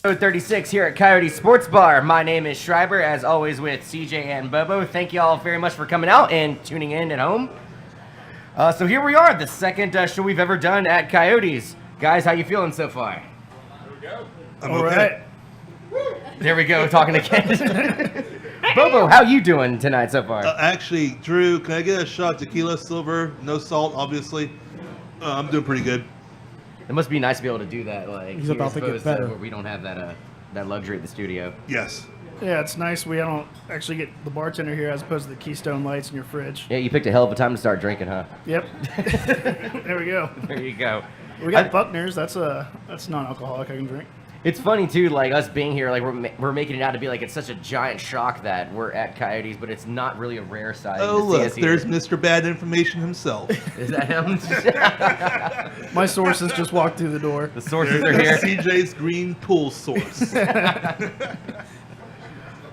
Episode 36 here at Coyotes Sports Bar. My name is Schreiber, as always with CJ and Bobo. Thank you all very much for coming out and tuning in at home. So here we are, the second show we've ever done at Coyotes. Guys, how you feeling so far? There we go. I'm all okay. Right. There we go, talking again. Bobo, how you doing tonight so far? Actually, Drew, can I get a shot of tequila, silver, no salt, obviously? I'm doing pretty good. It must be nice to be able to do that. Like, He's about to get better. Where we don't have that luxury at the studio. Yes. Yeah, it's nice we don't actually get the bartender here as opposed to the Keystone Lights in your fridge. Yeah, you picked a hell of a time to start drinking, huh? Yep. There we go. There you go. We got Buckner's. That's non-alcoholic. I can drink. It's funny too, like us being here, like we're making it out to be like it's such a giant shock that we're at Coyotes, but it's not really a rare sight. Oh look, there's Mr. Bad Information himself. Is that him? My sources just walked through the door. The sources are here. CJ's green pool source.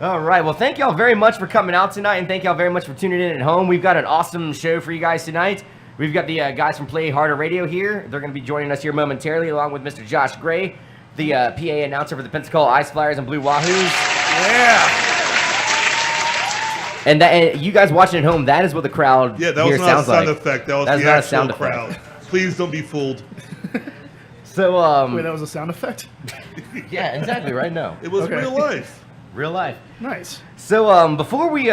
All right, well, thank y'all very much for coming out tonight, and thank y'all very much for tuning in at home. We've got an awesome show for you guys tonight. We've got the guys from Play Harder Radio here. They're going to be joining us here momentarily, along with Mr. Josh Gray, the PA announcer for the Pensacola Ice Flyers and Blue Wahoos. Yeah. And you guys watching at home, that is what the crowd Yeah, that here was not sounds a sound like. effect. That was That's the not a actual sound crowd. effect. Please don't be fooled. So, Wait, that was a sound effect? yeah, exactly, right now. It was Okay. real life. Real life. Nice. So, before we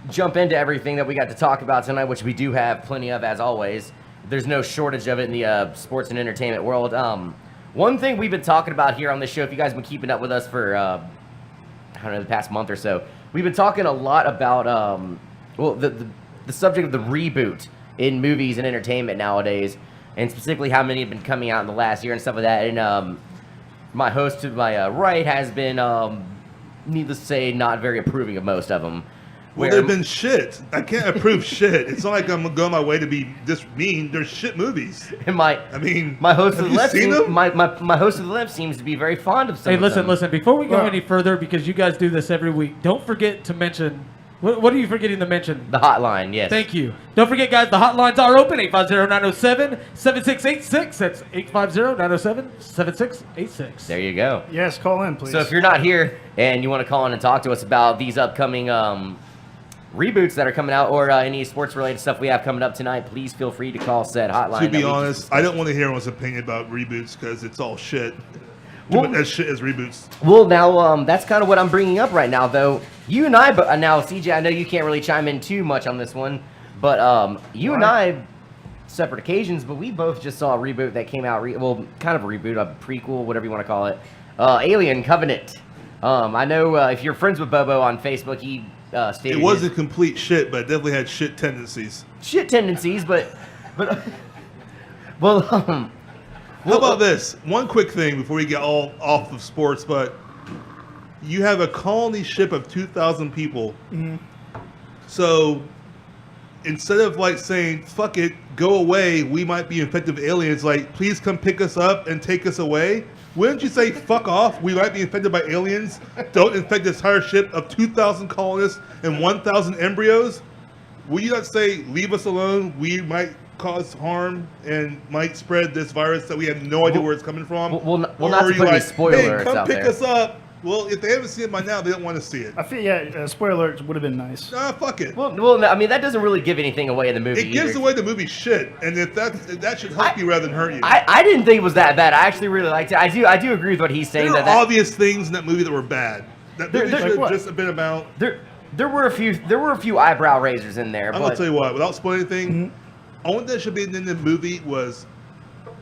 jump into everything that we got to talk about tonight, which we do have plenty of, as always, there's no shortage of it in the sports and entertainment world. One thing we've been talking about here on this show, if you guys have been keeping up with us for, I don't know, the past month or so, we've been talking a lot about, the subject of the reboot in movies and entertainment nowadays, and specifically how many have been coming out in the last year and stuff like that. And my host to my right has been, needless to say, not very approving of most of them. Well, they've been shit. I can't approve shit. It's not like I'm going my way to be this mean. They're shit movies. And my host of the left my host of the left seems to be very fond of some. Hey, listen. Before we go any further, because you guys do this every week, don't forget to mention. What are you forgetting to mention? The hotline, yes. Thank you. Don't forget, guys, the hotlines are open. 850-907-7686. That's 850-907-7686. There you go. Yes, call in, please. So if you're not here and you want to call in and talk to us about these upcoming reboots that are coming out or any sports-related stuff we have coming up tonight, please feel free to call said hotline. To be honest, I don't want to hear anyone's opinion about reboots because it's all shit. As shit as reboots. Well, now that's kind of what I'm bringing up right now, though. You and I, but now CJ, I know you can't really chime in too much on this one, but you and I, separate occasions, but we both just saw a reboot that came out. Kind of a reboot, a prequel, whatever you want to call it. Alien Covenant. I know if you're friends with Bobo on Facebook, he stated it wasn't complete shit, but it definitely had shit tendencies. Shit tendencies, but well. How about this? One quick thing before we get all off of sports, but you have a colony ship of 2,000 people. Mm-hmm. So instead of like saying, fuck it, go away, we might be infected with aliens, like, please come pick us up and take us away. Wouldn't you say, fuck off, we might be infected by aliens? Don't infect this entire ship of 2,000 colonists and 1,000 embryos? Will you not say, leave us alone, we might cause harm and might spread this virus that we have no idea where it's coming from? Well, not to put any spoilers come out pick there. us up. Well, if they haven't seen it by now, they don't want to see it. I feel, spoiler alert would have been nice. Nah, fuck it. Well, I mean, that doesn't really give anything away in the movie. It gives either. away the movie shit, and if that should help you rather than hurt you. I didn't think it was that bad. I actually really liked it. I do agree with what he's saying. There are obvious things in that movie that were bad. That movie should have just been about. There were a few eyebrow raisers in there. I'm gonna tell you what. Without spoiling anything, only that should be in the movie was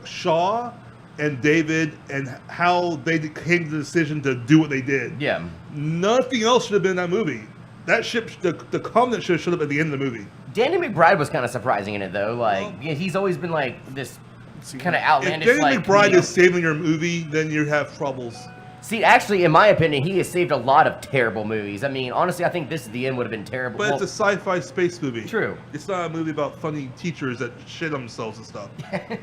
Shaw and David and how they came to the decision to do what they did. Yeah. Nothing else should have been in that movie. That ship, the Covenant should have showed up at the end of the movie. Danny McBride was kind of surprising in it, though. Like, he's always been like this kind of outlandish. If Danny McBride comedian. is saving your movie, then you have troubles. See, actually, in my opinion, he has saved a lot of terrible movies. I mean, honestly, I think This Is the End would have been terrible. But it's a sci-fi space movie. True. It's not a movie about funny teachers that shit on themselves and stuff. I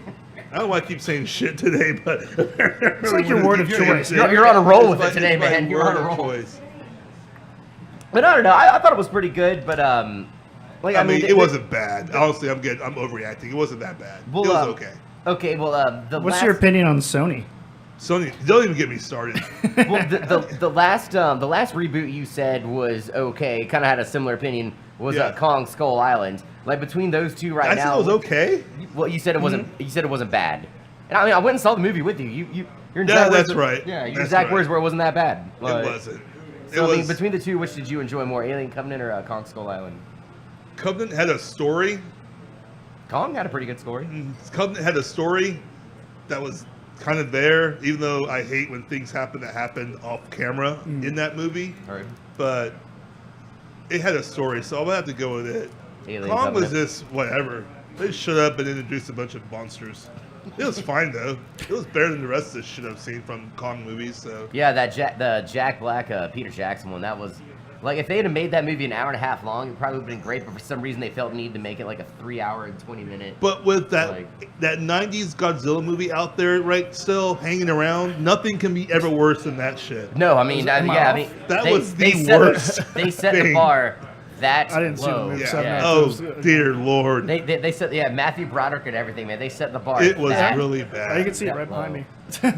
don't know why I keep saying shit today, but it's like your word of choice. You're on a roll with it today, man. You're on a roll. Choice. But I don't know. I thought it was pretty good, but like I mean, it wasn't bad. Honestly, I'm overreacting. It wasn't that bad. Well, it was okay. Okay, well, what's your opinion on Sony? Sony, don't even get me started. Well, the last reboot you said was okay. Kind of had a similar opinion. Was Yeah. Kong Skull Island? Like between those two right I now. said it was okay. Well, you said it wasn't. You said it wasn't bad. And I mean, I went and saw the movie with you. Your Yeah, exact that's words, right. Yeah, your That's exact right. words were it wasn't that bad. Like, It wasn't. So I mean, between the two, which did you enjoy more, Alien Covenant or Kong Skull Island? Covenant had a story. Kong had a pretty good story. Covenant had a story that was kind of there, even though I hate when things happen that happened off camera in that movie. All right. But it had a story, so I'm gonna have to go with it. Alien Kong was Covenant. just whatever. They shut up and introduced a bunch of monsters. It was fine though. It was better than the rest of the shit I've seen from Kong movies. So Yeah, the Jack Black, Peter Jackson one. That was like if they had made that movie an hour and a half long, it probably would have been great. But for some reason, they felt the need to make it like a 3-hour and 20-minute. but with that Like- that '90s Godzilla movie out there, right, still hanging around, nothing can be ever worse than that shit. No, I mean, Am I yeah, I off? mean, That they, was the they set worst They set the thing. bar that I didn't see the low. movie, Yeah. so Yeah. Oh dear Lord, They set Matthew Broderick and everything, man. They set the bar. it was that- really Oh, you bad. can see it Yeah, right behind well. me.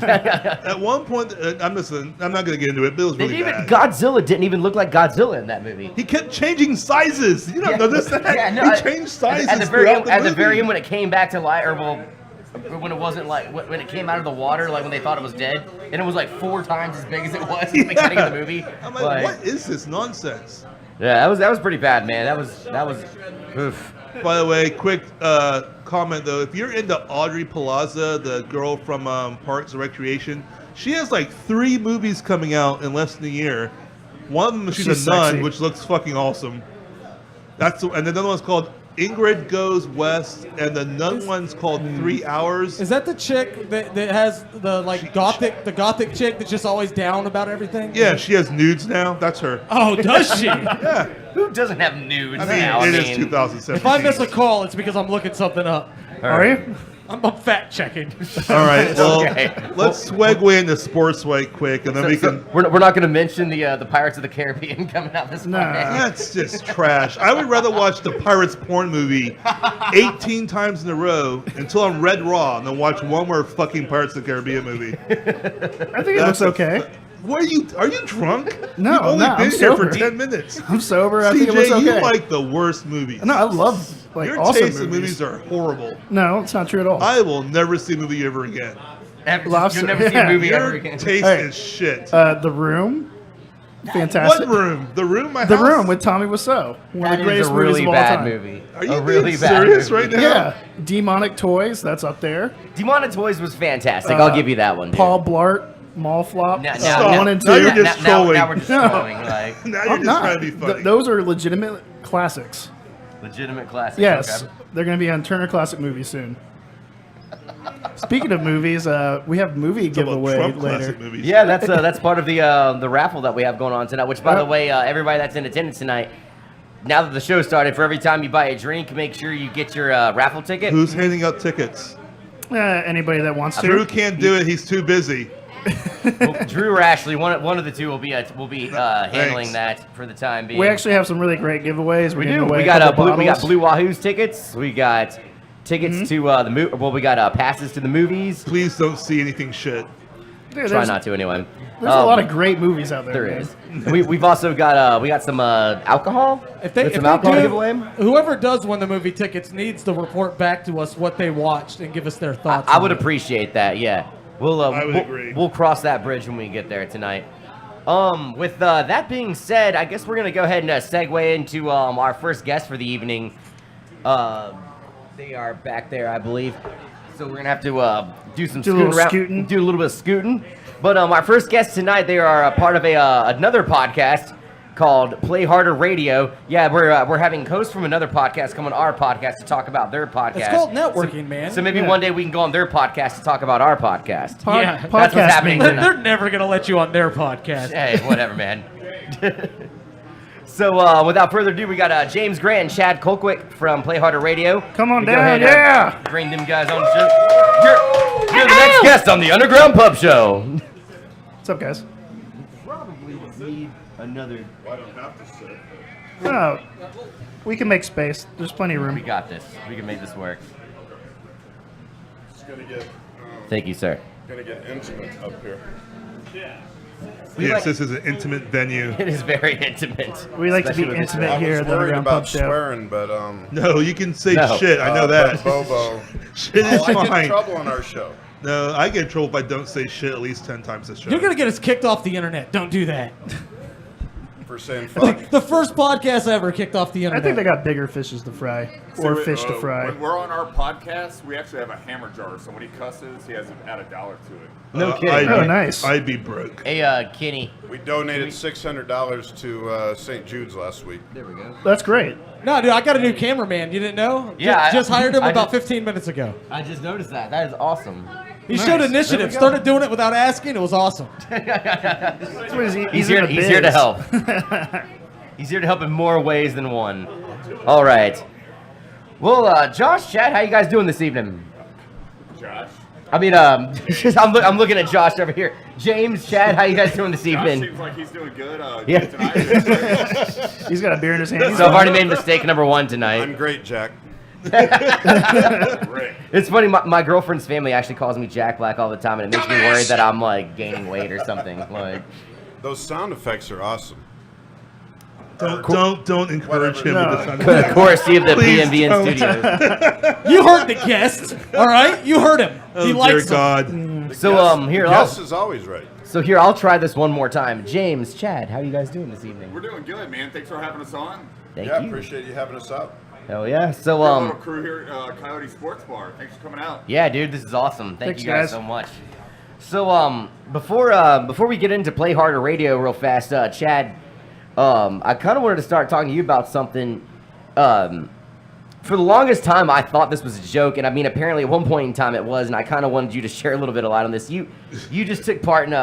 At one point, I'm not gonna get into it, but it was They really didn't even bad. Godzilla didn't even look like Godzilla in that movie. He kept changing sizes. You don't notice that? Yeah, no, He changed sizes at the very throughout end, the at the movie. very end when it came back to life, or well, when it wasn't like when it came out of the water, like when they thought it was dead, and it was like 4 times as big as it was at the beginning of the movie. I'm like, what is this nonsense? Yeah, that was pretty bad, man. That was. Oof. By the way, quick comment though. If you're into Audrey Plaza, the girl from Parks and Recreation, she has like 3 movies coming out in less than a year. One of them, she's She's a nun, sexy. which looks fucking awesome. And the other one's called Ingrid Goes West, and the nun one's called 3 Hours. Is that the chick that has the like gothic chick that's just always down about everything? Yeah, she has nudes now. That's her. Oh, does she? Yeah, Who doesn't have nudes I mean, now? it is 2017. If I miss a call, it's because I'm looking something up. Are you? I'm fact checking. All right, well, Okay. let's segue into sports right quick, and then we can. We're not going to mention the Pirates of the Caribbean coming out this Nah. Monday. That's just trash. I would rather watch the Pirates porn movie 18 times in a row until I'm red raw than watch one more fucking Pirates of the Caribbean movie. I think it looks okay. What are you drunk? No, You've only no, I'm been here for sober. 10 minutes. I'm sober. I think it looks CJ, okay. you like the worst movies. No, I love like Your awesome taste in movies are horrible. No, it's not true at all. I will never see a movie ever again. Lobster- You'll never see a movie Your ever again. taste Hey. is shit. The Room, fantastic. What room? The Room? My The house? Room with Tommy Wiseau. One That of the is greatest a really movies of all bad time. movie. Are you a really being bad serious movie. right now? Yeah, Demonic Toys. That's up there. Demon and Toys was fantastic. I'll give you that one. Dude. Paul Blart, Mall Flop. Stop. 1 and 2. Now you're just trolling. Now we're just No. trolling. Like Now you're I'm just not. trying to be funny. Those are legitimate classics. legitimate classics. Yes, Okay. they're going to be on Turner Classic Movies soon. Speaking of movies, we have movie Talk about giveaway Trump later. classic movies. Yeah, that's part of the raffle that we have going on tonight. Which, by the way, everybody that's in attendance tonight, now that the show started, for every time you buy a drink, make sure you get your raffle ticket. Who's handing out tickets? Anybody that wants to. Drew can't do it. He's too busy. Well, Drew or Ashley, one of the two will be handling Thanks. that for the time being. We actually have some really great giveaways. We giving do. away We a got couple we got bottles. Blue Wahoos tickets. We got tickets to the movie. Well, we got passes to the movies. Please don't see anything shit. Dude, Try not to anyway. There's a lot of great movies out there. There man. is. We've also got we got some alcohol. If they, Got if some they alcohol to give do, away. whoever does win the movie tickets needs to report back to us what they watched and give us their thoughts. I on would it. appreciate that. Yeah, we'll I would agree. we'll cross that bridge when we get there tonight. With that being said, I guess we're gonna go ahead and segue into our first guest for the evening. They are back there, I believe. So we're gonna have to do some Do a little scooting around, scooting. do a little bit of scooting. But our first guest tonight, they are a part of another podcast called Play Harder Radio. Yeah, we're having hosts from another podcast come on our podcast to talk about their podcast. It's called networking, man. So maybe Yeah. one day we can go on their podcast to talk about our podcast. Yeah, that's what's podcast happening mingle. tonight. They're never gonna let you on their podcast. Hey, whatever, man. So without further ado, we got James Grant and Chad Colquitt from Play Harder Radio. Come on We go down, ahead, yeah. bring them guys on the show. You're the next guest on the Underground Pub Show. What's up, guys? Probably need another. Oh, we can make space. There's plenty of We room. got this. We can make this work. Thank you, sir. Gonna get intimate up here. Yes, this is an intimate venue. It is very intimate. We like to especially be with this intimate I show. here was at the worried Underground about Pub Show. swearing, but No, you can say No. shit. I know that. but Bobo. Shit is I get in fine. trouble on our show. No, I get in trouble if I don't say shit at least 10 times this show. You're gonna get us kicked off the internet. Don't do that. For saying fuck. The first podcast ever kicked off the I internet. think they got bigger fishes to fry, or fish to fry. When we're on our podcast, we actually have a hammer jar, so when he cusses, he has to add $1 to it. No kidding. Oh, nice. I'd be broke. Hey, Kenny. We donated $600 to St. Jude's last week. There we go. That's great. No, dude, I got a new cameraman. You didn't know? Yeah, Just hired him I about just- 15 minutes ago. I just noticed that. That is awesome. He showed Nice. initiative. There we go. Started doing it without asking. It was awesome. That's what He's here to help. He's here to help in more ways than one. All right. Well, Josh, Chad, how you guys doing this evening? Josh? I mean, I'm looking at Josh over here. James, Chad, how you guys doing this Josh evening? seems like he's doing good. Yeah. Tonight, He's got a beer in his hand. So I've already made mistake number 1 tonight. I'm great, Jack. Rick. It's funny, my girlfriend's family actually calls me Jack Black all the time, and it makes me worried that I'm like gaining weight or something. Like, Those sound effects are awesome. Don't encourage him No. with the sound effects. courtesy of the Please PMVN don't. Studios. You heard the guest, all right? You heard him. Oh, he dear likes them. God. So here, Guess is always right. I'll try this one more time. James, Chad, how you guys doing this evening? We're doing good, man. Thanks for having us on. Thank Yeah, you. appreciate you having us out. Hell yeah. So We're a little crew here at Coyotes Sports Bar. Thanks for coming out. yeah, dude, this is awesome. Thank Thanks, you guys guys. so much. So before we get into Play Harder Radio real fast, Chad, I kind of wanted to start talking to you about something. For the longest time, I thought this was a joke, and I mean, apparently at one point in time it was, and I kind of wanted you to share a little bit of light on this. You just took part in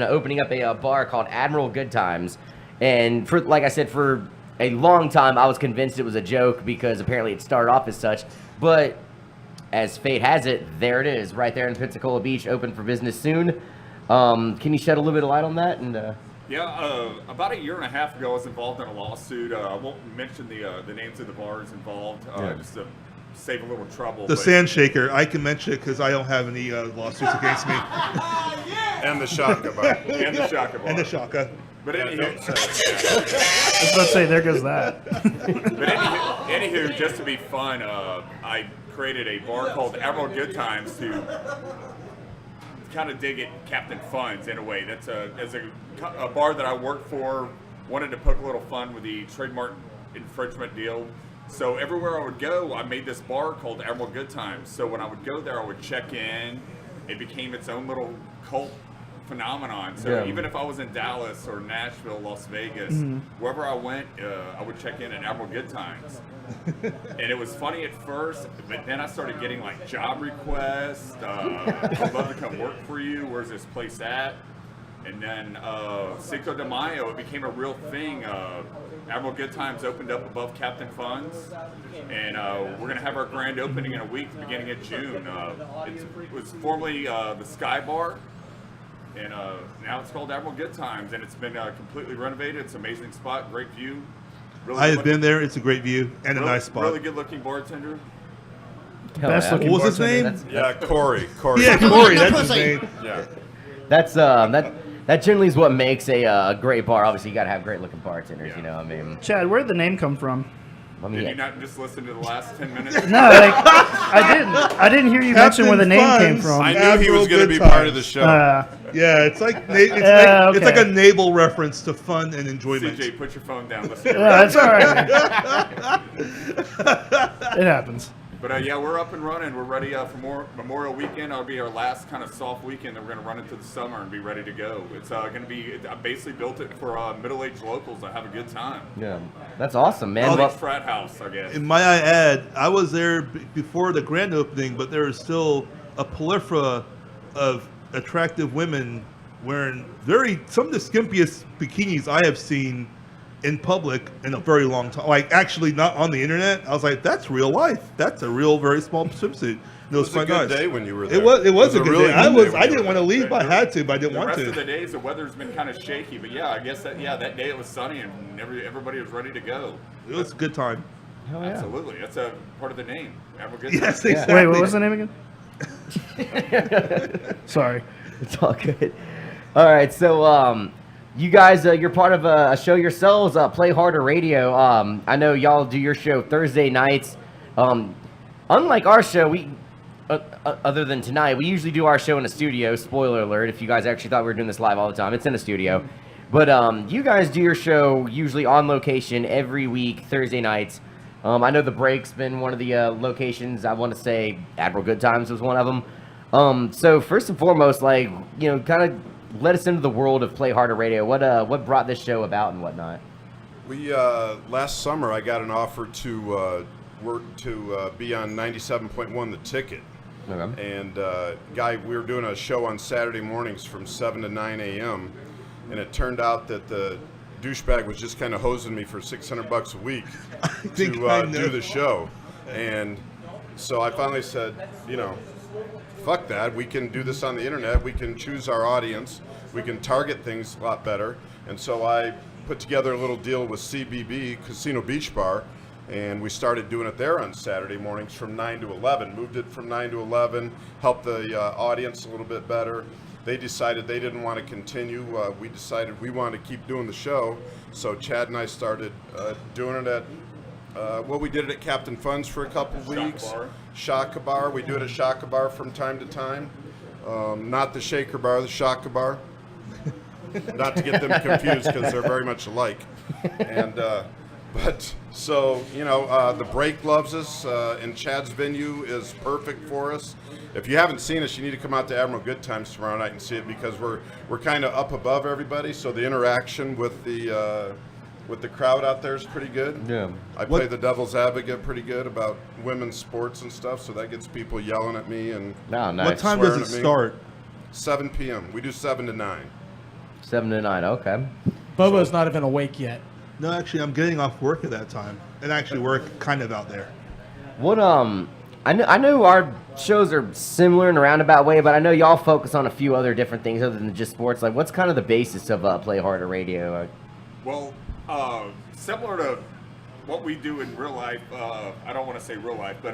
opening up a bar called Admiral Good Times, and like I said, for a long time I was convinced it was a joke because apparently it started off as such, but as fate has it, there it is, right there in Pensacola Beach, open for business soon. Can you shed a little bit of light on that? And Yeah, about a year and a half ago, I was involved in a lawsuit. I won't mention the names of the bars involved, just to save a little trouble. The but- Sand Shaker, I can mention it because I don't have any lawsuits against me. And the shotgun bar. And the Shaka Bar. And the Shaka. But Yeah, anywho, don't say it. I was about to say, there goes that. But anywho, just to be fun, I created a bar called Admiral Good Times to kind of dig at Captain Funds in a way. That's a bar that I worked for, wanted to poke a little fun with the trademark infringement deal. So everywhere I would go, I made this bar called Admiral Good Times. So when I would go there, I would check in. It became its own little cult phenomenon. So Yeah. even if I was in Dallas or Nashville, Las Vegas, wherever I went, I would check in at Admiral Good Times. And it was funny at first, but then I started getting like job requests. I'd love to come work for you. Where's this place at? And then Cinco de Mayo, it became a real thing. Admiral Good Times opened up above Captain Funds, and we're going to have our grand opening in a week, the beginning of June. It was formerly the Sky Bar, and now it's called Admiral Good Times, and it's been completely renovated. It's an amazing spot, great view. Really I good have been there. It's a great view and a really, nice spot. Really good-looking bartender. hell Best yeah. looking What was his bartender. name? Yeah, Corey. Yeah, Corey. That's his name. Yeah. That's that generally is what makes a great bar. Obviously, you got to have great looking bartenders. You know, I mean, Chad, where did the name come from? Did you not just listen to the last 10 minutes? No, like I didn't hear you mention where the name came Funds. from. I knew he Admiral was going to Good be part of the Times. show. Yeah, it's like okay. it's like a naval reference to fun and enjoyment. CJ, put your phone down. Let's get Yeah, that's all right. It happens. But yeah, we're up and running. We're ready for more Memorial Weekend. It'll be our last kind of soft weekend. Then we're going to run into the summer and be ready to go. It's going to be. I basically built it for middle-aged locals to have a good time. yeah, that's awesome, man. Oh, Well, Like frat house, I guess. And might I add, I was there before the grand opening, but there is still a plethora of attractive women wearing some of the skimpiest bikinis I have seen in public in a very long time. Like, actually not on the internet. I was like, that's real life. That's a real, very small swimsuit. It was a good day when you were there. It was a good really day. when I you didn't were want to there. leave, but I had to, but I didn't The want rest of the to. days, the weather's been kind of shaky. But yeah, I guess that day it was sunny and everybody was ready to go. It was a good time. hell yeah. Absolutely, that's a part of the name. Admiral Good Yes, Times. exactly. Wait, what was the name again? Sorry. It's all good. All right, so you guys, you're part of a show yourselves, Play Harder Radio. I know y'all do your show Thursday nights. Unlike our show, we other than tonight, we usually do our show in a studio. Spoiler alert! If you guys actually thought we were doing this live all the time, it's in a studio. But you guys do your show usually on location every week, Thursday nights. I know the Break's been one of the locations. I want to say Admiral Good Times was one of them. So first and foremost, like, you know, kind of let us into the world of Play Harder Radio. What brought this show about and whatnot? We last summer I got an offer to work to be on 97.1 The Ticket. Okay. And we were doing a show on Saturday mornings from 7 to 9 a.m. And it turned out that the douchebag was just kind of hosing me for $600 a week to do the show. And so I finally said, you know, fuck that. We can do this on the internet. We can choose our audience. We can target things a lot better. And so I put together a little deal with CBB, Casino Beach Bar, and we started doing it there on Saturday mornings from 9 to 11. Moved it from 9 to 11, helped the audience a little bit better. They decided they didn't want to continue. We decided we wanted to keep doing the show. So Chad and I started doing it at, we did it at Captain Fun's for a couple of weeks. Shaka Bar. We do it at Shaka Bar from time to time. Not the Shaker Bar, the Shaka Bar. Not to get them confused because they're very much alike. And but so, you know, the Break loves us, and Chad's venue is perfect for us. If you haven't seen us, you need to come out to Admiral Good Times tomorrow night and see it, because we're kind of up above everybody, so the interaction with the crowd out there is pretty good. Yeah. I play the devil's advocate pretty good about women's sports and stuff, so that gets people yelling at me and No, nice. What time does swearing it at me. start? 7 p.m. We do 7 to 9. 7 to 9. Okay. Bobo's not even awake yet. No, actually, I'm getting off work at that time, and I actually work kind of out there. What I know our shows are similar in a roundabout way, but I know y'all focus on a few other different things other than just sports. Like, what's kind of the basis of Play Harder Radio? Well, similar to what we do in real life, I don't want to say real life, but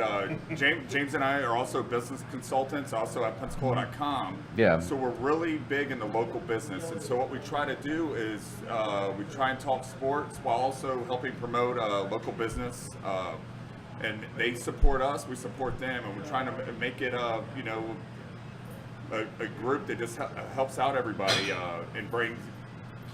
James and I are also business consultants, also at Pensacola.com. Yeah. So we're really big in the local business. And so what we try to do is we try and talk sports while also helping promote local business. And they support us, we support them, and we're trying to make it, a group that just helps out everybody and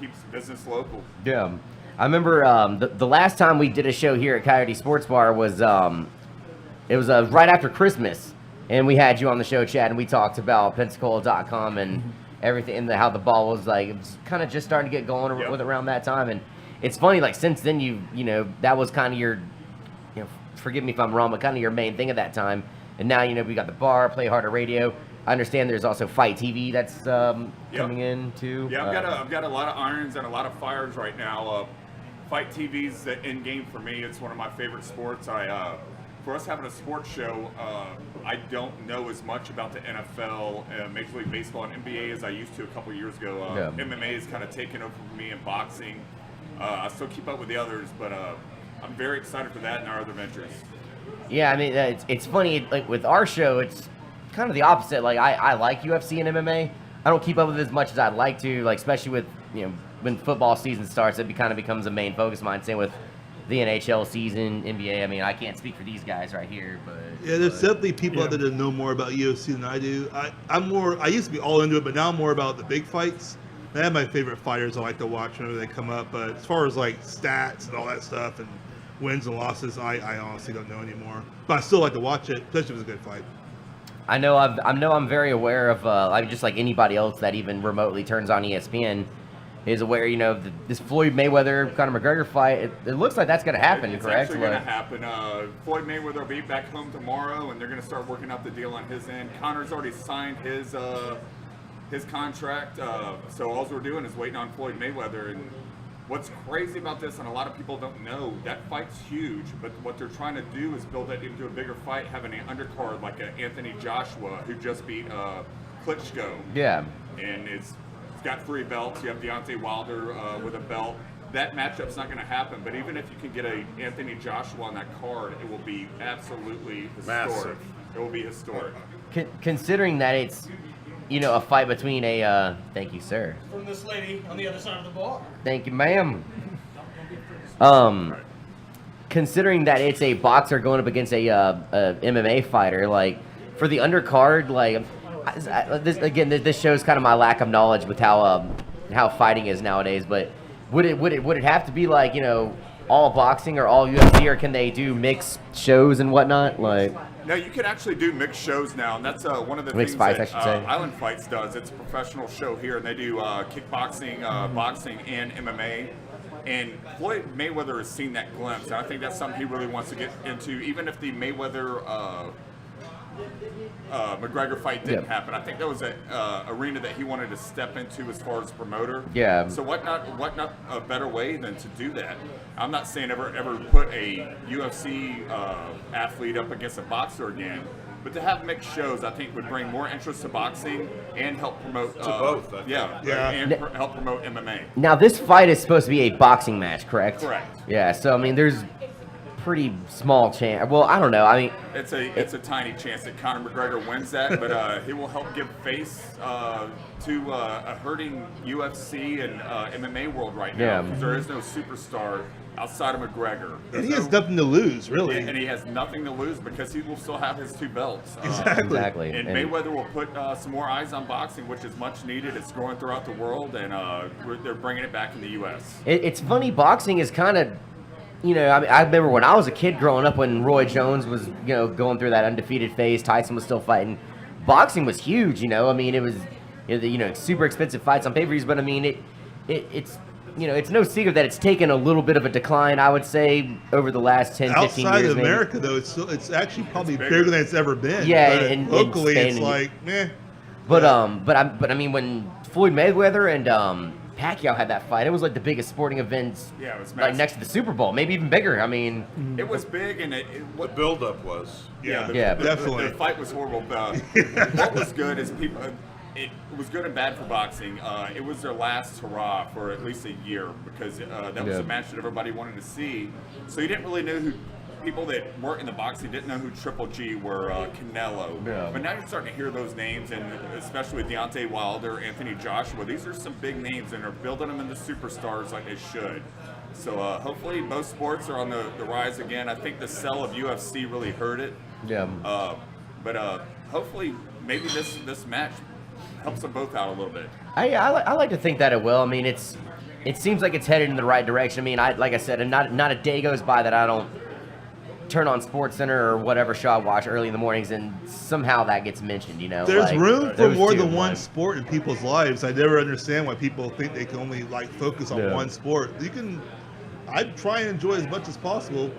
keeps business local. Yeah. I remember the last time we did a show here at Coyotes Sports Bar was it was right after Christmas, and we had you on the show, Chad, and we talked about Pensacola.com and everything, and how the ball was like, it was kind of just starting to get going with around that time. And it's funny, like, since then you know that was kind of your, you know, forgive me if I'm wrong, but kind of your main thing at that time. And now, you know, we got the bar, Play Harder Radio. I understand there's also Fight TV that's coming in too. Yeah, I've got a lot of irons and a lot of fires right now. Fight TV's the end game for me. It's one of my favorite sports. For us having a sports show, I don't know as much about the NFL, Major League Baseball, and NBA as I used to a couple years ago. MMA is kind of taken over for me in boxing. I still keep up with the others, but I'm very excited for that and our other ventures. Yeah, I mean, it's funny, like with our show, it's kind of the opposite. Like I like UFC and MMA. I don't keep up with it as much as I'd like to, like especially with, you know, when football season starts, it kind of becomes a main focus of mine. Same with the NHL season, NBA. I mean, I can't speak for these guys right here, but Yeah, there's definitely people out there that know more about UFC than I do. I used to be all into it, but now I'm more about the big fights. I have my favorite fighters I like to watch whenever they come up, but as far as like stats and all that stuff and wins and losses, I honestly don't know anymore. But I still like to watch it, especially if it's a good fight. I know I'm very aware of like just like anybody else that even remotely turns on ESPN is aware, you know, this Floyd Mayweather Conor McGregor fight. It looks like that's going to happen, it's correct? It's actually going to happen. Floyd Mayweather will be back home tomorrow, and they're going to start working out the deal on his end. Conor's already signed his contract, so all we're doing is waiting on Floyd Mayweather. And what's crazy about this, and a lot of people don't know, that fight's huge, but what they're trying to do is build that into a bigger fight, having an undercard like an Anthony Joshua, who just beat Klitschko. Yeah. And it's got 3 belts. You have Deontay Wilder with a belt. that matchup's not going to happen. But even if you can get a Anthony Joshua on that card, it will be absolutely historic. Massive. It will be historic. Considering that it's, a fight between a. Thank you, sir. From this lady on the other side of the bar. Thank you, ma'am. Considering that it's a boxer going up against a MMA fighter, like for the undercard, like this shows kind of my lack of knowledge with how fighting is nowadays. But would it have to be like all boxing or all UFC, or can they do mixed shows and whatnot? Like, No, you can actually do mixed shows now, and that's one of the Mixed things fights, that I should say. Island Fights does. It's a professional show here, and they do kickboxing, boxing, and MMA. And Floyd Mayweather has seen that glimpse, and I think that's something he really wants to get into. Even if the Mayweather McGregor fight didn't happen, I think that was an arena that he wanted to step into as far as promoter. Yeah. So what not a better way than to do that? I'm not saying ever put a UFC athlete up against a boxer again, but to have mixed shows, I think would bring more interest to boxing and help promote both, I think. and help promote MMA. now this fight is supposed to be a boxing match, correct? Correct. Yeah. So I mean, there's pretty small chance. Well, I don't know. I mean, It's a tiny chance that Conor McGregor wins that, but he will help give face to a hurting UFC and MMA world right now, Yeah. because there is no superstar outside of McGregor. And he has nothing to lose, really. And he has nothing to lose because he will still have his 2 belts. exactly. And Mayweather will put some more eyes on boxing, which is much needed. It's growing throughout the world, and they're bringing it back in the U.S. It's funny. Boxing is kind of, I mean, I remember when I was a kid growing up when Roy Jones was, going through that undefeated phase. Tyson was still fighting. Boxing was huge. I mean, it was, super expensive fights on pay-per-views. But I mean, it's. It's no secret that it's taken a little bit of a decline, I would say, over the last 10, 15 years. Outside of maybe. America, though, it's actually probably bigger than it's ever been. Yeah, but in locally, Spain it's and- like, meh. But I mean, when Floyd Mayweather and Pacquiao had that fight, it was like the biggest sporting event, Yeah, it was like massive. next to the Super Bowl, maybe even bigger. I mean, It was big, and The buildup was. Yeah, the fight was horrible. What was good is people. It was good and bad for boxing. It was their last hurrah for at least a year because that was a match that everybody wanted to see. So you didn't really know who. People that weren't in the boxing didn't know who Triple G were, Canelo. Yeah. But now you're starting to hear those names, and especially with Deontay Wilder, Anthony Joshua. These are some big names, and they're building them into superstars like they should. So hopefully both sports are on the rise again. I think the sell of UFC really hurt it. yeah. But hopefully maybe this match helps them both out a little bit. I like to think that it will. I mean, it seems like it's headed in the right direction. I mean, like I said, and not a day goes by that I don't turn on SportsCenter or whatever show I watch early in the mornings, and somehow that gets mentioned. There's like, room for those more two, than one like- sport in people's lives. I never understand why people think they can only focus on one sport. I try and enjoy as much as possible.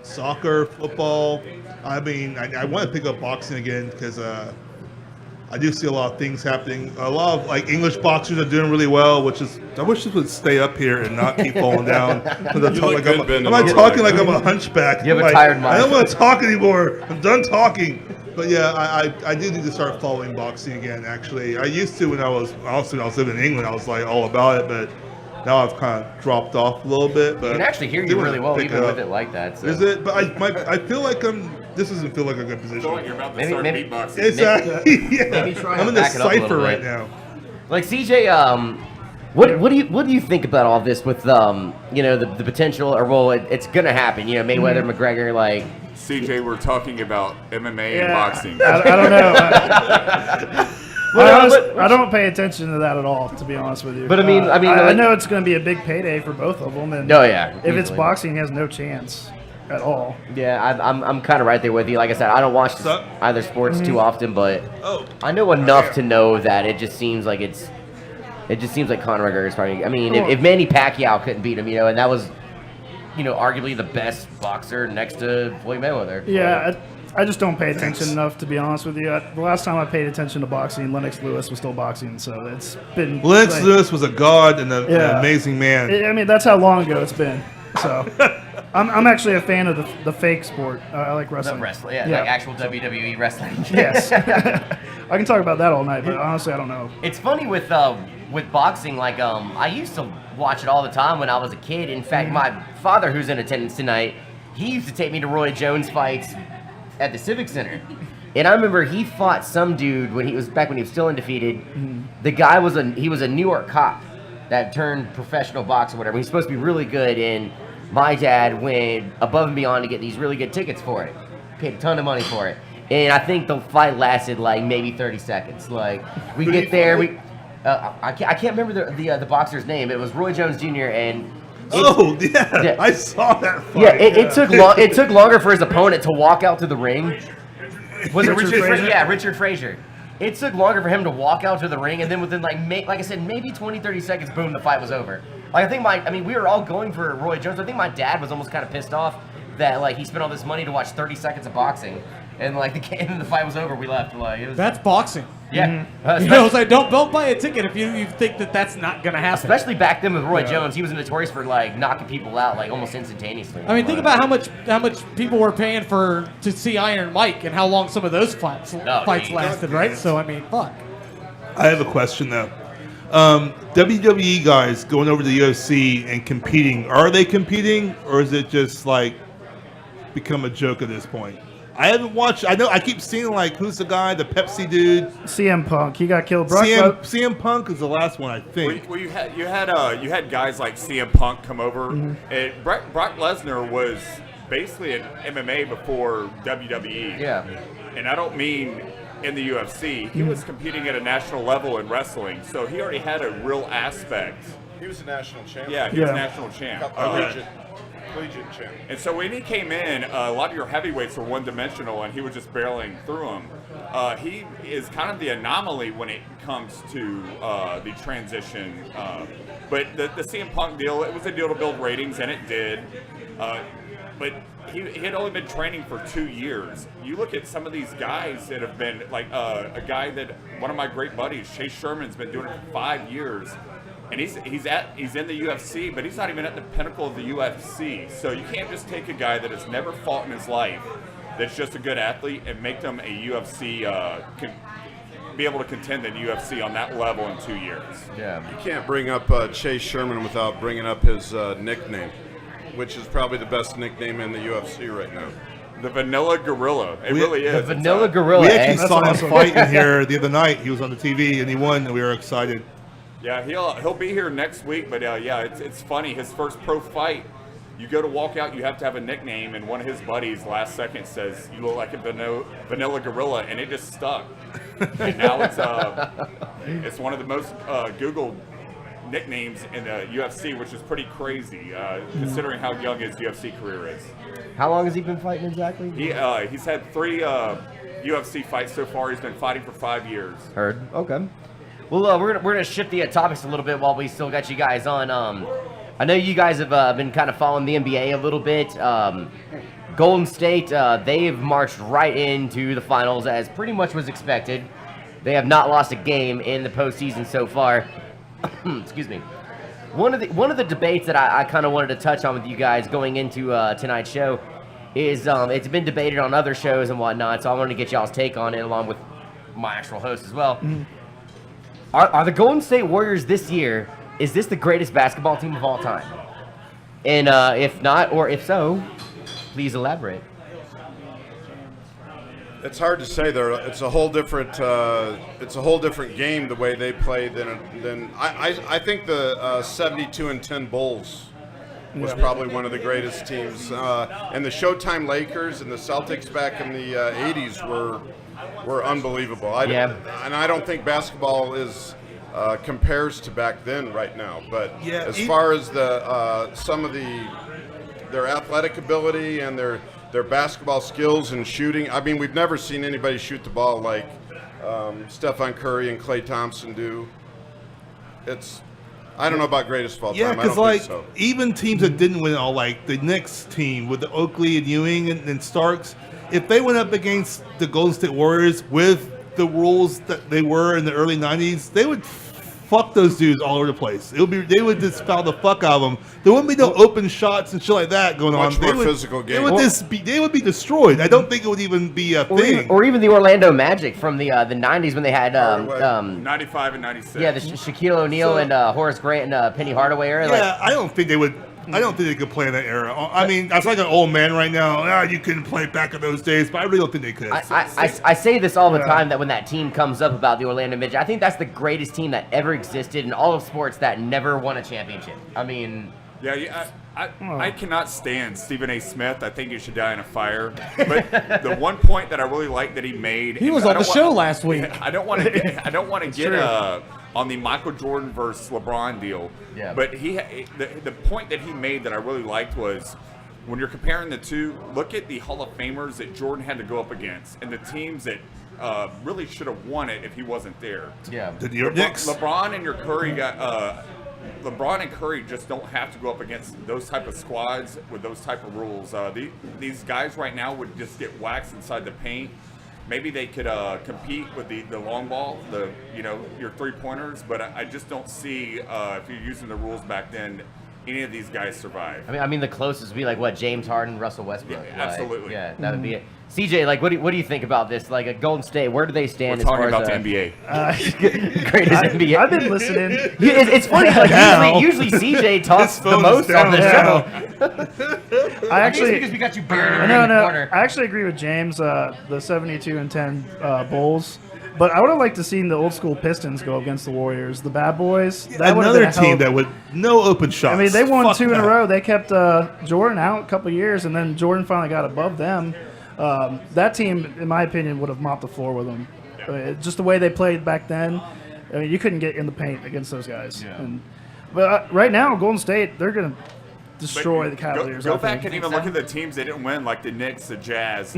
Soccer, football. I mean, I want to pick up boxing again because I do see a lot of things happening. A lot of English boxers are doing really well, which is I wish this would stay up here and not keep falling down. I'm not talking like I'm a hunchback. You have a tired mind. I don't want to talk anymore. I'm done talking. But yeah, I do need to start following boxing again. Actually, I used to when I was living in England. I was all about it, but now I've kind of dropped off a little bit. But I can actually hear you really well, even with it like that. So. Is it? But I feel like this doesn't feel like a good position. I feel like you're about to Maybe- start maybe- beatboxing. Exactly. Yeah. Maybe try I'm and in the back it up a little cipher right bit. now. Like CJ, what do you think about all this with the potential, or well, it's gonna happen. Mayweather, McGregor, like. CJ, we're talking about MMA and Yeah. boxing. I don't know. I don't pay attention to that at all, to be honest with you. But I mean, I like- know it's going to be a big payday for both of them, and Oh, yeah, if it's easily. boxing, he has no chance at all. Yeah, I'm kind of right there with you. Like I said, I don't watch So- either sports too often, but Oh. I know enough to know that it just seems like Conor McGregor is probably. I mean, if Manny Pacquiao couldn't beat him, and that was, arguably the best boxer next to Floyd Mayweather. Yeah, I just don't pay attention enough, to be honest with you. The last time I paid attention to boxing, Lennox Lewis was still boxing, so it's been. Lennox Lewis was a god and an Yeah. amazing man. I mean, that's how long ago it's been. So, I'm actually a fan of the fake sport. I like wrestling. Wrestling, yeah, like actual WWE wrestling. Yes. I can talk about that all night, but honestly, I don't know. It's funny with with boxing, like I used to watch it all the time when I was a kid. In fact, my father, who's in attendance tonight, he used to take me to Roy Jones fights at the Civic Center. And I remember he fought some dude when he was still undefeated. The guy was a New York cop that turned professional boxer or whatever. He's supposed to be really good, and my dad went above and beyond to get these really good tickets for it. Paid a ton of money for it. And I think the fight lasted like maybe 30 seconds. Like we get there, I can't remember the boxer's name. It was Roy Jones Jr. and I saw that fight. Yeah, it took longer for his opponent to walk out to the ring. Was it Richard Frazier? Yeah, Richard Frazier. It took longer for him to walk out to the ring, and then within like I said, maybe 20, 30 seconds, boom, the fight was over. Like we were all going for Roy Jones. I think my dad was almost kind of pissed off that like he spent all this money to watch 30 seconds of boxing, and like the fight was over. We left. Like that's boxing. Yeah, It's like don't buy a ticket if you think that's not gonna happen. Especially back then with Roy Jones, he was notorious for like knocking people out like almost instantaneously. I mean, think about how much people were paying to see Iron Mike and how long some of those fights lasted, right? So I mean, fuck. I have a question though. WWE guys going over to the UFC and competing, are they competing or is it just like become a joke at this point? I haven't watched. I know. I keep seeing like who's the guy, the Pepsi dude, CM Punk. He got killed. CM Punk is the last one, I think. Well, you had guys like CM Punk come over, and Brock Lesnar was basically an MMA before WWE. Yeah, and I don't mean in the UFC. He was competing at a national level in wrestling, so he already had a real aspect. He was a national champion. Yeah, he was a national champ. Collegiate champ. And so when he came in, a lot of your heavyweights were one-dimensional, and he was just barreling through them. He is kind of the anomaly when it comes to the transition. But the CM Punk deal, it was a deal to build ratings, and it did. But he had only been training for 2 years. You look at some of these guys that have been, like a guy that, one of my great buddies, Chase Sherman's been doing it for 5 years. And he's in the UFC, but he's not even at the pinnacle of the UFC. So you can't just take a guy that has never fought in his life, that's just a good athlete, and make them a UFC, be able to contend in UFC on that level in 2 years. yeah. You can't bring up Chase Sherman without bringing up his nickname, which is probably the best nickname in the UFC right now. The Vanilla Gorilla. It really is. The Vanilla Gorilla. We actually saw him awesome. fight in here the other night. He was on the TV and he won, and we were excited. Yeah, he'll be here next week, but it's funny. His first pro fight, you go to walk out, you have to have a nickname, and one of his buddies last second says, "You look like a vanilla gorilla," and it just stuck. And now it's one of the most Googled nicknames in the UFC, which is pretty crazy considering how young his UFC career is. How long has he been fighting exactly? He's had 3 UFC fights so far. He's been fighting for 5 years. Heard. Okay. Well, we're gonna shift the topics a little bit while we still got you guys on. I know you guys have been kind of following the NBA a little bit. Golden State, they've marched right into the finals as pretty much was expected. They have not lost a game in the postseason so far. Excuse me. One of the debates that I kind of wanted to touch on with you guys going into tonight's show is it's been debated on other shows and whatnot. So I wanted to get y'all's take on it along with my actual host as well. Are the Golden State Warriors this year, is this the greatest basketball team of all time? And if not, or if so, please elaborate. It's hard to say. It's a whole different game the way they play than I think the 72-10 Bulls was probably one of the greatest teams. And the Showtime Lakers and the Celtics back in the 80s were unbelievable. And I don't think basketball is compares to back then right now. But as far as the some of their athletic ability and their basketball skills and shooting, I mean, we've never seen anybody shoot the ball like Stephen Curry and Klay Thompson do. I don't know about greatest of all time. Yeah, because like so. Even teams that didn't win all, like the Knicks team with the Oakley and Ewing and Starks, if they went up against the Golden State Warriors with the rules that they were in the early 90s, they would fuck those dudes all over the place. They would just foul the fuck out of them. There wouldn't be no open shots and shit like that going on. Much more physical game. They would be destroyed. I don't think it would even be a thing. Or even the Orlando Magic from the 90s when they had 95 and 96. yeah, the Shaquille O'Neal and Horace Grant and Penny Hardaway era. Yeah, I don't think they would. I don't think they could play in that era. I mean, that's like an old man right now. You couldn't play back in those days, but I really don't think they could. I say this all the time that when that team comes up about the Orlando Magic, I think that's the greatest team that ever existed in all of sports that never won a championship. I mean, I cannot stand Stephen A. Smith. I think he should die in a fire. But the one point that I really like that he made, He was on the show last week. I don't want to get on the Michael Jordan versus LeBron deal. Yeah. But the point that he made that I really liked was when you're comparing the two, look at the Hall of Famers that Jordan had to go up against and the teams that really should have won it if he wasn't there. yeah. The New York Knicks. LeBron and LeBron and Curry just don't have to go up against those type of squads with those type of rules. These guys right now would just get waxed inside the paint. Maybe they could compete with the long ball, your 3-pointers, but I just don't see if you're using the rules back then, any of these guys survive. I mean, the closest would be like what James Harden, Russell Westbrook. Yeah, absolutely. Yeah, that would be it. CJ, like, what do you think about this? Like, a Golden State, where do they stand We're talking as far about as the NBA. greatest NBA? I've been listening. It's funny. Like usually CJ talks the most on the show. I actually because we got you buried in no. the corner. I actually agree with James. The 72-10 Bulls. But I would have liked to seen the old school Pistons go against the Warriors, the bad boys. That would have Another been a team hell- that would no open shots. I mean, they won Fuck 2 in a that. row. They kept Jordan out a couple years, and then Jordan finally got above them. That team, in my opinion, would have mopped the floor with them. Just the way they played back then. I mean, you couldn't get in the paint against those guys. Yeah. But right now, Golden State, they're going to destroy the Cavaliers. Go I back think. and even look at the teams they didn't win, like the Knicks, the Jazz.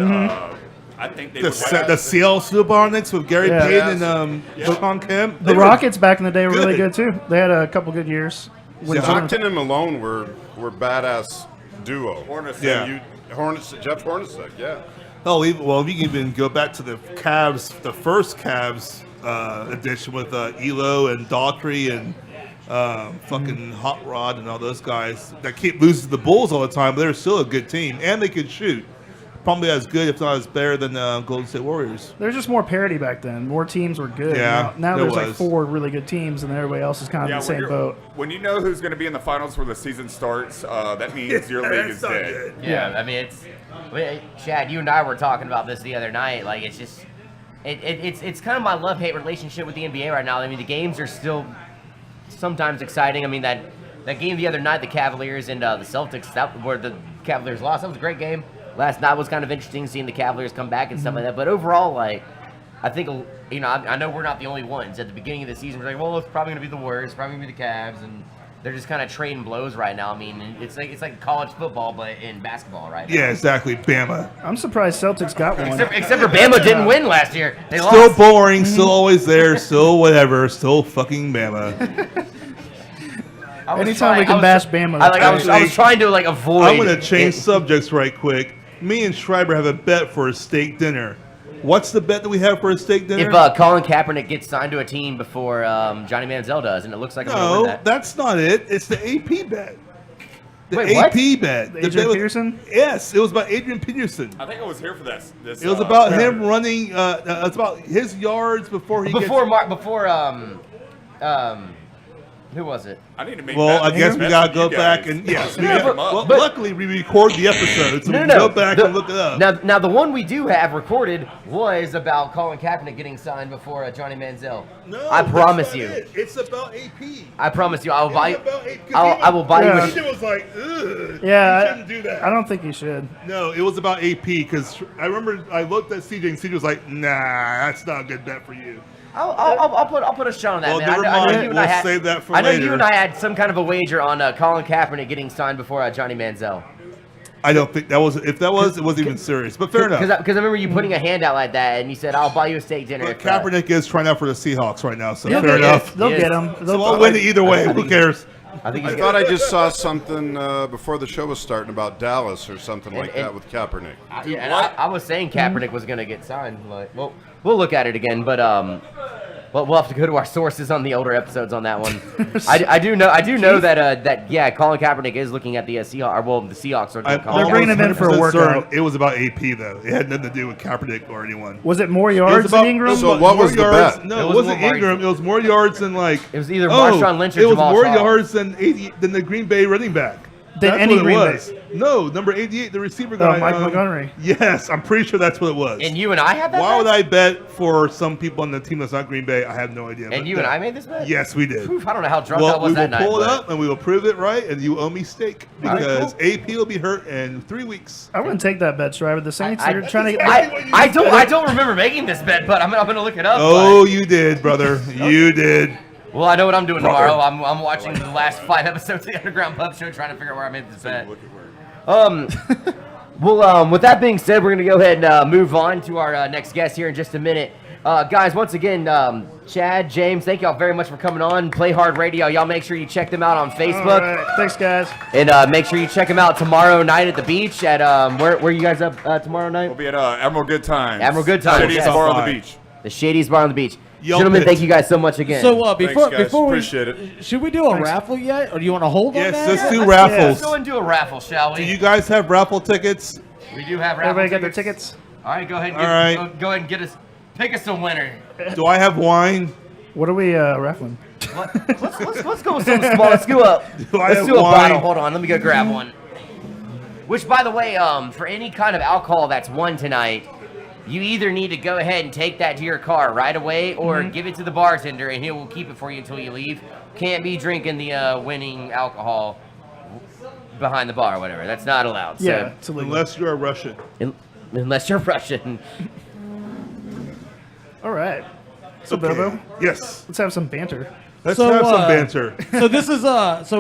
I think they The would Seattle Supersonics with Gary Yeah. Payton and Sean Kemp. The Rockets back in the day were really good. good, too. They had a couple good years. When Stockton and Malone were badass duo. Hornacek. Yeah. Jeff Hornacek, yeah. Oh, if you can even go back to the Cavs, the first Cavs edition with Elo and Daughtry and fucking Hot Rod and all those guys that keep losing to the Bulls all the time, but they're still a good team and they could shoot. Probably as good, if not as better than Golden State Warriors. There's just more parity back then. More teams were good. Yeah, now there there's like was. 4 really good teams, and everybody else is kind of in the same boat. When you know who's going to be in the finals where the season starts, that means your league is That's not dead. good. Yeah, I mean, Chad, you and I were talking about this the other night. Like, it's just, it's kind of my love-hate relationship with the NBA right now. I mean, the games are still sometimes exciting. I mean, that game the other night, the Cavaliers and the Celtics, where the Cavaliers lost, that was a great game. Last night was kind of interesting seeing the Cavaliers come back and stuff like that. But overall, like, I think, I know we're not the only ones. At the beginning of the season, we're like, well, it's probably going to be the Warriors, probably going to be the Cavs, and they're just kind of trading blows right now. I mean, it's like college football, but in basketball right now. Yeah, exactly. Bama. I'm surprised Celtics got one. Except for Bama didn't win last year. They Still lost. boring, still always there, still whatever, still fucking Bama. Anytime we can bash Bama. I was trying to avoid. I'm going to change subjects right quick. Me and Schreiber have a bet for a steak dinner. What's the bet that we have for a steak dinner? If Colin Kaepernick gets signed to a team before Johnny Manziel does, and it looks like I'm going to win No, that. that's not it. It's the AP bet. The Wait, what? AP bet. Adrian bet was- Peterson? Yes, it was about Adrian Peterson. I think I was here for this. It was about him running. It's about his yards before he who was it? I need to make Well, I that- guess we that's gotta for go you back guys. and yes. Yeah, but- Well, but- luckily we record the episode, so we can go back and look it up. Now the one we do have recorded was about Colin Kaepernick getting signed before Johnny Manziel. No, I that's promise not you. it. It's about AP. I promise you. I will buy. It's about AP. I will buy you. Yeah. A, Shit was like, ugh. Yeah, you shouldn't do that. I don't think you should. No, it was about AP because I remember I looked at CJ and CJ was like, "Nah, that's not a good bet for you." I'll put a shot on that, Well, man. never I know mind. you and We'll I had, save that for I know later. you and I had some kind of a wager on Colin Kaepernick getting signed before Johnny Manziel. I don't think that was. If that was, it wasn't even serious. But fair enough. Because I remember you putting a hand out like that, and you said, "I'll buy you a steak dinner." But if, Kaepernick is trying out for the Seahawks right now, so They'll fair get enough. They'll Yes. get him. So I'll win it either way. Who cares? I think I he's thought I just saw something before the show was starting about Dallas or something like and- that with Kaepernick. I was saying Kaepernick was going to get signed. Like, well, we'll look at it again, but Well, we'll have to go to our sources on the older episodes on that one. I do know that Colin Kaepernick is looking at the Seahawks. Well, the Seahawks are doing They're bringing him in for a workout. It was about AP though. It had nothing to do with Kaepernick or anyone. Was it more yards than Ingram? So what was the bet? No, it wasn't Ingram. It was more yards than like. It was either Marshawn Lynch or it was Jamal more Charles. yards than the Green Bay running back. Than any Green Bay. No, number 88, the receiver guy. Mike Montgomery. Yes, I'm pretty sure that's what it was. And you and I have that. Why bet? would I bet for some people on the team that's not Green Bay? I have no idea. And you and I made this bet. Yes, we did. Oof, I don't know how drunk I was that night. We will pull it but- up and we will prove it right, and you owe me steak because AP will be hurt in 3 weeks. I wouldn't take that bet, Striver. The Saints I- are trying to. I don't remember making this bet, but I'm gonna look it up. Oh, you did, brother. You did. Well, I know what I'm doing tomorrow. I'm watching the last 5 episodes of the Underground Pub Show, trying to figure out where I made this bet. Well, with that being said, we're gonna go ahead and move on to our next guest here in just a minute. Guys, once again, Chad, James, thank y'all very much for coming on. Play Hard Radio. Y'all make sure you check them out on Facebook. All right. Thanks, guys. And make sure you check them out tomorrow night at the beach at where you guys up tomorrow night? We'll be at Admiral Good Times. Admiral Good Times, Shady yes. Bar on the beach. The Shadies Bar on the beach. Yo, Gentlemen, Pit. thank you guys so much again. So Thanks, before guys. we Appreciate it. should we do a raffle yet, or do you want to hold on Yes, that? let's do Let's raffles. go and do a raffle, shall we? Do you guys have raffle tickets? We do have raffle Everybody got their tickets? All right, go ahead and All right. go ahead and pick us a winner. Do I have wine? What are we raffling? Let's go with something small. Let's do a have bottle. wine? Hold on, let me go grab one. Which, by the way, for any kind of alcohol that's won tonight, you either need to go ahead and take that to your car right away, or give it to the bartender and he will keep it for you until you leave. Can't be drinking the winning alcohol behind the bar or whatever. That's not allowed. Yeah, it's illegal. Unless you're a Russian. Unless you're Russian. All right. So, Bobo, Yes. let's have some banter. Let's So, have some banter. So this is so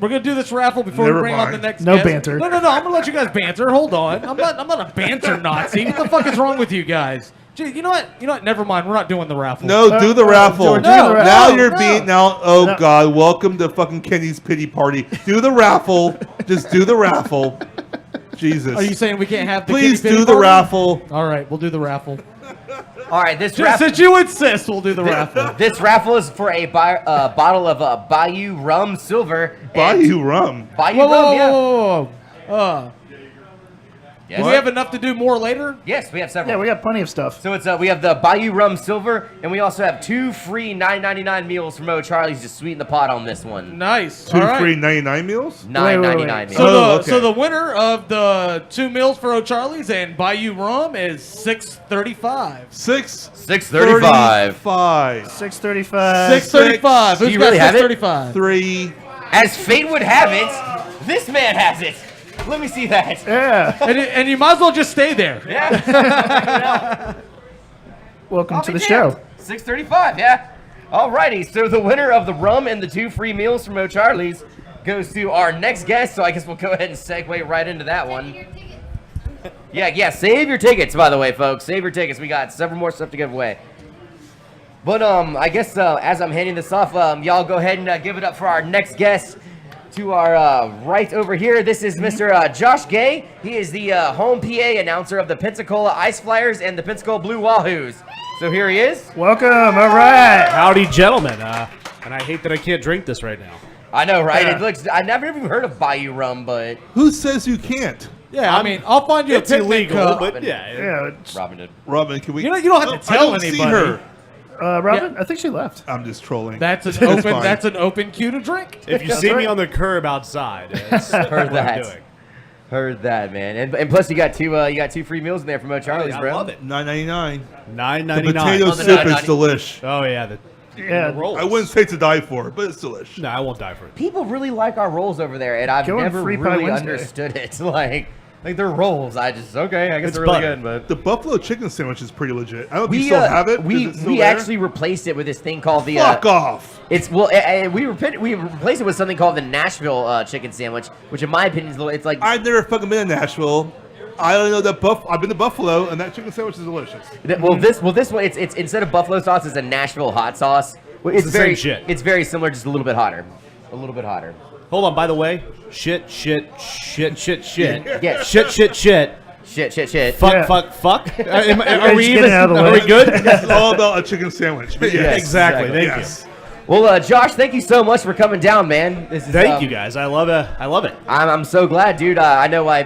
we're gonna do this raffle before Never we bring on mind. the next No guest. banter. No. I'm gonna let you guys banter. Hold on. I'm not a banter Nazi. What the fuck is wrong with you guys? Gee, you know what? Never mind. We're not doing the raffle. No, do the raffle. George, do No, the raffle. Now no, you're no. being Oh No. God! Welcome to fucking Kenny's pity party. Do the raffle. Just do the raffle. Jesus. Are you saying we can't have the Please kitty do pity the party? raffle. All right, we'll do the raffle. All right, this Just raffle. since you insist, we'll do the raffle. This raffle is for a bottle of Bayou Rum Silver. Bayou rum. Bayou Whoa, Rum, whoa, yeah. whoa, whoa. Yes. Do we have enough to do more later? Yes, we have several. Yeah, we got plenty of stuff. So it's we have the Bayou Rum Silver, and we also have 2 free $9.99 meals from O'Charlie's to sweeten the pot on this one. Nice. Two All right. free 99 meals. $9.99 meals. So, Oh, so okay. the winner of the 2 meals for O'Charlie's and Bayou Rum is $6.35. $6.35. 5. 6:35. $6.35. Who's you got really have it? $6.35? 3. As fate would have it, this man has it. Let me see that. Yeah. And you might as well just stay there. Yeah. Welcome I'll to be the damned. show. $6.35, yeah. Alrighty, so the winner of the rum and the 2 free meals from O'Charlie's goes to our next guest, so I guess we'll go ahead and segue right into that one. Yeah, save your tickets, by the way, folks. Save your tickets. We got several more stuff to give away. But I guess as I'm handing this off, y'all go ahead and give it up for our next guest. To our right over here, this is Mr. Josh Gay. He is the home PA announcer of the Pensacola Ice Flyers and the Pensacola Blue Wahoos. So here he is. Welcome. All right. Howdy, gentlemen. And I hate that I can't drink this right now. I know, right? Yeah. It looks. I never even heard of Bayou Rum, but Who says you can't? Yeah, I mean, I'll find you It's a picnic illegal, cup. but yeah. Yeah. It's, Robin did. Robin, can we? You don't have to I tell don't see anybody. her. Robin, I think she left. I'm just trolling. That's an It's open. fine. That's an open cue to drink. If you see me on the curb outside, that's what I'm that. doing. Heard that, man. And plus, you got two free meals in there from O'Charlie's, I bro. love it. $9.99. The $9.99. potato Oh, the soup is $9.99. delish. Oh yeah, the Yeah. rolls. I wouldn't say to die for, but it's delish. No, I won't die for it. People really like our rolls over there, and I've Going never Free Pie really Wednesday. understood it. Like they're rolls. I guess It's they're really butter. good, but. The buffalo chicken sandwich is pretty legit. I don't know if We you still have it. we Is it still we there? actually replaced it with this thing called the Fuck off. It's we replaced it with something called the Nashville chicken sandwich, which in my opinion is a little. It's like I've never fucking been in Nashville. I don't know that I've been to Buffalo, and that chicken sandwich is delicious. this one it's instead of buffalo sauce, it's a Nashville hot sauce. It's the very same shit. It's very similar, just a little bit hotter. A little bit hotter. Hold on. By the way, shit. Yeah. Shit. Shit. Fuck. Are we Get even? it out of the Are way. we good? It's all about a chicken sandwich. But Yes, exactly. Thank Yes. Well, Josh, thank you so much for coming down, man. This is, Thank you guys. I love it. I'm so glad, dude. I know I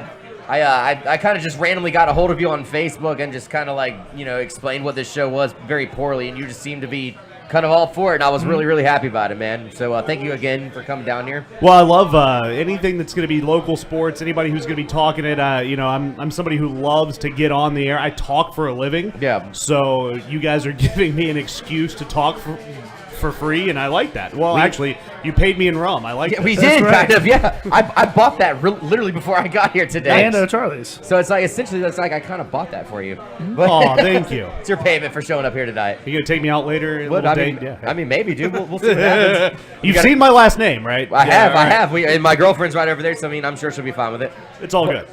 kind of just randomly got a hold of you on Facebook and just kind of like, explained what this show was very poorly, and you just seemed to be kind of all for it, and I was really, really happy about it, man. So thank you again for coming down here. Well, I love anything that's going to be local sports. Anybody who's going to be talking it. I'm somebody who loves to get on the air. I talk for a living. Yeah. So you guys are giving me an excuse to talk for free, and I like that. Well, actually, you paid me in rum. I like Yeah, that. we That's did, right. kind of, yeah. I bought that literally before I got here today. And Charlie's. So it's like, essentially, that's like I kind of bought that for you. But Oh, thank you. it's your payment for showing up here tonight. You going to take me out later? A What? little I date? mean, Yeah. I mean, maybe, dude. We'll see what happens. You've gotta- seen my last name, right? I Yeah, have. all right. I have. And my girlfriend's right over there, so I mean, I'm sure she'll be fine with it. It's all good.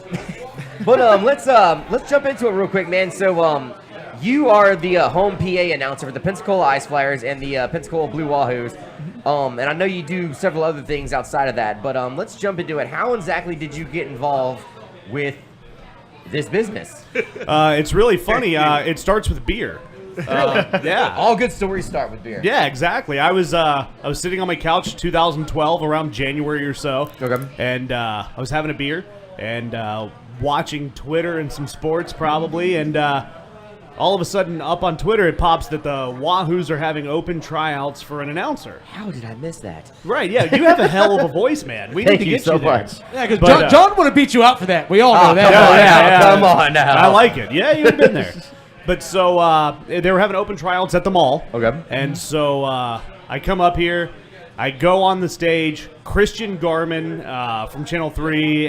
But let's jump into it real quick, man. So you are the home PA announcer for the Pensacola Ice Flyers and the Pensacola Blue Wahoos. And I know you do several other things outside of that, but let's jump into it. How exactly did you get involved with this business? It's really funny. It starts with beer. Yeah. All good stories start with beer. Yeah, exactly. I was sitting on my couch 2012 around January or so. Okay. And I was having a beer and watching Twitter and some sports probably, and all of a sudden up on Twitter it pops that the Wahoos are having open tryouts for an announcer. How did I miss that? Right, yeah. You have a hell of a voice, man. We Thank need to you get so you there. much. Yeah, because But, John would have beat you out for that. We all know that. Come on now. I like it. Yeah, you've been there. But so they were having open tryouts at the mall. Okay. And so I come up here. I go on the stage. Christian Garmin from Channel 3,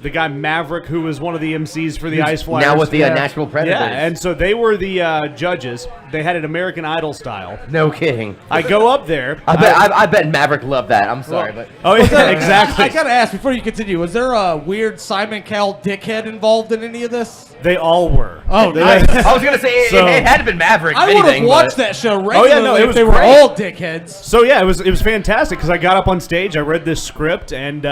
the guy Maverick, who was one of the MCs for the Ice Flyers. Now with the Nashville Predators. Yeah, and so they were the judges. They had it American Idol style. No kidding. I go up there. I bet Maverick loved that. I'm sorry, but Oh, yeah, exactly. I gotta ask before you continue: was there a weird Simon Cowell dickhead involved in any of this? They all were. Oh, They- nice. I was gonna say it had to been Maverick. I if would have anything, watched but- that show regularly it if was they were great. all dickheads. So yeah, it was fantastic because I got up on stage, I read this script, and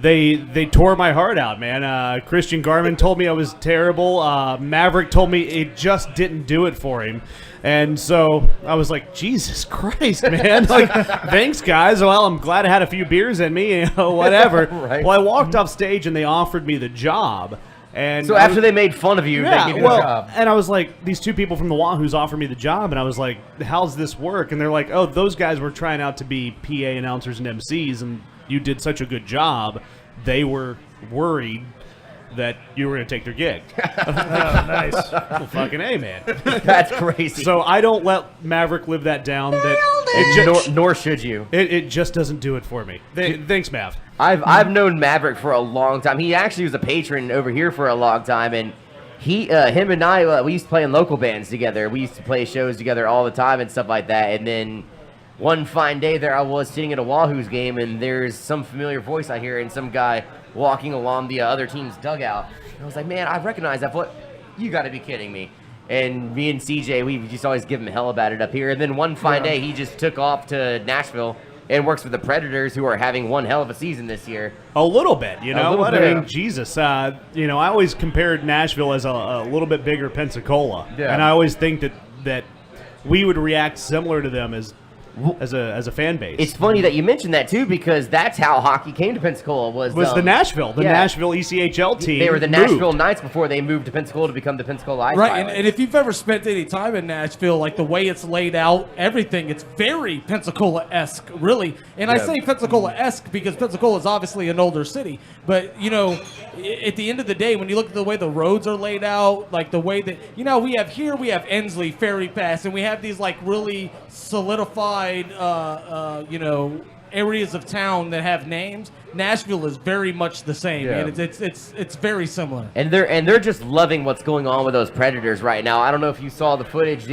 they tore my heart out, man. Christian Garmin told me I was terrible. Maverick told me it just didn't do it for him, and so I was like, Jesus Christ, man! Like, thanks, guys. Well, I'm glad I had a few beers in me, whatever. Right. Well, I walked off stage and they offered me the job. And So after they made fun of you, they gave you the job. and I was like, these two people from the Wahoos offered me the job, and I was like, how's this work? And they're like, oh, those guys were trying out to be PA announcers and MCs, and you did such a good job, they were worried that you were going to take their gig. Oh, nice. Well, fucking A, man. That's crazy. So I don't let Maverick live that down. That Nor should you. it just doesn't do it for me. Thanks, Mav. I've known Maverick for a long time. He actually was a patron over here for a long time, and him and I, we used to play in local bands together. We used to play shows together all the time and stuff like that. And then one fine day there I was sitting at a Wahoos game, and there's some familiar voice I hear and some guy walking along the other team's dugout. And I was like, man, I recognize that. What? You got to be kidding me. And me and CJ, we just always give him hell about it up here. And then one fine day, he just took off to Nashville and works for the Predators, who are having one hell of a season this year. A little bit, you know little what? bit. I mean, Jesus. I always compared Nashville as a little bit bigger Pensacola, Yeah. and I always think that we would react similar to them as a fan base. It's funny that you mentioned that too, because that's how hockey came to Pensacola. Was the Nashville yeah. Nashville ECHL team. They were the moved. Nashville Knights before they moved to Pensacola to become the Pensacola Ice Right, Flyers. and if you've ever spent any time in Nashville, like the way it's laid out, everything, it's very Pensacola-esque, really. And I Yeah. say Pensacola-esque because Pensacola is obviously an older city. But, at the end of the day, when you look at the way the roads are laid out, like the way that, we have Ensley, Ferry Pass, and we have these, like, really solidified, areas of town that have names. Nashville is very much the same, Yeah. and it's very similar. And they're just loving what's going on with those Predators right now. I don't know if you saw the footage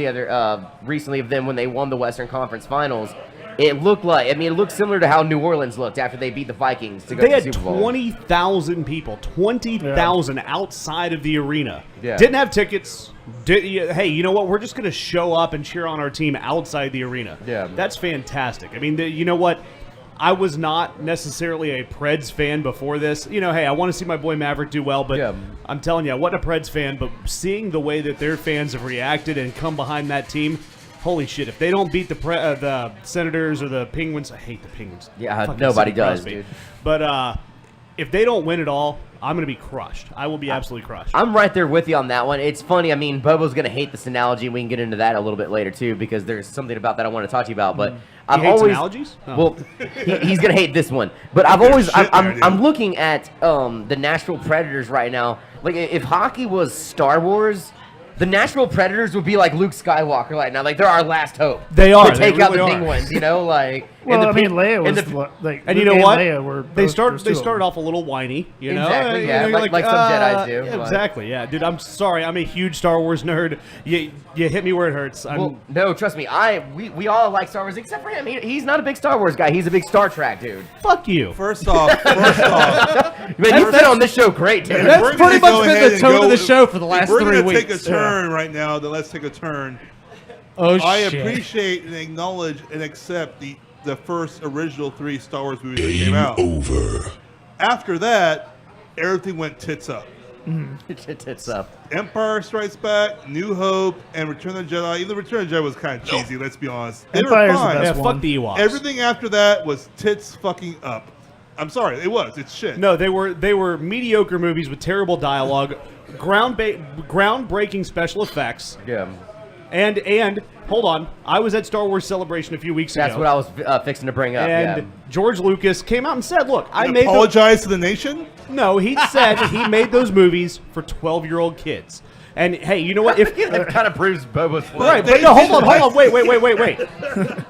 recently of them when they won the Western Conference Finals. It looked similar to how New Orleans looked after they beat the Vikings to go They to the had Super Bowl. 20,000 people, 20,000 outside of the arena. Yeah. Didn't have tickets. Hey, you know what? We're just going to show up and cheer on our team outside the arena. Yeah. That's fantastic. I mean, you know what? I was not necessarily a Preds fan before this. You know, hey, I want to see my boy Maverick do well, but I'm telling you, I wasn't a Preds fan, but seeing the way that their fans have reacted and come behind that team, holy shit, if they don't beat the Senators or the Penguins, I hate the Penguins. Yeah, Fucking nobody Sidney does, Crosby. dude. But if they don't win it all, I'm going to be crushed. I will be absolutely crushed. I'm right there with you on that one. It's funny. I mean, Bobo's going to hate this analogy, and we can get into that a little bit later, too, because there's something about that I want to talk to you about. But I've hates always analogies? Oh. Well, he's going to hate this one. But I'm looking at the Nashville Predators right now. Like, if hockey was Star Wars, the Nashville Predators would be like Luke Skywalker right now. Like, they're our last hope. They are. To take They out really the are. Penguins, you know? Like, Well, and I mean, Leia was and you know what? Leia were They both- started there's two of them. off a little whiny, you know. Exactly, You yeah, know, you're like some Jedis do, yeah, but- exactly, yeah, dude. I'm sorry, I'm a huge Star Wars nerd. You hit me where it hurts. Well, no, trust me. We all like Star Wars except for him. He's not a big Star Wars guy. He's a big Star Trek dude. Fuck you. First off, Man, you've been on this show great, dude. That's we're pretty gonna much go been ahead the and tone go- of the show for the if last we're 3 gonna weeks. take a turn right now, then let's take a turn. Oh, I shit. appreciate and acknowledge and accept the first original 3 Star Wars movies that came out. Over. After that, everything went tits up. It's up. Empire Strikes Back, New Hope, and Return of the Jedi. Even Return of the Jedi was kind of cheesy, let's be honest. They were Empire's the fine. best Yeah, one. fuck the Ewoks. Everything after that was tits fucking up. I'm sorry, it was. It's shit. No, they were mediocre movies with terrible dialogue, groundbreaking special effects, Yeah. and hold on, I was at Star Wars Celebration a few weeks That's ago. what I was fixing to bring up. and George Lucas came out and said, "Look, I made those." Apologize to the nation. No, he said he made those movies for 12-year-old kids. And hey, you know what? If yeah. That kind of proves Bobo's point. right, they but no, hold didn't. on, wait.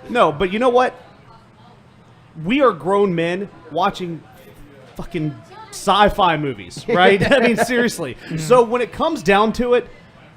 No, but you know what? We are grown men watching fucking sci-fi movies, right? I mean, seriously. So when it comes down to it,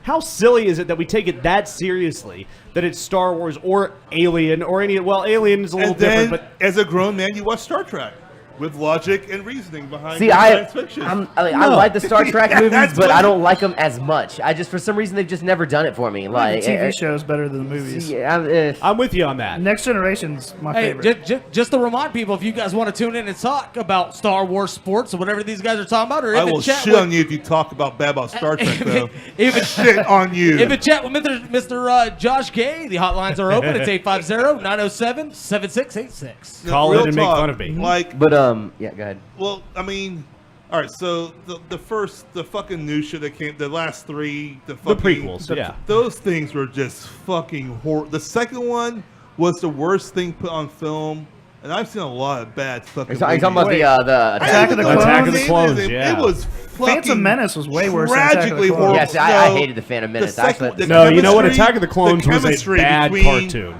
how silly is it that we take it that seriously? That it's Star Wars or Alien or any? Well, Alien is a little And then, different, but as a grown man, you watch Star Trek with logic and reasoning behind See, science fiction. I like the Star Trek movies, That's but what- I don't like them as much. I just, for some reason, they've just never done it for me. Like, the TV show is better than the movies. yeah, I'm with you on that. Next Generation's my Hey, favorite. just to remind people, if you guys want to tune in and talk about Star Wars sports or whatever these guys are talking about, or I even will chat shit with, on you if you talk about bad about Star Trek, though. even Shit on you. Even chat with Mr. Josh Gay. The hotlines are open. It's 850-907-7686. Call Real in and make talk, fun of me. Like, but yeah, go ahead. well, I mean, all right. So the fucking new shit that came, the last 3, the prequels, yeah. those things were just fucking horrible. The second one was the worst thing put on film, and I've seen a lot of bad fucking. Are you talking about movies. the Attack of the Clones. Attack of the It Clones, was- yeah. It was fucking Phantom Menace was way worse than Attack of the tragically Clones. horrible. Yes, I No, hated the Phantom Menace. the second- Actually, the No, you know what? chemistry- Attack of the Clones was a chemistry bad between, cartoon.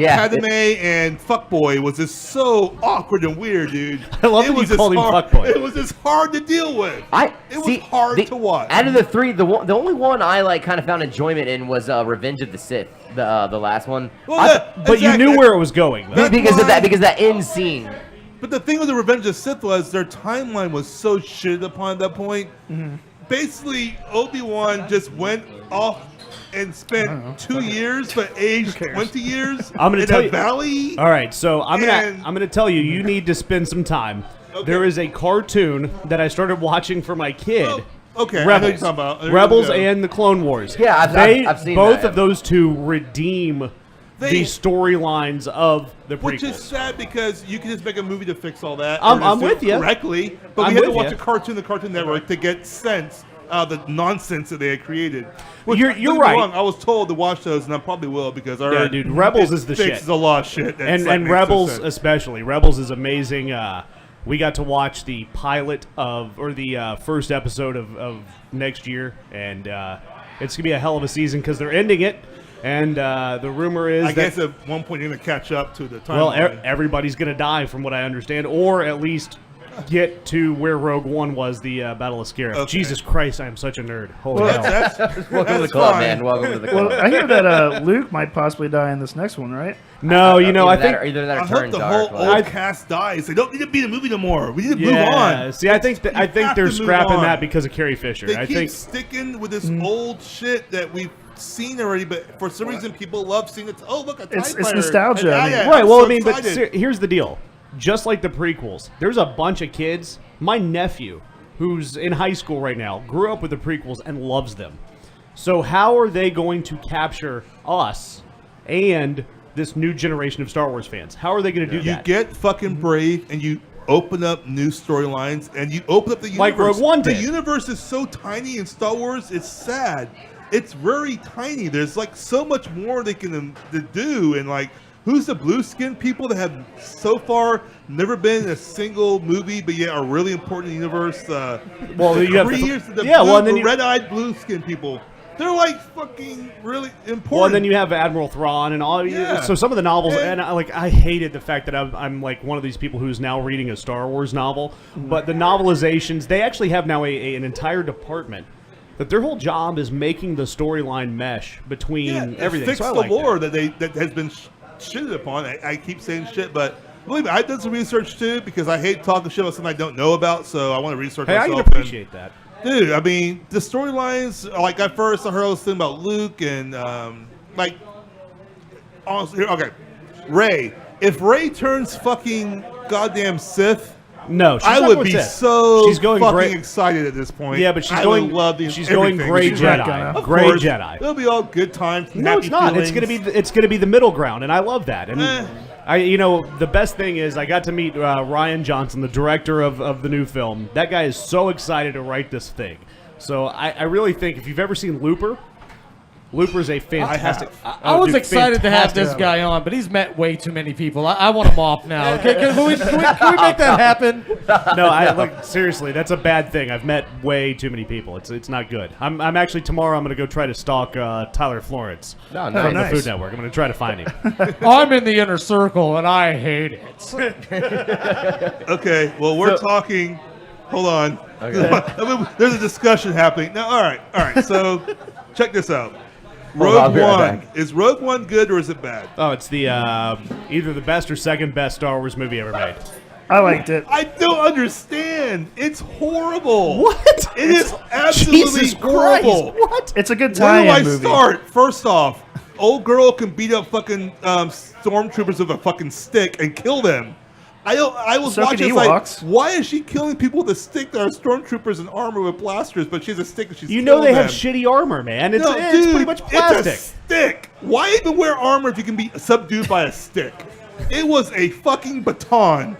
Yeah. Padme and Fuckboy was just so awkward and weird, dude. I love It that was you just called him hard- Fuckboy. It was just hard to deal with. It was hard to watch. Out of the 3, the only one I like kind of found enjoyment in was Revenge of the Sith, the last one. Well, But you exactly. knew where it was going, though. That's because of why- that end scene. But the thing with the Revenge of the Sith was their timeline was so shit upon at that point. Basically, Obi-Wan just went off and spent 2 years, but aged 20 years I'm gonna in tell a you- valley. All right, so I'm And- gonna tell you, you need to spend some time. Okay. There is a cartoon that I started watching for my kid. Oh, okay, I know Rebels, what you're talking about. There Rebels we go. and the Clone Wars. Yeah, I've seen both that. of those two redeem They- the storylines of the Which is prequels. sad because you can just make a movie to fix all that. I'm or just do with it ya. correctly, but I'm we had to with watch ya. a cartoon, the Cartoon Network, to get sense out of the nonsense that they had created. Well, you're Don't get me right. wrong, I was told to watch those, and I probably will because I heard dude, Rebels is the fixes shit. a lot of shit. That's, and like, and makes no Rebels sense. especially. Rebels is amazing. We got to watch the pilot or the first episode of next year, and it's gonna be a hell of a season because they're ending it. And the rumor is I that guess at one point you're gonna catch up to the time. well, everybody's gonna die from what I understand, or at least get to where Rogue One was, the Battle of Scarif. Okay. Jesus Christ, I am such a nerd. Holy Well, hell! that's Welcome to the that's club, fine. man. Welcome to the club. Well, I hear that Luke might possibly die in this next one, right? No, you know, I Either that think or- either that or I hope turn the dark. whole like- old cast dies. They don't need to be in the movie no more. We need to yeah. move on. See, I think You they're have to move scrapping on. that because of Carrie Fisher. They I keep think sticking with this old shit that we've seen already, but for some reason people love seeing it. Oh, look, a TIE It's fighter. nostalgia. And, I mean- yeah, right. I'm Well, so I mean, but excited. here's the deal. just like the prequels, there's a bunch of kids. My nephew, who's in high school right now, grew up with the prequels and loves them. So how are they going to capture us and this new generation of Star Wars fans? How are they going to do You that? get fucking brave and you open up new storylines and you open up the universe. Like Rogue One did. The universe is so tiny in Star Wars, it's sad. It's very tiny. There's like so much more they can do, and like who's the blue skinned people that have so far never been in a single movie but yet are really important in the universe? Well, you have the red-eyed blue skinned people. They're like fucking really important. Well, and then you have Admiral Thrawn and all. Yeah. So some of the novels, and I hated the fact that I'm like one of these people who's now reading a Star Wars novel. But the novelizations, they actually have now an entire department that their whole job is making the storyline mesh between everything. Fix so the lore that has been shitted upon. I keep saying shit, but believe me, I've done some research too because I hate talking shit about something I don't know about. So I want to research myself. I can appreciate that. Dude, I mean, the storylines, like at first I heard this thing about Luke and, like, honestly, okay, Rey. If Rey turns fucking goddamn Sith, no, she's I not would going be Sith. so she's going fucking gray. excited at this point. Yeah, but she's I going. would love She's going gray She's Jedi. Of Gray course, Jedi. It'll be all good times. No, happy it's not. feelings. It's gonna be the middle ground, and I love that. And the best thing is I got to meet Ryan Johnson, the director of the new film. That guy is so excited to write this thing. So I really think if you've ever seen Looper, Looper's a fantastic. I was excited to have this guy on, but he's met way too many people. I want him off now. Okay, can we make that happen? No, seriously, that's a bad thing. I've met way too many people. It's not good. I'm actually tomorrow. I'm going to go try to stalk Tyler Florence from the Food Network. I'm going to try to find him. I'm in the inner circle and I hate it. Okay, well we're talking. Hold on. Okay. There's a discussion happening now. All right. So check this out. Rogue One. Is Rogue One good or is it bad? Oh, it's the either the best or second best Star Wars movie ever made. I liked it. I don't understand. It's horrible. What? It is absolutely Jesus horrible. Christ. What? It's a good Where tie-in do I movie. start? First off, old girl can beat up fucking stormtroopers with a fucking stick and kill them. I was So can watching like, Ewoks. why is she killing people with a stick that are stormtroopers in armor with blasters, but she has a stick and she's You know they killing have them? shitty armor, man. It's Dude, pretty much plastic. It's a stick. Why even wear armor if you can be subdued by a stick? It was a fucking baton,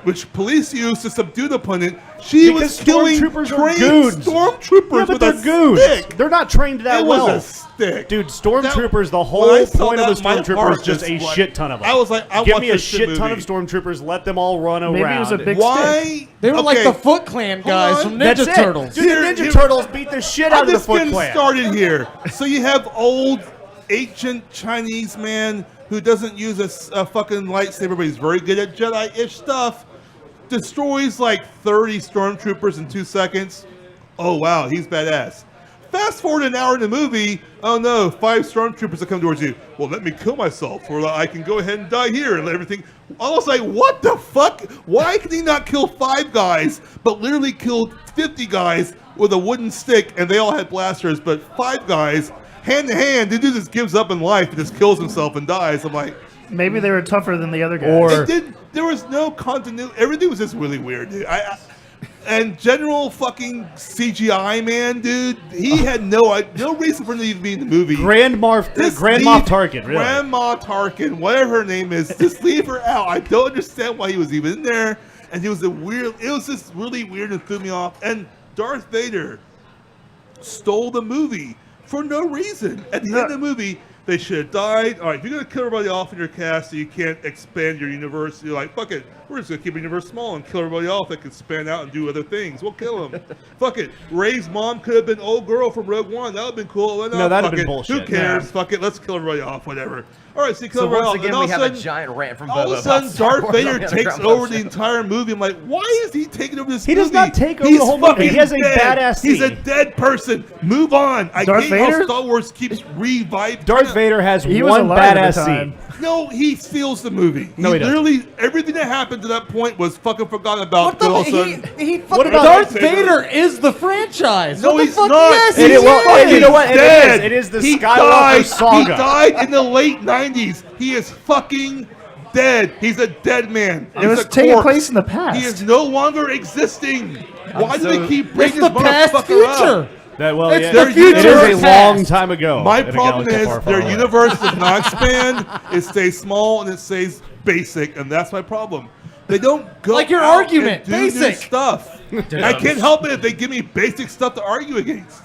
which police used to subdue the opponent. She Because was killing stormtroopers are trained goons. stormtroopers Yeah, but with they're a goons. stick. They're not trained that It well. was a stick. Dude, stormtroopers, the when whole I saw point of that, the my stormtroopers heart is just a like- shit ton of them. I was like, I Give want me a this shit ton of movie. stormtroopers, let them all run around. Maybe it was a big Why? They were like Okay, the Foot Clan guys on. from That's Ninja it. Turtles. Dude, Here- the Ninja here- Turtles beat the shit out I'm of the just Foot getting Clan. started here. So you have old, ancient Chinese man who doesn't use a fucking lightsaber, but he's very good at Jedi-ish stuff. Destroys like 30 stormtroopers in 2 seconds. Oh wow, he's badass. Fast forward an hour in the movie. Oh no, 5 stormtroopers that come towards you. Well, let me kill myself, or I can go ahead and die here and let everything. I was like, what the fuck? Why can he not kill 5 guys, but literally killed 50 guys with a wooden stick, and they all had blasters, but 5 guys, hand to hand, the dude just gives up in life and just kills himself and dies. I'm like, Maybe they were tougher than the other guys. there was no continuity. Everything was just really weird, dude. And General fucking CGI man, dude, he had no reason for him to even be in the movie. Grand Moff Tarkin, really. Grandma Tarkin, whatever her name is, just leave her out. I don't understand why he was even in there. And it was just really weird and threw me off. And Darth Vader stole the movie for no reason. At the end of the movie, they should have died. All right, if you're going to kill everybody off in your cast so you can't expand your universe, you're like, fuck it. We're just going to keep your universe small and kill everybody off that can expand out and do other things. We'll kill them. Fuck it. Rey's mom could have been old girl from Rogue One. That would have been cool. Well, No, that'd have fuck been it. bullshit. Who cares? Yeah. Fuck it. Let's kill everybody off. Whatever. All right, so you kill So everybody once off. again, and we have a giant rant from Boba. all of a about sudden, Star Darth Wars Vader on the takes Underground over the Bullshit. entire movie. I'm like, why is he taking over this He movie? does not take over He's the whole movie. fucking He has a dead. badass He's a scene. dead person. Move on. I Darth hate how Vader? Star Wars keeps reviving. Darth Vader has He was one alive at badass the time. scene. No, he steals the movie. No, he doesn't. literally everything that happened to that point was fucking forgotten about. What the All of a he sudden- fucking about Darth Darth Vader? Vader is the franchise. No, what the he's fuck? not. Yes, And he it- well, is. and you know what? Dead. It is the He Skywalker died. saga. He died in the late 90s. He is fucking dead. He's a dead man. It was taking place in the past. He is no longer existing. Why do they keep It's bringing the this past motherfucker up? future. It's their it future is a past. long time ago. My in a problem galaxy is far, far their away. universe does not expand. It stays small and it stays basic, and that's my problem. They don't go Like your out argument, and do new basic. stuff. I can't help it if they give me basic stuff to argue against.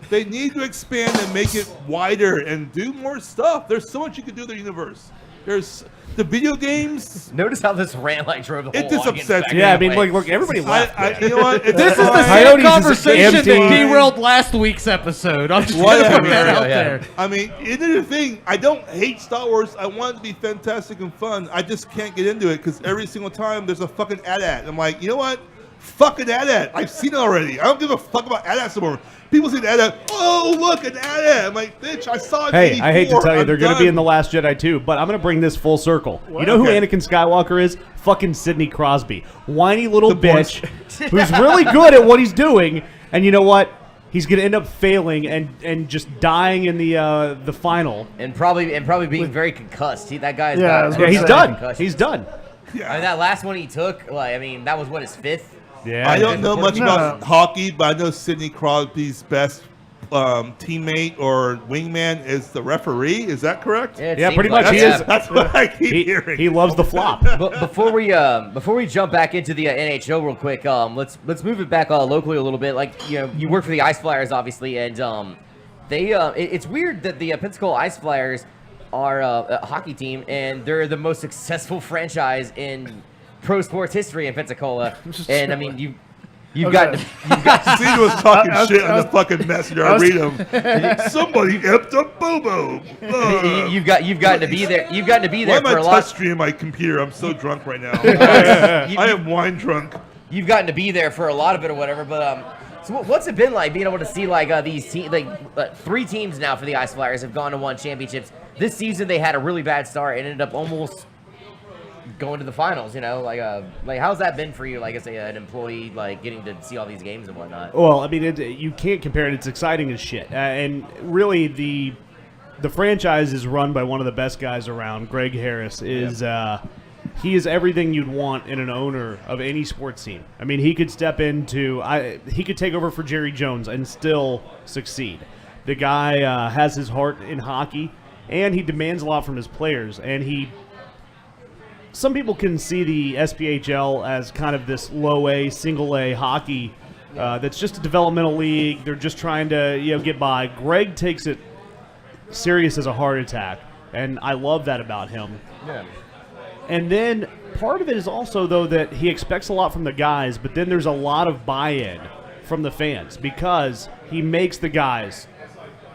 They need to expand and make it wider and do more stuff. There's so much you can do in their universe. There's the video games. Notice how this rant like drove the whole It just audience upsets back me. Yeah, I that mean, way. look, everybody left. You know what? It's This is the fine. same Coyotes is conversation that empty. derailed last week's episode. I'm just going to Whatever. put that out Yeah. there. I mean, it is a thing. I don't hate Star Wars. I want it to be fantastic and fun. I just can't get into it because every single time there's a fucking AT-AT. I'm like, you know what? Fucking AT-AT. I've seen it already. I don't give a fuck about AT-ATs anymore. People see the AT-AT. Oh, look, an AT-AT. I'm like, bitch, I saw it. Hey, I hate to tell you, they're going to be in the. The Last Jedi too, but I'm going to bring this full circle. You know who Okay. Anakin Skywalker is? Fucking Sidney Crosby. Whiny little The boy- bitch who's really good at what he's doing, and you know what? He's going to end up failing and just dying in the final. and probably being very concussed. That guy's Yeah, I was got gonna Yeah, he's say. done. concussions. He's done. I mean, that last one he took, like, I mean, that was what, his fifth? Yeah. I don't know much No. about hockey, but I know Sidney Crosby's best teammate or wingman is the referee. Is that correct? It Yeah, seems pretty like much. it. He is. That's what I keep hearing. He loves the flop. But before we jump back into the NHL real quick, let's move it back locally a little bit. Like, you know, you work for the Ice Flyers, obviously, and it's weird that the Pensacola Ice Flyers are a hockey team, and they're the most successful franchise in pro sports history in Pensacola. And I mean, you've got Cena was talking I was- shit I on was- the fucking messenger. I I was- read him. Somebody effed up Bobo. you've gotten to be there. You've gotten to be Why there am I for a touch lot. screen my computer? I'm so drunk right now. You- I am wine drunk. You've gotten to be there for a lot of it or whatever, but so what's it been like being able to see like these three teams now for the Ice Flyers have gone to won championships this season? They had a really bad start and ended up almost going to the finals. You know, like how's that been for you? Like, as an employee, like getting to see all these games and whatnot. Well, I mean, you can't compare it. It's exciting as shit. And really, the franchise is run by one of the best guys around. Greg Harris is he is everything you'd want in an owner of any sports team. I mean, he could step into he could take over for Jerry Jones and still succeed. The guy has his heart in hockey, and he demands a lot from his players. And some people can see the SPHL as kind of this low A, single A hockey that's just a developmental league. They're just trying to get by. Greg takes it serious as a heart attack, and I love that about him. Yeah. And then part of it is also, though, that he expects a lot from the guys, but then there's a lot of buy-in from the fans because he makes the guys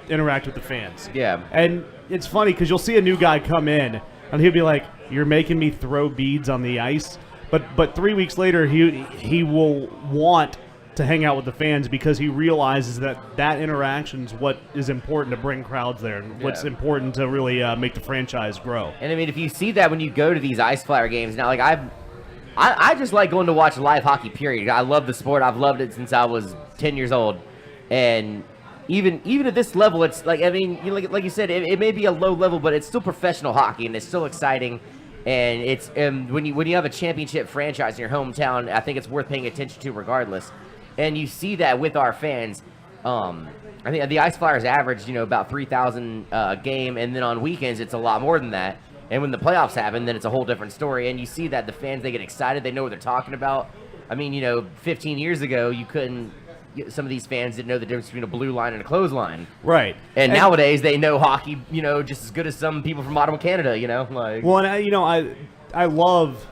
interact with the fans. Yeah. And it's funny because you'll see a new guy come in, and he'll be like, "You're making me throw beads on the ice." But 3 weeks later, he will want to hang out with the fans because he realizes that interaction is what is important to bring crowds there and what's important to really make the franchise grow. And I mean, if you see that when you go to these Ice Flyer games now, like I just like going to watch live hockey. Period. I love the sport. I've loved it since I was 10 years old, and even at this level, it's like, I mean, like you said, it may be a low level, but it's still professional hockey, and it's still exciting. And it's when you have a championship franchise in your hometown, I think it's worth paying attention to regardless. And you see that with our fans. I think the Ice Flyers average, about 3,000 a game, and then on weekends it's a lot more than that. And when the playoffs happen, then it's a whole different story. And you see that the fans, they get excited, they know what they're talking about. I mean, 15 years ago, some of these fans didn't know the difference between a blue line and a clothesline. Right. And nowadays they know hockey, just as good as some people from Ottawa, Canada. Well, and I love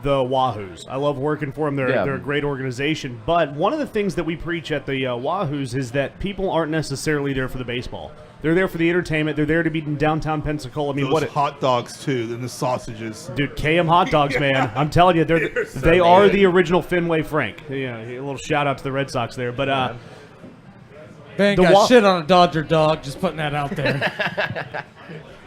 the Wahoos. I love working for them. They're a great organization. But one of the things that we preach at the Wahoos is that people aren't necessarily there for the baseball. They're there for the entertainment. They're there to be in downtown Pensacola. I mean, Those hot dogs too, and the sausages. Dude, KM hot dogs, man. I'm telling you, they are the original Fenway Frank. Yeah, a little shout out to the Red Sox there. But Ben got shit on a Dodger dog. Just putting that out there.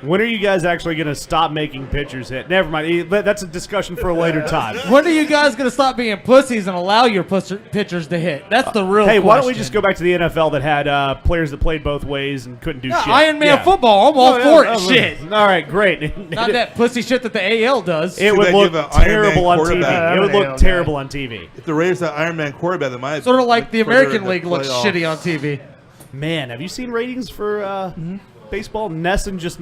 When are you guys actually going to stop making pitchers hit? Never mind. That's a discussion for a later time. When are you guys going to stop being pussies and allow your pitchers to hit? That's the real Hey, question. why don't we just go back to the NFL that had players that played both ways and couldn't do shit? Iron Man Yeah. football. I'm all for it. Shit. All right, great. Not that pussy shit that the AL does. It would they look give an Iron terrible Man on TV. quarterback. It would I'm an look AL terrible on TV. If the Raiders had Iron Man quarterback, they might Sort of like the further American in the League looks playoffs. shitty on TV. Man, have you seen ratings for baseball? Nesson just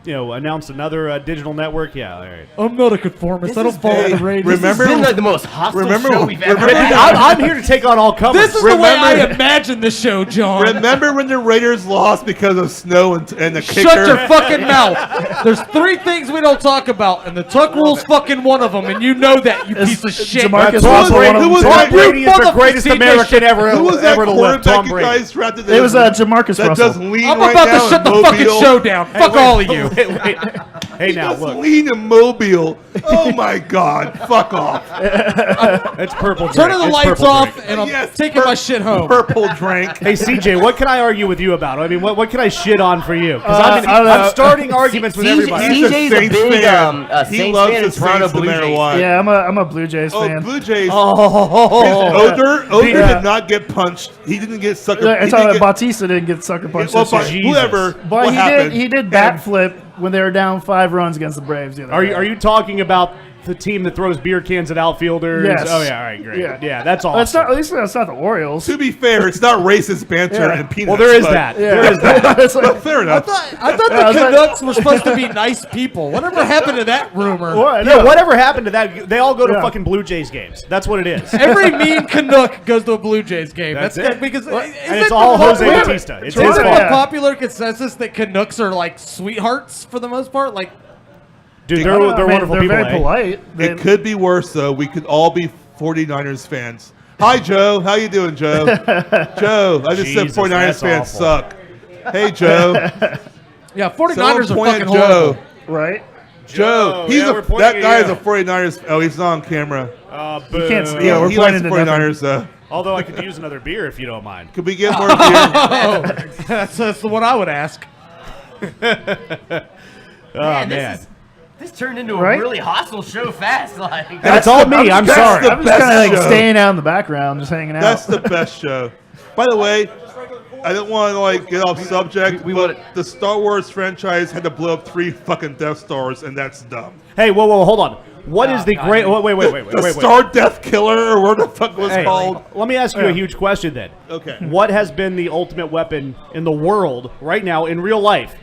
announced another digital network. Yeah, all right. I'm not a conformist. I don't follow Hey, the ratings. remember- This has been like the most hostile remember- show we've ever remember- had. I'm here to take on all comers. This is the way I imagine the show, John. Remember when the Raiders lost because of snow and the kicker? Shut your fucking mouth. There's 3 things we don't talk about, and the Tuck Rule's fucking one of them, and you know that, you piece of shit. Jamarcus Tom Russell, Brady- one of who them was too. that? Tom Brady is the motherfucker greatest seen this American shit. ever Who was that ever to live. Tom quarterback you Brady. guys drafted? It was Jamarcus that Russell. does lean I'm right about now to shut in the fucking Mobile. show down. Fuck all of you. Wait. Hey, now Just look. lean in Mobile. Oh my God! Fuck off. That's purple drink. Turning the It's lights purple off, drink. and I'm Yes, taking my shit home. Purple drink. Hey, CJ, what can I argue with you about? I mean, what can I shit on for you? Because I don't know. I'm starting arguments with everybody. He's a CJ's a Saints big fan. He Saints loves fan the and Toronto Saints no Blue matter Jays. what. Yeah, I'm a Blue Jays Oh, fan. Blue Jays. Oh, Oder Yeah. did not get punched. He didn't get sucker. Yeah, he it's didn't all get- Bautista didn't get sucker punched. well, this year. but Jesus. whoever. But what happened? he did bat flip when they were down 5 runs against the Braves the other are day. you talking about the team that throws beer cans at outfielders? Yes. Oh yeah, all right, great. Yeah. Yeah, that's Well, awesome. it's not. At least that's not the Orioles. To be fair, it's not racist banter Yeah. and peanuts. Well, there is but- that. Yeah. There is that. It's like, But fair I enough. thought I the was like- Canucks were supposed to be nice people. Whatever happened to that rumor? what? Yeah, No. whatever happened to that? They all go to Yeah. fucking Blue Jays games. That's what it is. Every mean Canuck goes to a Blue Jays game. That's That's it. because And it's all Jose Bautista. It's his Isn't fault. the Yeah. popular consensus that Canucks are like sweethearts for the most part? Like, Dude, I they're don't know, I mean, wonderful they're people. very eh? polite. They- It could be worse though. We could all be 49ers fans. Hi Joe, how you doing, Joe? Joe, I just Jesus, said 49ers that's fans awful. suck. Hey Joe, yeah, someone 49ers are point fucking at Joe. horrible. right? Joe, yeah, we're pointing that at guy you. is a 49ers. Oh, he's not on camera. You can't see. Boo. Yeah, we're he likes pointing the to nothing. 49ers though. Although I could use another beer if you don't mind. Could we get more beer? That's the one I would ask. Oh, man. This turned into a Right? really hostile show fast. Like That's all me. I'm that's sorry. the I'm just best kind of like show. staying out in the background, just hanging out. That's the best show. By the way, I don't want to like get off subject, we but wanna- the Star Wars franchise had to blow up 3 fucking Death Stars, and that's dumb. Hey, whoa, hold on. What is the God, great? dude. Wait. The Star Death Killer, or what the fuck it was Hey, called. let me ask you a huge question then. Okay. What has been the ultimate weapon in the world right now in real life?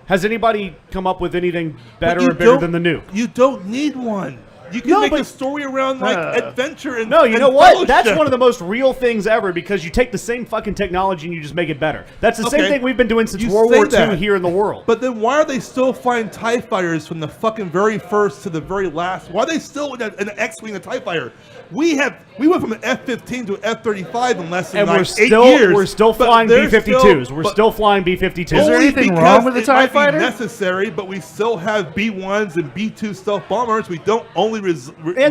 Has anybody come up with anything But better you or bigger don't- than the nuke? You don't need one. You can No, make but- a story around like adventure and No, you and know what? fellowship. That's one of the most real things ever because you take the same fucking technology and you just make it better. That's the same Okay. thing we've been doing since You World say War II that. here in the world. But then why are they still flying TIE fighters from the fucking very first to the very last? Why are they still in an X-Wing, a TIE fighter? We went from an F-15 to an F-35 in less than and like we're 8 years. we're still but flying they're B-52s. still- We're but still flying B-52s. Is there only anything because wrong with the it TIE might be fighter? necessary, but we still have B-1s and B-2 stealth bombers. We don't only And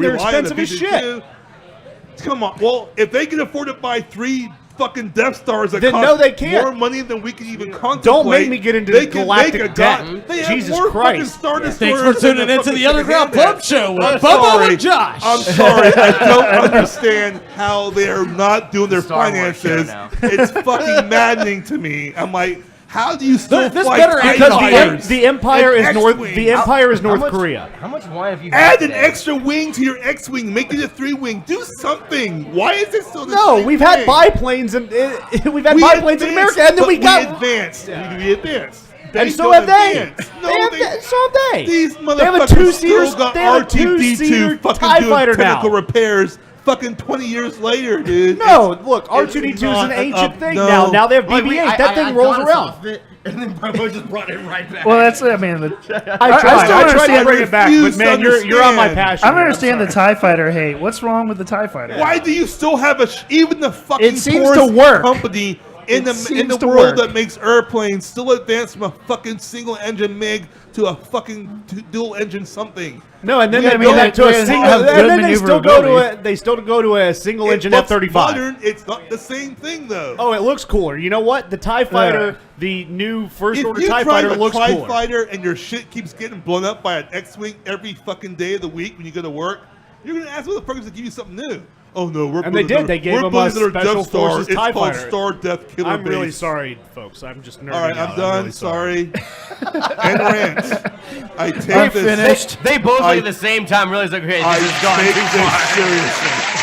they're rely on the expensive as B-52. Come on. Well, if they can afford to buy 3 fucking Death Stars that Then cost no, they can't. more money than we can even contemplate. Don't make me get into they can galactic make a debt. They have Jesus more fucking Christ. Star Thanks Destroyers for than tuning the into fucking the Underground second-hand Pub Show with I'm Bubba sorry. and Josh. I'm sorry. I don't understand how they are not doing their Star Wars show finances. now. It's fucking maddening to me. I'm like, how do you still This fly better TIE end Because fighters the empire and is North. X-Wing? The empire is How North much- Korea. How much wine have you Add had an today? extra wing to your X-wing. Make it a 3-wing. Do something. Why is it still the No, same we've had thing? biplanes and we've had We biplanes in advanced, America, and then but we got. advanced. We advanced. They And so don't have they. advance. No, So have they. These They have a motherfuckers two-seater. still got They have a R2D2 two-seater fucking TIE doing fighter technical now. repairs fucking 20 years later, dude. No, look, R2D2 is not an ancient up, thing no. now. Now they have Like, BB-8. That thing rolls got us around. off it, and then Bobo just brought it right back. Well, that's. I mean, I tried still to understand- bring it back, but refuse to man, you're on my understand. passion. I don't here. I'm understand the sorry. TIE fighter hate. What's wrong with the TIE fighter? Why do you still have even the fucking It seems poorest to work. company in the world that makes airplanes still advance from a fucking single engine MiG to a fucking dual engine something. No, and then Yeah, they I mean, go back to a they single, have and good then they still go to maneuverability. a single engine It looks F-35. modern. It's not the same thing though. Oh, it looks cooler. You know what? The TIE Fighter, the new first If order you TIE drive Fighter a looks TIE cooler. Fighter and your shit keeps getting blown up by an X-wing every fucking day of the week when you go to work, you're gonna ask motherfuckers to give you something new. Oh no, we're And they did. They gave we're them building a their Special Death Star. Forces It's TIE called Fighter. Star Death Killer I'm Base. really sorry, folks. I'm just nerding All right, out. I'm done. really sorry. And rant. I take I'm this. finished. They both I- look at the same time, realize, okay, I this has gone take too this far. seriously.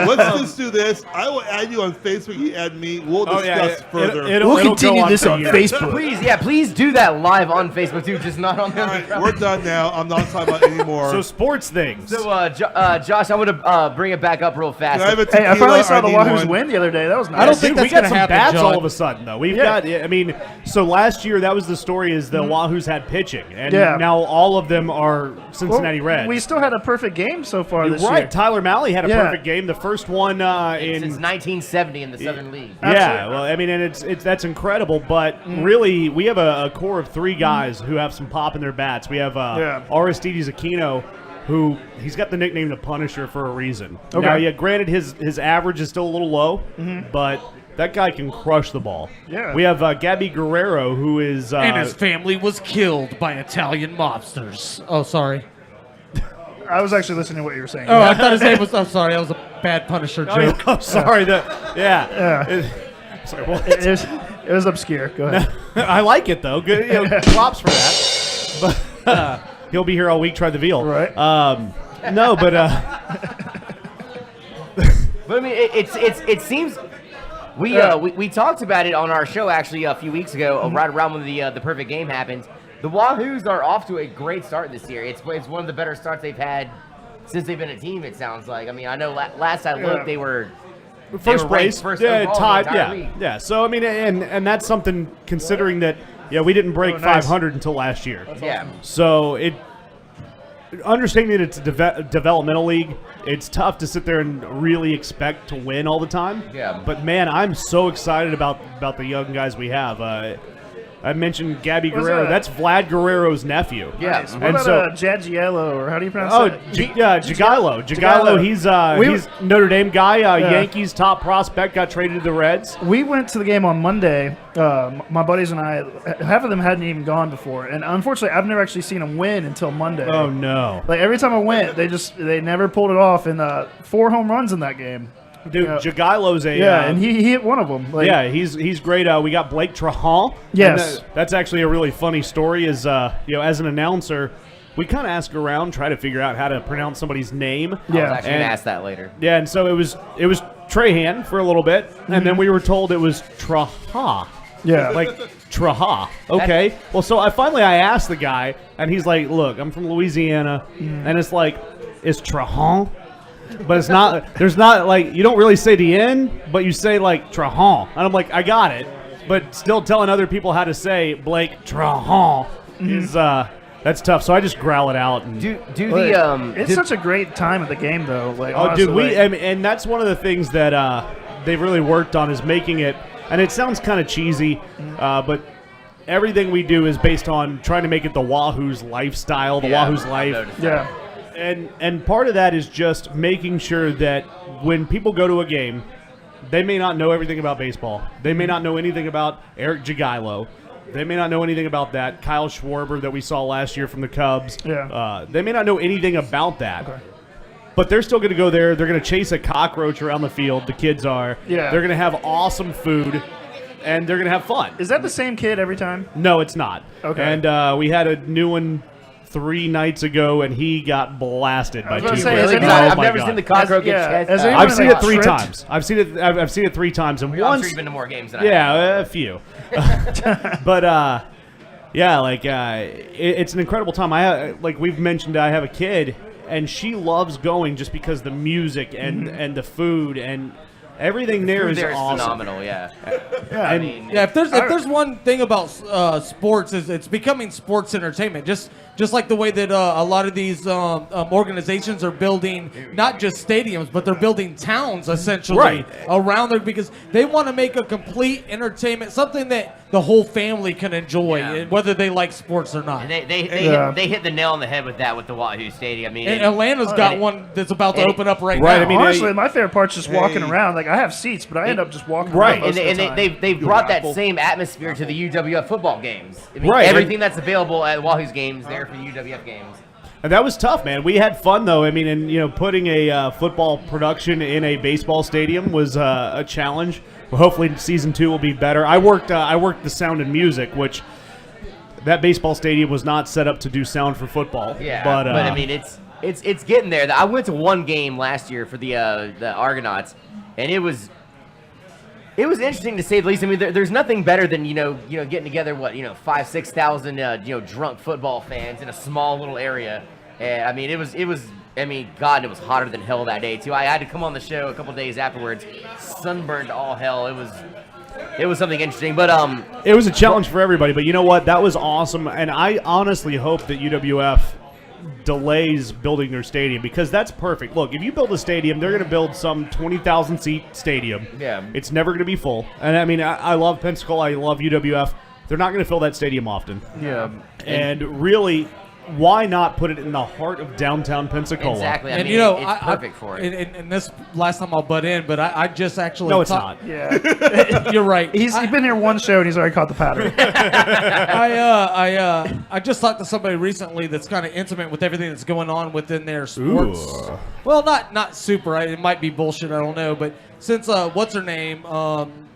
Let's just do this. I will add you on Facebook. You add me. We'll discuss further. We'll it'll continue go this for on years. Facebook. Please do that live on Facebook too, just not on the All right, we're done now. I'm not talking about it anymore. So sports things. So, Josh, I want to bring it back up real fast. Can I have a Hey, I tequila? finally saw the need Wahoos one. win the other day. That was nice. I don't think Dude, we that's got gonna some happen, bats John. all of a sudden, though. We've Yeah. got, I mean, so last year that was the story is the Wahoos had pitching, and Yeah. now all of them are Well, Cincinnati Reds. We still had a perfect game so far this Right, year. Tyler Malley had a Yeah. perfect game. The first one Since in 1970 in the Southern League. yeah, Absolutely. well, I mean, and it's that's incredible. But really, we have a core of three guys who have some pop in their bats. We have Aristides Aquino, who he's got the nickname the Punisher for a reason. Okay. Now, yeah, granted, his average is still a little low, but that guy can crush the ball. Yeah. We have Gabby Guerrero, who is And his family was killed by Italian mobsters. Oh, sorry. I was actually listening to what you were saying. Oh, I thought his name was. I'm sorry. That was a bad Punisher joke. I'm sorry. Yeah. Sorry, what? It was obscure. Go ahead. I like it though. Good, props for that. But he'll be here all week. Try the veal. Right. No, but But I mean, it seems we talked about it on our show actually a few weeks ago, right around when the perfect game happened. The Wahoos are off to a great start this year. It's one of the better starts they've had since they've been a team. It sounds like. I mean, I know last I looked, they were first ranked place, first yeah, overall in tied, the entire yeah, league. yeah. So I mean, and that's something considering that we didn't break Oh, nice. 500 until last year. Yeah. So understanding that it's a developmental league, it's tough to sit there and really expect to win all the time. Yeah. But man, I'm so excited about the young guys we have. I mentioned Gabby What's Guerrero. that? That's Vlad Guerrero's nephew. Yeah. Nice. What And about so- Jagiello, or how do you pronounce Oh, that? Jagailo. Jagailo. He's Notre Dame guy. Yankees top prospect. Got traded to the Reds. We went to the game on Monday. My buddies and I, half of them hadn't even gone before, and unfortunately, I've never actually seen them win until Monday. Oh no, Like every time I went, they never pulled it off, and 4 home runs in that game. dude! Yeah. Jagailo's a And he hit one of them. Like, yeah, he's great. We got Blake Trahan. Yes. And, that's actually a really funny story. Is as an announcer, we kind of ask around, try to figure out how to pronounce somebody's name. I was Yeah. actually gonna ask that later. Yeah, and so it was Trahan for a little bit, and then we were told it was Traha. Yeah. Like Traha. Okay. Well, so I asked the guy, and he's like, "Look, I'm from Louisiana," and it's like, "It's Trahan." But it's not. There's not like you don't really say the N, but you say like Trahan, and I'm like, I got it. But still telling other people how to say Blake Trahan is that's tough. So I just growl it out. And, Do Like, the it's such a great time at the game, though. Like, oh, honestly, dude, like, and that's one of the things that they've really worked on is making it. And it sounds kind of cheesy, but everything we do is based on trying to make it the Wahoos lifestyle, the Wahoos life. yeah. And part of that is just making sure that when people go to a game, they may not know everything about baseball. They may not know anything about Eric Jagailo. They may not know anything about that. Kyle Schwarber that we saw last year from the Cubs. Yeah. They may not know anything about that. Okay. But they're still going to go there. They're going to chase a cockroach around the field. The kids are. Yeah. They're going to have awesome food, and they're going to have fun. Is that the same kid every time? No, it's not. Okay. And we had a new one 3 nights ago, and he got blasted by was gonna 2 say, birds. is Really? it- I've my never God. seen the cockroach Yeah. get Has chased. anyone- I've seen it 3 tripped? times. I've seen it 3 times, and I'm once sure you've been to more games than I yeah, a few. But yeah, like it's an incredible time. Like we've mentioned, I have a kid, and she loves going just because the music and the food and Everything there is awesome. phenomenal. Yeah. Yeah, Yeah, if there's one thing about sports is it's becoming sports entertainment. Just like the way that a lot of these organizations are building not just stadiums, but they're building towns essentially around there because they want to make a complete entertainment, something that the whole family can enjoy, whether they like sports or not. And they hit the nail on the head with that with the Wahoo Stadium. I mean, And Atlanta's got one that's about to open up right now. I mean, honestly, my favorite part's just walking around. Like I have seats, but I end up just walking around. Most of the time. They've brought that same atmosphere to the UWF football games. I mean, everything that's available at Wahoo's games there for the UWF games. And that was tough, man. We had fun though. I mean, and putting a football production in a baseball stadium was a challenge. Well, hopefully, season 2 will be better. I worked the sound and music, which that baseball stadium was not set up to do sound for football. Yeah, but I mean, it's getting there. I went to one game last year for the Argonauts, and it was interesting to say the least. I mean, there's nothing better than getting together 5,000-6,000 drunk football fans in a small little area. And I mean, it was God, it was hotter than hell that day too. I had to come on the show a couple days afterwards, sunburned to all hell. It was something interesting, but it was a challenge for everybody. But you know what? That was awesome, and I honestly hope that UWF delays building their stadium because that's perfect. Look, if you build a stadium, they're going to build some 20,000 seat stadium. Yeah, it's never going to be full. And I mean, I love Pensacola. I love UWF. They're not going to fill that stadium often. Yeah, and really, why not put it in the heart of downtown Pensacola? Exactly. I And mean, it's perfect for it. And this last time I'll butt in, but I just actually no, it's not. Yeah, you're right. He's been here one show and he's already caught the pattern. I just talked to somebody recently that's kind of intimate with everything that's going on within their sports. Ooh. Well, not super. It might be bullshit. I don't know. But since what's her name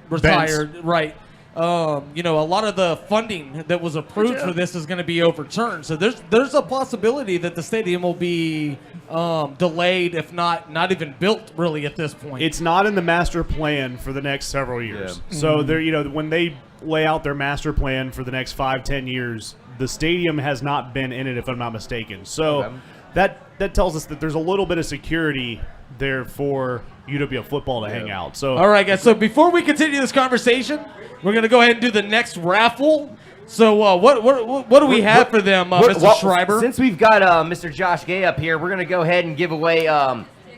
retired, Benz. right? A lot of the funding that was approved for this is going to be overturned. So there's a possibility that the stadium will be delayed, if not even built, really at this point. It's not in the master plan for the next several years. Yeah. So they're when they lay out their master plan for the next 5-10 years, the stadium has not been in it, if I'm not mistaken. So that tells us that there's a little bit of security there for UWF football to hang out. So all right, guys. So before we continue this conversation, we're going to go ahead and do the next raffle. So what do we have for them, Mr. Schreiber? Since we've got Mr. Josh Gay up here, we're going to go ahead and give away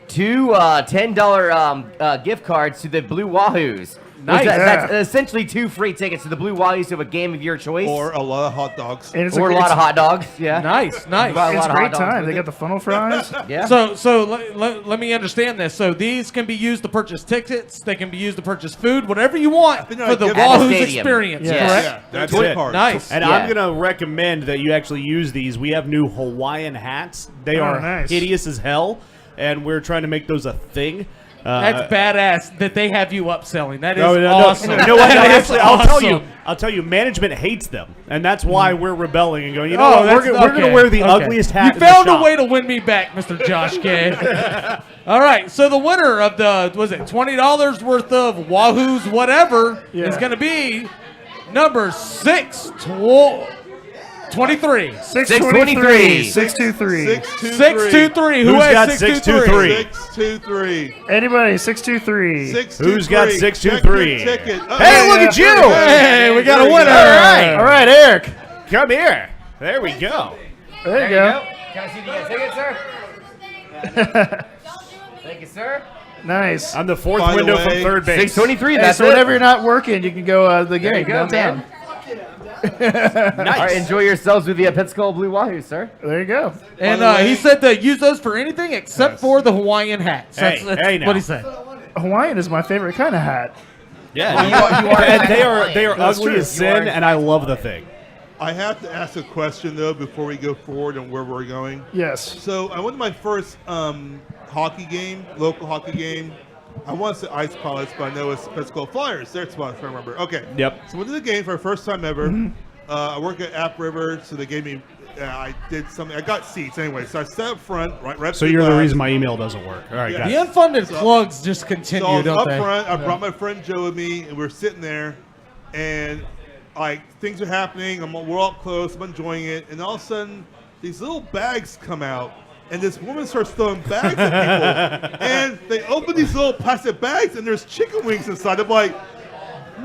two $10 gift cards to the Blue Wahoos. Nice. That's essentially 2 free tickets to the Blue Wahoos to a game of your choice. Or a lot of hot dogs. And Or a lot of hot dogs. Yeah. Nice. It's a great time. They got the funnel fries. Yeah. So let me understand this. So these can be used to purchase tickets. They can be used to purchase food, whatever you want for the Wahoos stadium. experience. Yes. Correct? Yeah, That's toy it. cards. Nice. And Yeah. I'm going to recommend that you actually use these. We have new Hawaiian hats. They are nice. hideous as hell, and we're trying to make those a thing. That's badass that they have you upselling. That is No. awesome. You know what? That is Actually, awesome. I'll tell you, management hates them, and that's why we're rebelling and going. Oh, We're going to wear the ugliest hat. You found a way to win me back, Mr. Josh Gay. All right, so the winner of the $20 worth of Wahoos whatever is going to be number 623. 623. 623. 623. Who Who's has got 623? 623. Anybody? 623. 623. Who's got 623? Check your ticket. Hey, look at you! Hey, we got a winner. All right, Eric. Come here. There we go. There you go. Can I see the ticket, sir? Thank you, sir. Nice. I'm the fourth By the window way, from third base. 623. Hey, That's so it. whenever you're not working, you can go to the There game you go, downtown. man. All right, enjoy yourselves with the Pensacola Blue Wahoos, sir. There you go. And By the way- he said to use those for anything except for the Hawaiian hats. That's Hey, now. what he said. Hawaiian is my favorite kind of hat. Yeah, You are and they are That's ugly true. as sin, and I love the thing. I have to ask a question, though, before we go forward and where we're going. Yes. So I went to my first hockey game, local hockey game. I want to say Ice Pilots, but I know it's Pensacola Flyers. Their spot, if I remember. Okay. Yep. So I went to the game for the first time ever. I work at App River, so they gave me. I did something. I got seats anyway, so I sat up front, right. So you're the reason my email doesn't work. All right, Yeah. guys. The unfunded plugs just continue, So I was don't up they? front. I brought my friend Joe with me, and we're sitting there, and like things are happening. We're all up close. I'm enjoying it, and all of a sudden, these little bags come out, and this woman starts throwing bags at people, and they open these little plastic bags, and there's chicken wings inside. I'm like,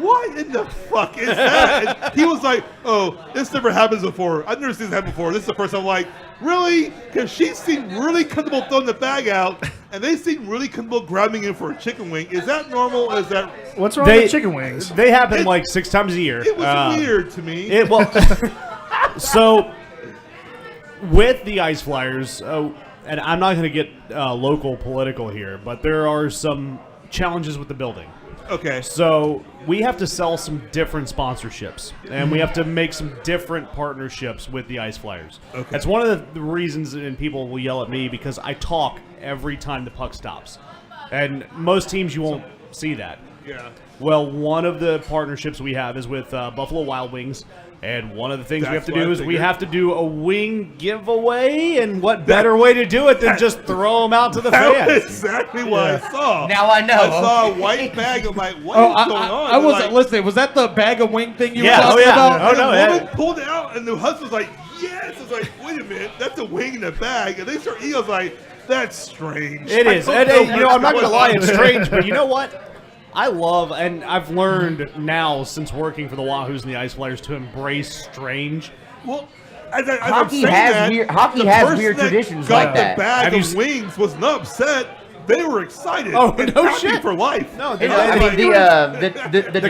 what in the fuck is that? And he was like, oh, this never happens before. I've never seen this happen before. This is the first time. I'm like, really? Because she seemed really comfortable throwing the bag out, and they seemed really comfortable grabbing in for a chicken wing. Is that normal? Is that... What's wrong with chicken wings? They happen like 6 times a year. It was weird to me. So with the Ice Flyers, and I'm not going to get local political here, but there are some challenges with the building. Okay. So we have to sell some different sponsorships, and we have to make some different partnerships with the Ice Flyers. Okay. That's one of the reasons, and people will yell at me because I talk every time the puck stops. And most teams, you won't see that. Yeah. Well, one of the partnerships we have is with Buffalo Wild Wings. And one of the things we have to do is we have to do a wing giveaway, and what better way to do it than just throw them out to the fans? That's exactly what I saw. Now I know. I saw a white bag. I'm like, what is going on? I wasn't like, listening. Was that the bag of wing thing you were Yeah, talking about? Oh, no, and the woman pulled it out, and the husband's like, yes. I was like, wait a minute, that's a wing in a bag. And they start eating. I was like, that's strange. It is. And, I'm not going to lie, it's strange, but you know what? I love, and I've learned now since working for the Wahoos and the Ice Flyers to embrace strange. Well, hockey has weird traditions like that. The bag of wings was not upset. They were excited. Oh, and no happy shit. for life. No, the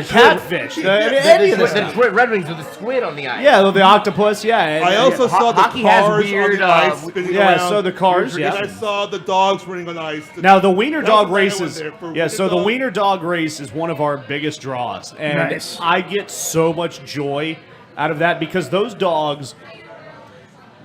catfish. The Red Wings with the squid on the ice. Yeah, the octopus, yeah. I also saw the hockey has cars weird, on the ice spinning around. so the cars, yeah. And I saw the dogs running on ice. Now, the Wiener Dog race is... the the Wiener Dog race is one of our biggest draws. And I get so much joy out of that because those dogs,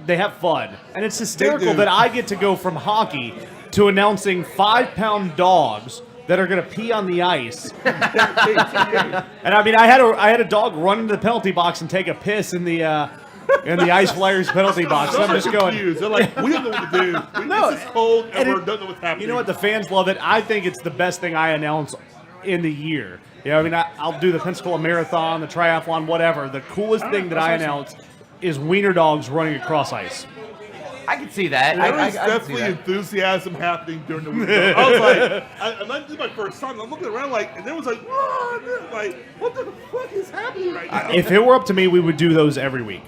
they have fun. And it's hysterical that I get to go from hockey to announcing 5-pound dogs that are going to pee on the ice. And I mean, I had a dog run into the penalty box and take a piss in the Ice Flyers penalty box. So I'm just going. They're like, we don't know what to do. This is cold, and we don't know what's happening. You know what? The fans love it. I think it's the best thing I announce in the year. I mean, I'll do the Pensacola Marathon, the triathlon, whatever. The coolest thing that I announce is Wiener Dogs running across ice. I can see that. There was definitely enthusiasm happening during the week. I was like, this is my first time. I'm looking around like, and there was like, what the fuck is happening right now? If it were up to me, we would do those every week.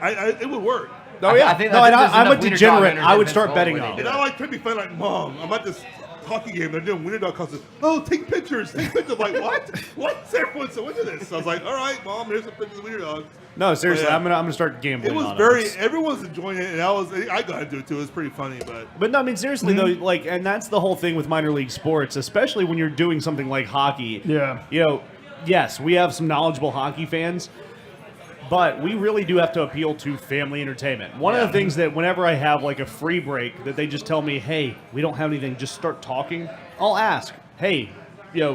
It would work. Oh yeah, I'm a degenerate. I would start betting on it. And I like to be fun, like, Mom, I'm at this hockey game. They're doing Wiener Dog contests. Oh, take pictures. I'm like, what? What's everyone so into this? So I was like, all right, Mom, here's some pictures of Wiener Dog. No, seriously, I'm gonna start gambling. It was everyone's enjoying it, and I got to do it too. It was pretty funny, but no, I mean seriously though, like, and that's the whole thing with minor league sports, especially when you're doing something like hockey. Yeah. Yes, we have some knowledgeable hockey fans, but we really do have to appeal to family entertainment. One of the things that whenever I have like a free break that they just tell me, hey, we don't have anything, just start talking. I'll ask, hey,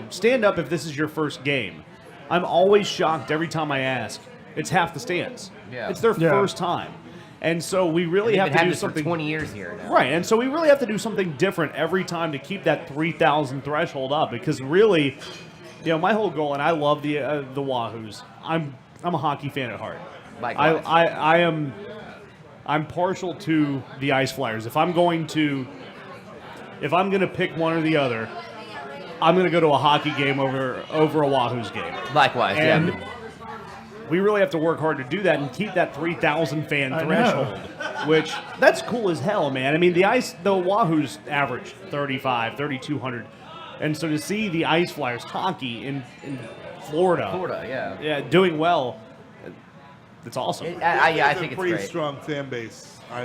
stand up if this is your first game. I'm always shocked every time I ask. It's half the stands. Yeah. It's their first time. And so we really have to do something. For 20 years here now. Right. And so we really have to do something different every time to keep that 3,000 threshold up because really, my whole goal, and I love the Wahoos. I'm a hockey fan at heart. Likewise. I'm partial to the Ice Flyers. If I'm going to pick one or the other, I'm going to go to a hockey game over a Wahoos game. Likewise, and we really have to work hard to do that and keep that 3,000 fan threshold, which that's cool as hell, man. I mean, the Wahoos average 3,500, 3,200, and so to see the Ice Flyers hockey in Florida, doing well, it's awesome. I think it's a pretty great. Strong fan base. I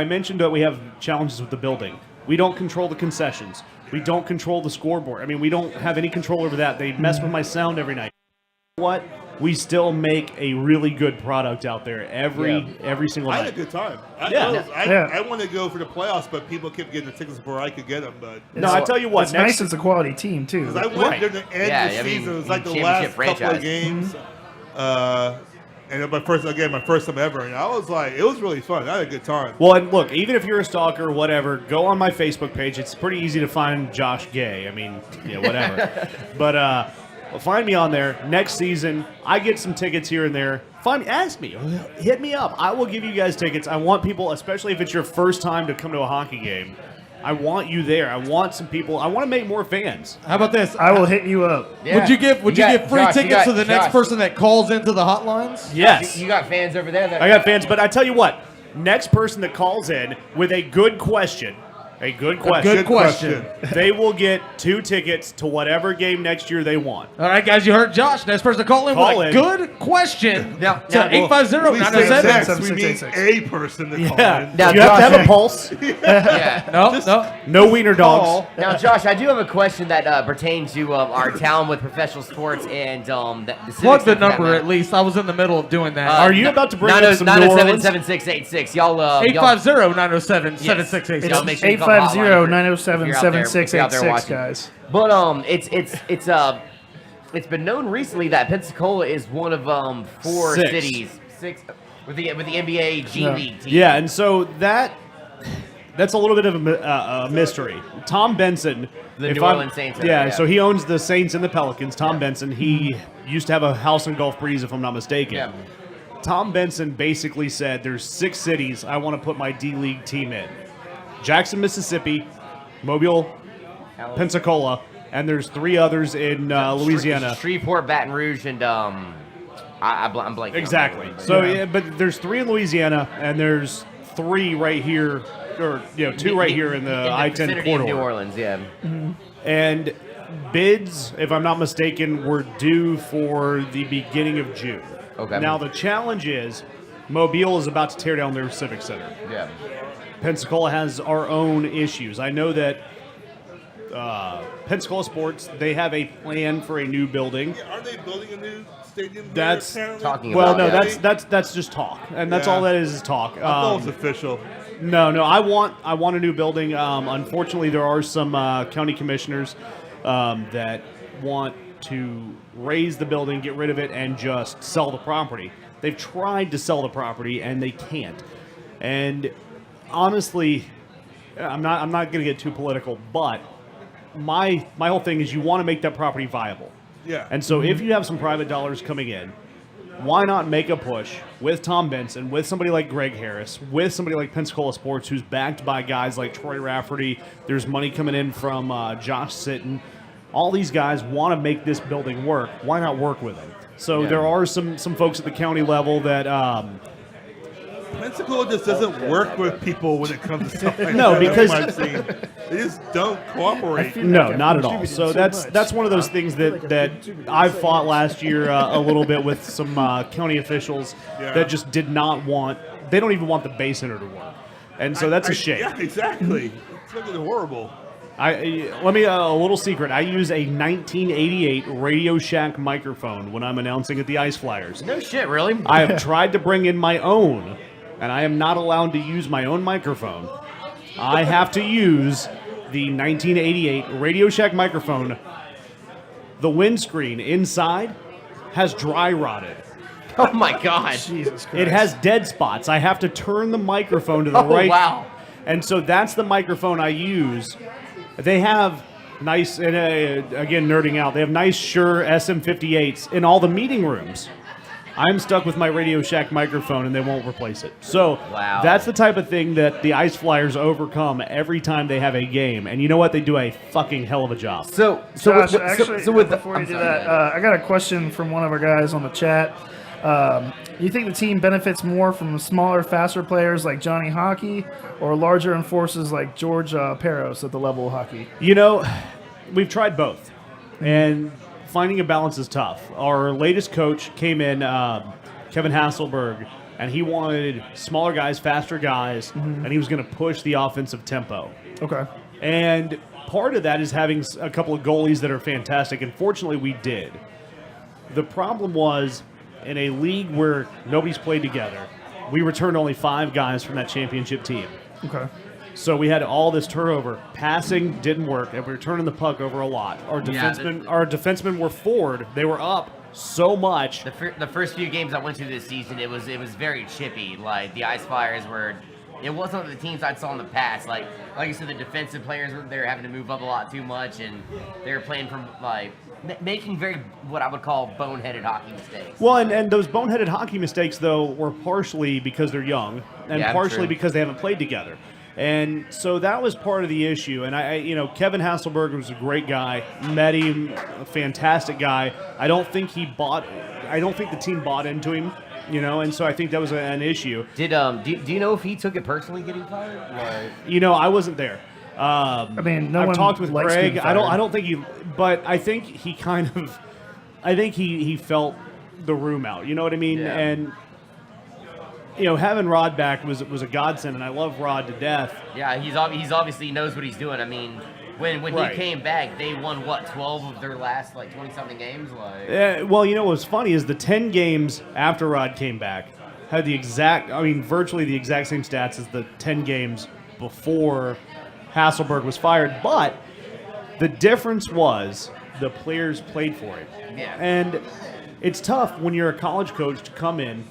mentioned that we have challenges with the building. We don't control the concessions. We don't control the scoreboard. I mean, we don't have any control over that. They mess with my sound every night. What? We still make a really good product out there every single night. I had a good time. I wanted to go for the playoffs, but people kept getting the tickets before I could get them. But I tell you what, it's nice. It's a quality team too. Because I went during the end of the season. It was like the last couple of games. And my first time ever, and I was like, it was really fun. I had a good time. Well, and look, even if you're a stalker or whatever, go on my Facebook page. It's pretty easy to find Josh Gay. I mean, whatever. But Well, find me on there. Next season, I get some tickets here and there. Ask me. Hit me up. I will give you guys tickets. I want people, especially if it's your first time to come to a hockey game, I want you there. I want some people. I want to make more fans. How about this? I will hit you up. Yeah. Would you give free Josh, tickets to the next Josh. person that calls into the hotlines? Yes. You got fans over there that I got fans, but I tell you what, next person that calls in with a good question, Good question. they will get 2 tickets to whatever game next year they want. All right, guys, you heard Josh. Next person to call in Call with a in. good question. Now- to now- 850-907. Next, we mean 7686. a person to call Yeah. in. Now, You have to have Josh- a pulse. yeah. No. No wiener dogs. Call. Now, Josh, I do have a question that pertains to our town with professional sports and the Plug civics the for that number matter. at least. I was in the middle of doing that. Are you about to bring up some New Orleans? 907-7686. Y'all, 850-907-7686. Y'all make sure you call the hotline if you're out there 850-907-7686, watching. guys. But it's been known recently that Pensacola is one of 4 6. cities, 6 with the NBA G League team. Yeah, and so that's a little bit of a mystery. Tom Benson, The if New I'm- Orleans Saints owner, Yeah, yeah. so he owns the Saints and the Pelicans. Tom Benson, he used to have a house in Gulf Breeze, if I'm not mistaken. Yeah. Tom Benson basically said, "There's 6 cities I want to put my D League team in: Jackson, Mississippi, Mobile, Pensacola, and there's 3 others in Louisiana." Shreveport, Baton Rouge, and I'm blanking. Exactly. So, yeah, but there's 3 in Louisiana, and there's 3 right here, or 2 right here in the I-10 vicinity corridor. of New Orleans, yeah. And bids, if I'm not mistaken, were due for the beginning of June. Okay. Now the challenge is, Mobile is about to tear down their civic center. Yeah. Pensacola has our own issues. I know that Pensacola Sports, they have a plan for a new building. Aren't they building a new stadium? That's talking Well, about no, that. that's just talk, and that's Yeah. all that is talk. I thought it was official. No, I want a new building. Unfortunately, there are some county commissioners that want to raise the building, get rid of it, and just sell the property. They've tried to sell the property and they can't. And honestly, I'm not going to get too political, but my whole thing is you want to make that property viable. Yeah. And so if you have some private dollars coming in, why not make a push with Tom Benson, with somebody like Greg Harris, with somebody like Pensacola Sports, who's backed by guys like Troy Rafferty. There's money coming in from Josh Sitton. All these guys want to make this building work. Why not work with them? So Yeah. there are some folks at the county level that Pensacola just doesn't work with people when it comes to stuff like No, that. because- I've seen. They just don't cooperate. no, not at all. So that's one of those things that I fought last year a little bit with some county officials Yeah. that just did not want. They don't even want the Bay Center to work, and so that's a shame. Yeah, exactly. It's fucking horrible. Let me a little secret. I use a 1988 Radio Shack microphone when I'm announcing at the Ice Flyers. No shit, really? I have tried to bring in my own, and I am not allowed to use my own microphone. I have to use the 1988 Radio Shack microphone. The windscreen inside has dry rotted. Oh my god. Jesus Christ. It has dead spots. I have to turn the microphone to the Oh, right. wow. And so that's the microphone I use. They have nice, and again, nerding out, they have nice Shure SM58s in all the meeting rooms. I'm stuck with my Radio Shack microphone, and they won't replace it. So Wow. that's the type of thing that the Ice Flyers overcome every time they have a game. And you know what? They do a fucking hell of a job. So Josh, with, actually, so with the, before you I'm do sorry, that, man. I got a question from one of our guys on the chat. You think the team benefits more from smaller, faster players like Johnny Hockey or larger enforcers like George Peros at the level of hockey? You know, we've tried both, and finding a balance is tough. Our latest coach came in, Kevin Hasselberg, and he wanted smaller guys, faster guys, and he was going to push the offensive tempo. Okay. And part of that is having a couple of goalies that are fantastic, and fortunately we did. The problem was, in a league where nobody's played together, we returned only 5 guys from that championship team. Okay. So we had all this turnover. Passing didn't work, and we were turning the puck over a lot. Our defensemen were forward. They were up so much. The first few games I went to this season, it was very chippy. Like the Ice Flyers were it wasn't the teams I saw in the past. Like you said, the defensive players were there having to move up a lot too much, and they were playing from like making very what I would call boneheaded hockey mistakes. Well, and those boneheaded hockey mistakes though were partially because they're young, and partially because they haven't played together. And so that was part of the issue. And Kevin Hasselberg was a great guy. Met him, a fantastic guy. I don't think the team bought into him. And so I think that was an issue. Do you know if he took it personally getting fired? I wasn't there. I've talked with Greg. I don't think he, but I think he he felt the room out. You know what I mean? Yeah. And having Rod back was a godsend, and I love Rod to death. Yeah, he's obviously knows what he's doing. I mean, when Right. he came back, they won 12 of their last 20-something games. Well, what's funny is the 10 games after Rod came back had virtually the exact same stats as the 10 games before Hasselberg was fired. But the difference was the players played for it. Yeah. And it's tough when you're a college coach to come in,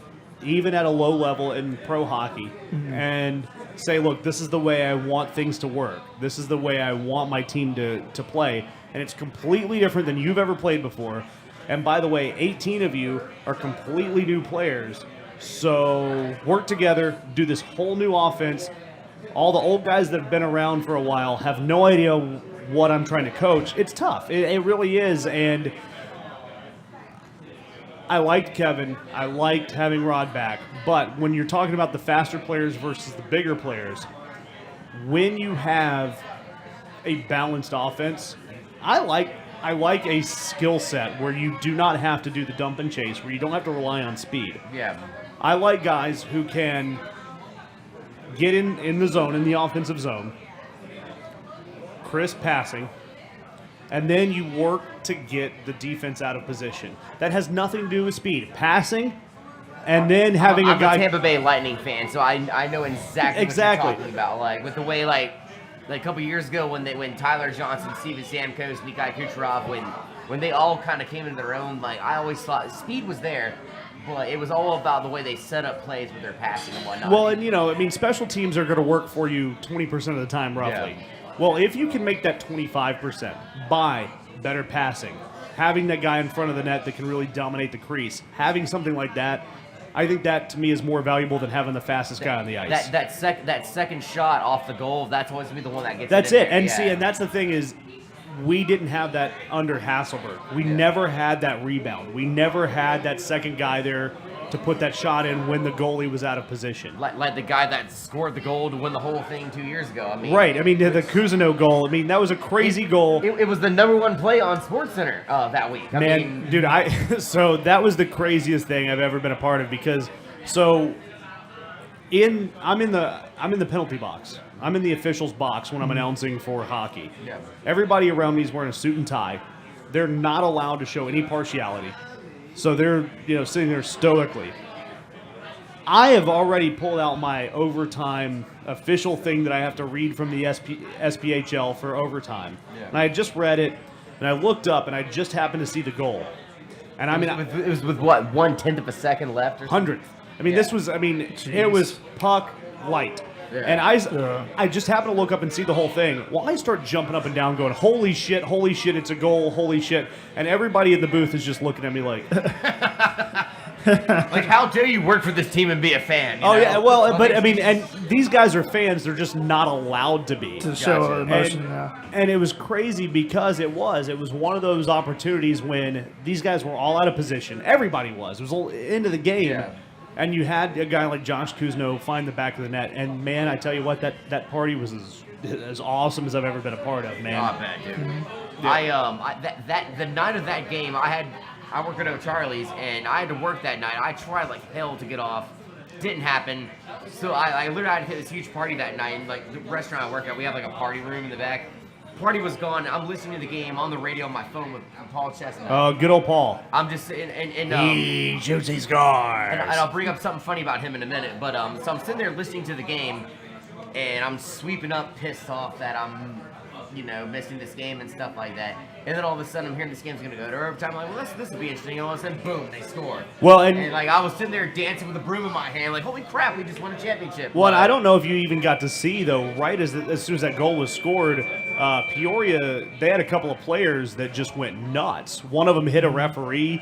even at a low level in pro hockey, and say, look, this is the way I want things to work. This is the way I want my team to play. And it's completely different than you've ever played before. And by the way, 18 of you are completely new players. So work together, do this whole new offense. All the old guys that have been around for a while have no idea what I'm trying to coach. It's tough. It really is. And I liked Kevin. I liked having Rod back. But when you're talking about the faster players versus the bigger players, when you have a balanced offense, I like a skill set where you do not have to do the dump and chase, where you don't have to rely on speed. Yeah. I like guys who can get in the zone, in the offensive zone, crisp passing, and then you work to get the defense out of position. That has nothing to do with speed. Passing, and then having I'm a guy... a Tampa Bay Lightning fan, so I know exactly what you're talking about. Like, with the way, like a couple years ago when Tyler Johnson, Steven Stamkos, Nikai Kucherov, when they all kind of came into their own, like, I always thought speed was there, but it was all about the way they set up plays with their passing and whatnot. Well, and special teams are going to work for you 20% of the time, roughly. Yeah. Well, if you can make that 25% by better passing, having that guy in front of the net that can really dominate the crease, having something like that, I think that to me is more valuable than having the fastest guy on the ice. That second shot off the goal, that's always going to be the one that gets That's it. it. And see, and that's the thing is, we didn't have that under Hasselberg. We never had that rebound. We never had that second guy there to put that shot in when the goalie was out of position. Like the guy that scored the goal to win the whole thing 2 years ago. I mean, right. I mean, the Cousineau goal. I mean, that was a crazy goal. It was the #1 play on SportsCenter that week. So that was the craziest thing I've ever been a part of because I'm in the penalty box. I'm in the officials box when I'm announcing for hockey. Yeah. Everybody around me is wearing a suit and tie. They're not allowed to show any partiality. So they're, sitting there stoically. I have already pulled out my overtime official thing that I have to read from the SPHL for overtime. Yeah. And I had just read it, and I looked up, and I just happened to see the goal. And it was with what, 1/10 of a second left or something? 100th. I mean, this was, it was puck light. Yeah. And I just happened to look up and see the whole thing. Well, I start jumping up and down going, holy shit, it's a goal, holy shit. And everybody in the booth is just looking at me like... like, how dare you work for this team and be a fan? Yeah, well, but and these guys are fans. They're just not allowed to be. To show emotion, and it was crazy because it was one of those opportunities when these guys were all out of position. Everybody was. It was the end of the game. Yeah. And you had a guy like Josh Cousineau find the back of the net. And, man, I tell you what, that party was as awesome as I've ever been a part of, man. Oh, man, dude. Mm-hmm. The night of that game, I worked at O'Charlie's, and I had to work that night. I tried like hell to get off. Didn't happen. So I literally had to hit this huge party that night. And, like, the restaurant I work at, we have, like, a party room in the back. Party was gone. I'm listening to the game on the radio on my phone with Paul Chestnut. Oh, good old Paul. I'm just he shoots his scores. And I'll bring up something funny about him in a minute. But so I'm sitting there listening to the game, and I'm sweeping up, pissed off that I'm missing this game and stuff like that. And then all of a sudden I'm hearing this game's going to go to overtime. I'm like, well, this will be interesting. And all of a sudden, boom, they score. Well, and like I was sitting there dancing with a broom in my hand, like, holy crap, we just won a championship. Well, and I don't know if you even got to see, though, right as soon as that goal was scored, Peoria, they had a couple of players that just went nuts. One of them hit a referee.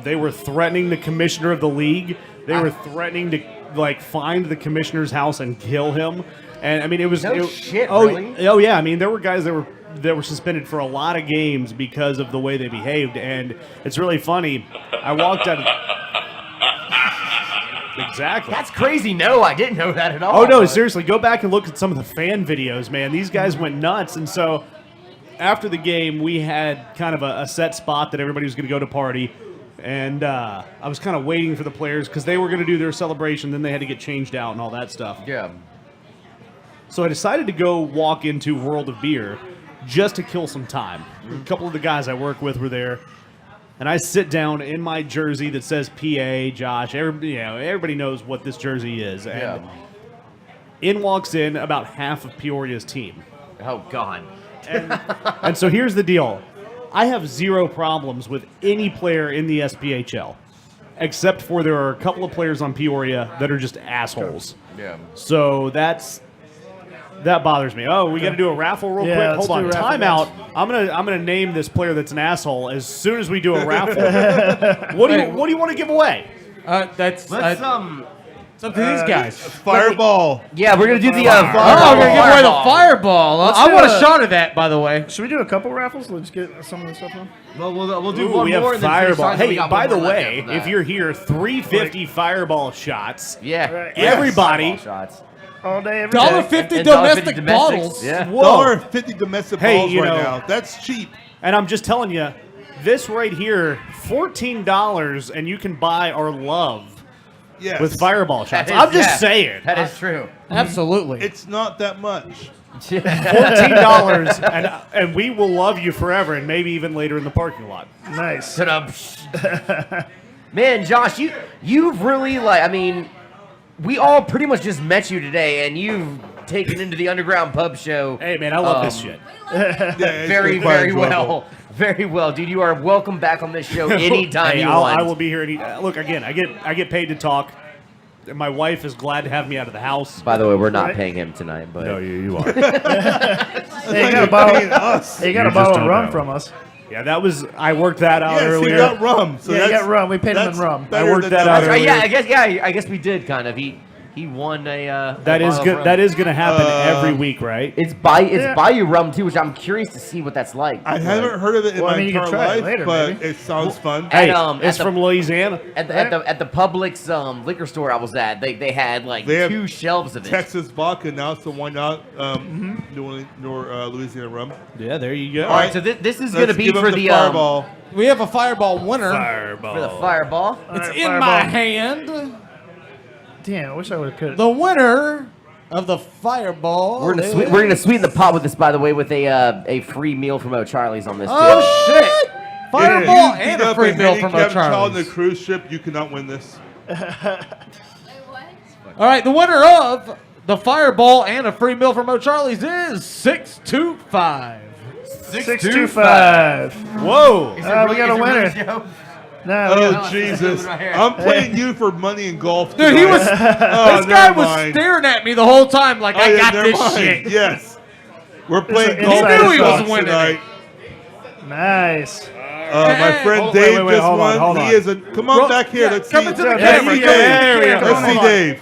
They were threatening the commissioner of the league. They were threatening to, find the commissioner's house and kill him. And, I mean, it was... shit, oh, really? Oh, yeah. I mean, there were guys that were suspended for a lot of games because of the way they behaved. And it's really funny. I walked out... Exactly. That's crazy. No, I didn't know that at all. Oh, no, seriously. Go back and look at some of the fan videos, man. These guys went nuts. And so after the game, we had kind of a set spot that everybody was going to go to party. And I was kind of waiting for the players because they were going to do their celebration. Then they had to get changed out and all that stuff. Yeah. So I decided to go walk into World of Beer just to kill some time. A couple of the guys I work with were there. And I sit down in my jersey that says PA, Josh. Everybody knows what this jersey is. And in walks in about half of Peoria's team. Oh, God. And so here's the deal. I have zero problems with any player in the SPHL, except for there are a couple of players on Peoria that are just assholes. Yeah. So that bothers me. Oh, we got to do a raffle real quick. Hold on, timeout. I'm gonna name this player that's an asshole as soon as we do a raffle. What do you want to give away? Let's it's up to these guys. Fireball. Yeah, we're gonna do the. We're gonna give away the fireball. I want a shot of that, by the way. Should we do a couple raffles? Let's get some of this stuff on. Well, we'll do Ooh, one we more. have And then fireball. finish Hey, off, by the one more left way, after that. if you're here, 350 fireball shots. Yeah, Right. Everybody. Fireball shots. All day, every day. $1.50 And domestic $1.50 bottles. Yeah. Whoa. $1.50 domestic Hey, balls you right know- now. That's cheap. And I'm just telling you, this right here, $14, and you can buy our love Yes. with fireball shots. That is- I'm just yeah, saying. That is true. Absolutely. It's not that much. $14, and we will love you forever, and maybe even later in the parking lot. Nice. Ta-da. Man, Josh, you've really we all pretty much just met you today, and you've taken into the underground pub show. Hey, man, I love this shit. Yeah, it's Very, quite very enjoyable. well. Very well, dude. You are welcome back on this show anytime Hey, you I want. will be here. Look, again, I get paid to talk. My wife is glad to have me out of the house. By the way, we're not Right. paying him tonight, but you are. Hey, you got a bottle. Us. Hey, you got You a bottle just of don't rum know. from us. Yeah, I worked that out Yes, earlier. he got rum. So Yeah, you that's- got rum. We paid him in that's rum. better I worked than that nothing. out earlier. I guess we did kind of. He won a. That is good. That is going to happen every week, right? It's Yeah. Bayou rum too, which I'm curious to see what that's like. I haven't heard of it in Well, I my mean, you can entire try it life, later, but maybe. it sounds fun. Hey, at it's the- from Louisiana. At the Publix liquor store I was at, they had They have 2 shelves of it. Texas vodka now, so why not Louisiana rum? Yeah, there you go. All right, so this is Let's going to be give 'em for the the fireball. We have a fireball winner. for the fireball. It's Alright, in fireball. my hand. Damn, I wish I would have could. The winner of the fireball. We're gonna sweeten the pot with this, by the way, with a free meal from O'Charlie's on this. Oh shit! Fireball If you and beat a up free meal from handicapped child on O'Charlie's. the cruise ship, you cannot win this. All right, the winner of the fireball and a free meal from O'Charlie's is 625. 625. Whoa. Is it we really- got a is it winner. really Joe? No, Oh, no, Jesus. right here. I'm playing you for money in golf. Dude, he tonight. was. Oh, This guy never was mind. staring at me the whole time like Oh, I yeah, got never this mind. shit. Yes. We're playing He golf knew he was shots winning tonight. nice. My friend Hold- Dave wait, just hold on, won. hold He on. is a. Come on back here. yeah, Let's come see. into the Let's camera, see come into the Dave. camera. Let's see Hold on. Dave.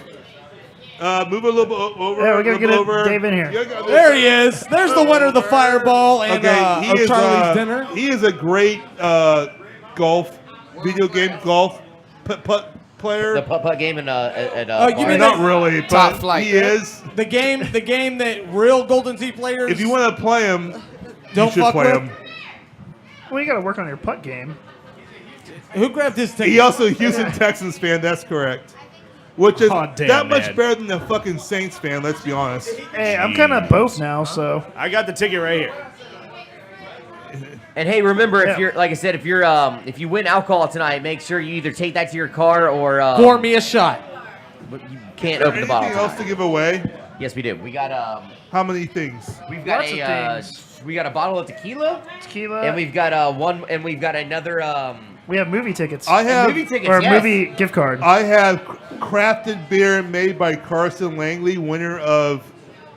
Move a little bit over. Yeah, we gotta move get over. Dave in here. You got this. There he is. There's the winner of the fireball and Okay, he is. O'Charlie's dinner. He is a great golf, video game golf putt player. The putt game and at you mean Not really, Top but flight. he is. The game that real Golden Tee players If you want to play him, Don't you should fuck play with. him. Well, you got to work on your putt game. Who grabbed his ticket? He also a Houston Texans fan. That's correct. Which is Oh, damn, that much man. better than a fucking Saints fan. Let's be honest. Hey, I'm kind of both now, so. I got the ticket right here. And hey, remember, Yeah. if you're like I said, if you win alcohol tonight, make sure you either take that to your car or Pour me a shot. you can't open the bottle. Anything else tonight. to give away? Yes, we do. We got How many things? we've got Lots of things. we got a bottle of tequila, Tequila. and we've got one, and we've got another We have movie tickets. I have movie tickets. or yes. movie gift card. I have crafted beer made by Carson Langley, winner of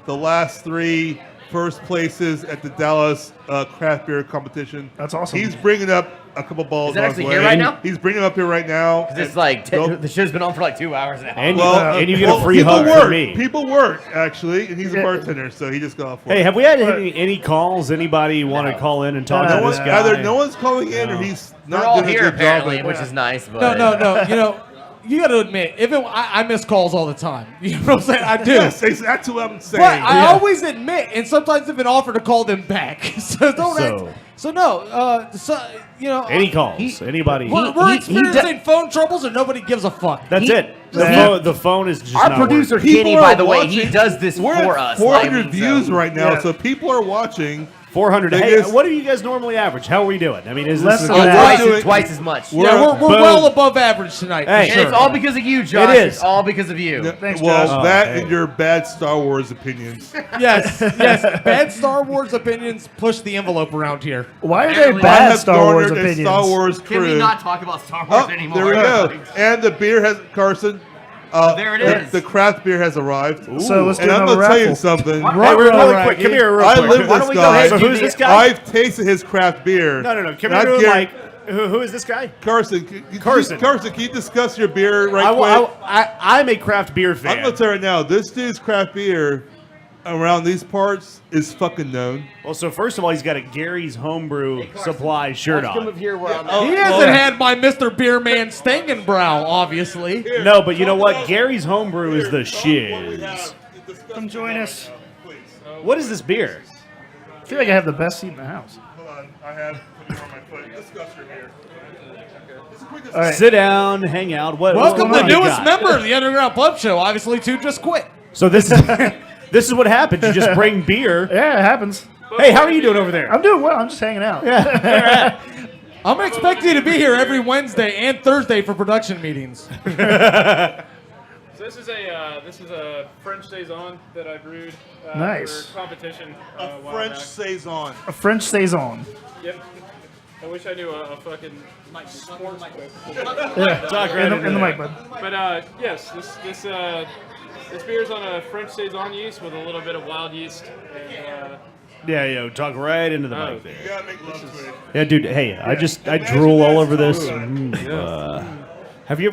the last 3 first places at the Dallas craft beer competition. That's awesome. He's bringing up a couple balls Is it on his actually way. here right now? He's bringing it up here right now. It's like Go- the show's been on for like 2 hours now. And, Well, and you get a free people hug work. from me. People work, actually, and he's a Yeah. bartender, so he just got off work. Hey, have we had any calls? Anybody want to call in and talk no to one, this guy? either no one's calling in or he's They're not all doing here a good apparently, job. which is nice. But No. You know, you got to admit, I miss calls all the time. You know what I'm saying? I do. Yes, that's what I'm saying. But I always admit, and sometimes have been offered to call them back. So don't. So- You know. Any calls? Anybody? We're experiencing phone troubles, and nobody gives a fuck. That's he- it. Yeah. The phone is just our not producer working. People Kenny, are by the way, he watching. does this We're for at us. 400 so- views right now, Yeah. so people are watching. 400. They Hey, just- what do you guys normally average? How are we doing? I mean, is Less this than a that. twice, doing- twice as much. We're- Yeah, we're Boom. well above average tonight. for Hey. And sure. it's all because of you, Josh. It is. It's all because of you. Thanks, well, Josh. that hey. and your bad Star Wars opinions. Yes. Bad Star Wars opinions push the envelope around here. Why are they Apparently- I bad have Star Wars garnered a opinions? Star Wars Can we crew. not talk about Star Wars Oh, anymore? there we go. And the beer has Carson. There it the- is. The craft beer has arrived. So let's do And I'm another gonna tell you raffle. something. Hey, Right, really right, quick. Come here, real I quick. live Why this don't we go guy. ahead So and do who's the- this guy? I've tasted his craft beer. No. Can And I we do guarantee- who is this guy? Carson, Carson. Carson, can you discuss your beer right quick? I'm a craft beer I'm fan. gonna tell you right now, this dude's craft beer around these parts is fucking known. Well, so first of all, he's got a Gary's Homebrew Supply shirt Let's come on. over here where I'm He at. hasn't had my Mr. Beerman Stangenbrow, obviously. No, but you know what? Gary's Homebrew is the shiz. Come join us. What is this beer? I feel like I have the best seat in the house. Hold on, I have put it on my foot. Discuss your beer. All right. Sit down, hang out. Welcome what the do you newest got? member of the Underground Pub Show. Obviously, two just quit. So this is this is what happens. You just bring beer. Yeah, it happens. Hey, how are you doing over there? I'm doing well. I'm just hanging out. I'm expecting you to be here every Wednesday and Thursday for production meetings. So this is a French saison that I brewed Nice. for competition. A while French back. saison. A French saison. Yep. I wish I knew a fucking sports quick. Yeah. Talk right in into the that. mic, bud. But yes, this beer is on a French saison yeast with a little bit of wild yeast. And, Yeah, talk right into the Oh. mic there. You gotta make love to it. Yeah, dude. Hey, I drool all over this. Have you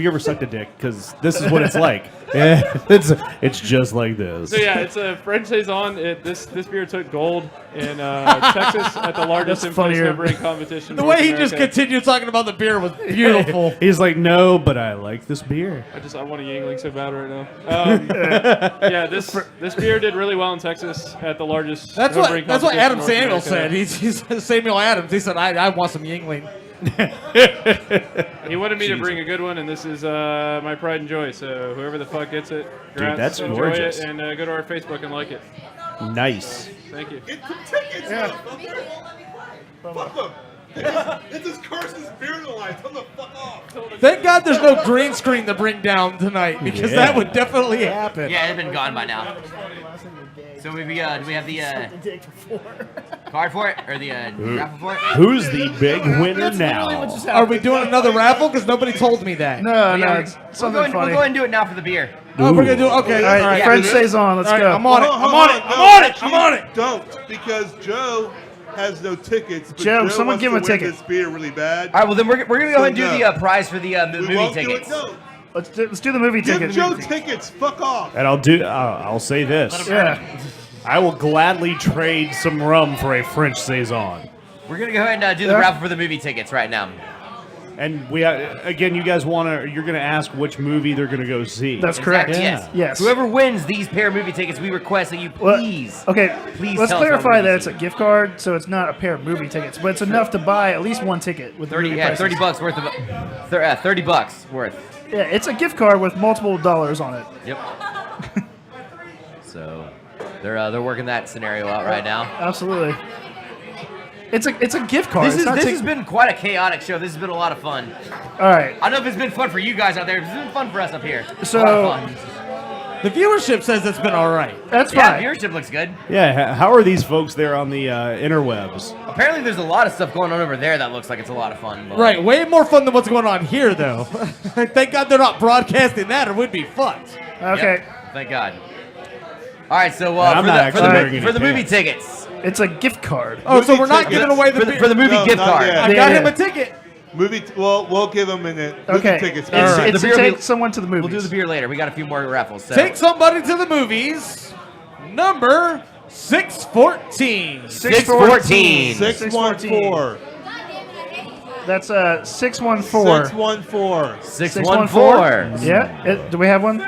ever sucked a dick? Because this is what it's like. Yeah, it's just like this. so yeah, it's a French saison. This beer took gold in Texas at the largest That's influence funnier. numbering competition. The in North way he just America. continued talking about the beer was beautiful. He's like, no, but I like this beer. I want a Yingling so bad right now. Yeah, this beer did really well in Texas at the largest. That's homebrewing what competition Adam in North Samuel America. said. He's Samuel Adams. He said, I want some Yingling. He wanted me to bring a good one, and this is my pride and joy. So whoever the fuck gets it, congrats, that's enjoy gorgeous. it, and go to our Facebook and like it. Nice. Thank you. Get some tickets, Fuck them. It's just Carson's beer tonight. Tell them to fuck off. Thank God there's no green screen to bring down tonight because that would definitely happen. Yeah, it'd been gone by now. So do we have the card for it or the raffle for it? Who's the big winner now? Are we doing another raffle? Because nobody told me that. No, Yeah, no, we'll it's go something ahead, we'll funny. go ahead and do it now for the beer. Oh, we're gonna do okay. All right, Yeah. French saison. Let's All right, go. I'm on it. Hold I'm on, on it. no, I'm on it. actually, I'm on it. Don't, because Joe has no tickets. But Joe, someone wants give to him a win ticket. This beer really bad. All right, well then we're gonna go ahead and do So, the prize for the we movie won't tickets. do it. No. Let's do the movie Give ticket. Joe tickets. Fuck off. And I'll say this. Yeah. I will gladly trade some rum for a French saison. We're gonna go ahead and do the Yeah. raffle for the movie tickets right now. And we again, you guys you're gonna ask which movie they're gonna go see. That's correct. Exactly, Yeah. Yes. Yes. Whoever wins these pair of movie tickets, we request that you Well, please. Okay, Please let's tell us what clarify movie that to it's a see. gift card, so it's not a pair of movie tickets, but it's enough to buy at least one ticket with the 30, movie yeah, prices. 30 bucks worth of, 30 bucks worth. Yeah, it's a gift card with multiple dollars on it. Yep. So, they're working that scenario out right now. Absolutely. It's a gift card. This It's not has been quite a chaotic show. This has been a lot of fun. all right. I don't know if it's been fun for you guys out there, but it's been fun for us up here. So- a lot of fun. The viewership says it's been all right. That's Yeah, fine. viewership looks good. Yeah, how are these folks there on the interwebs? Apparently, there's a lot of stuff going on over there that looks like it's a lot of fun. But Right, way more fun than what's going on here, though. Thank God they're not broadcasting that, or we'd be fucked. Okay. Yep, thank God. All right, so I'm not actually wearing any for the movie pants. tickets. It's a gift card. Oh, so we're not tickets. giving away For the the movie No, gift not card. yet. I got Yeah. him a ticket. We'll give them a minute. Movie Okay. tickets. It's, All right. it's The to beer take will- someone to the movies. We'll do the beer later. We got a few more raffles. So. Take somebody to the movies. Number 614. 614. 614. That's 614. 614. 614. Yeah. Do we have one?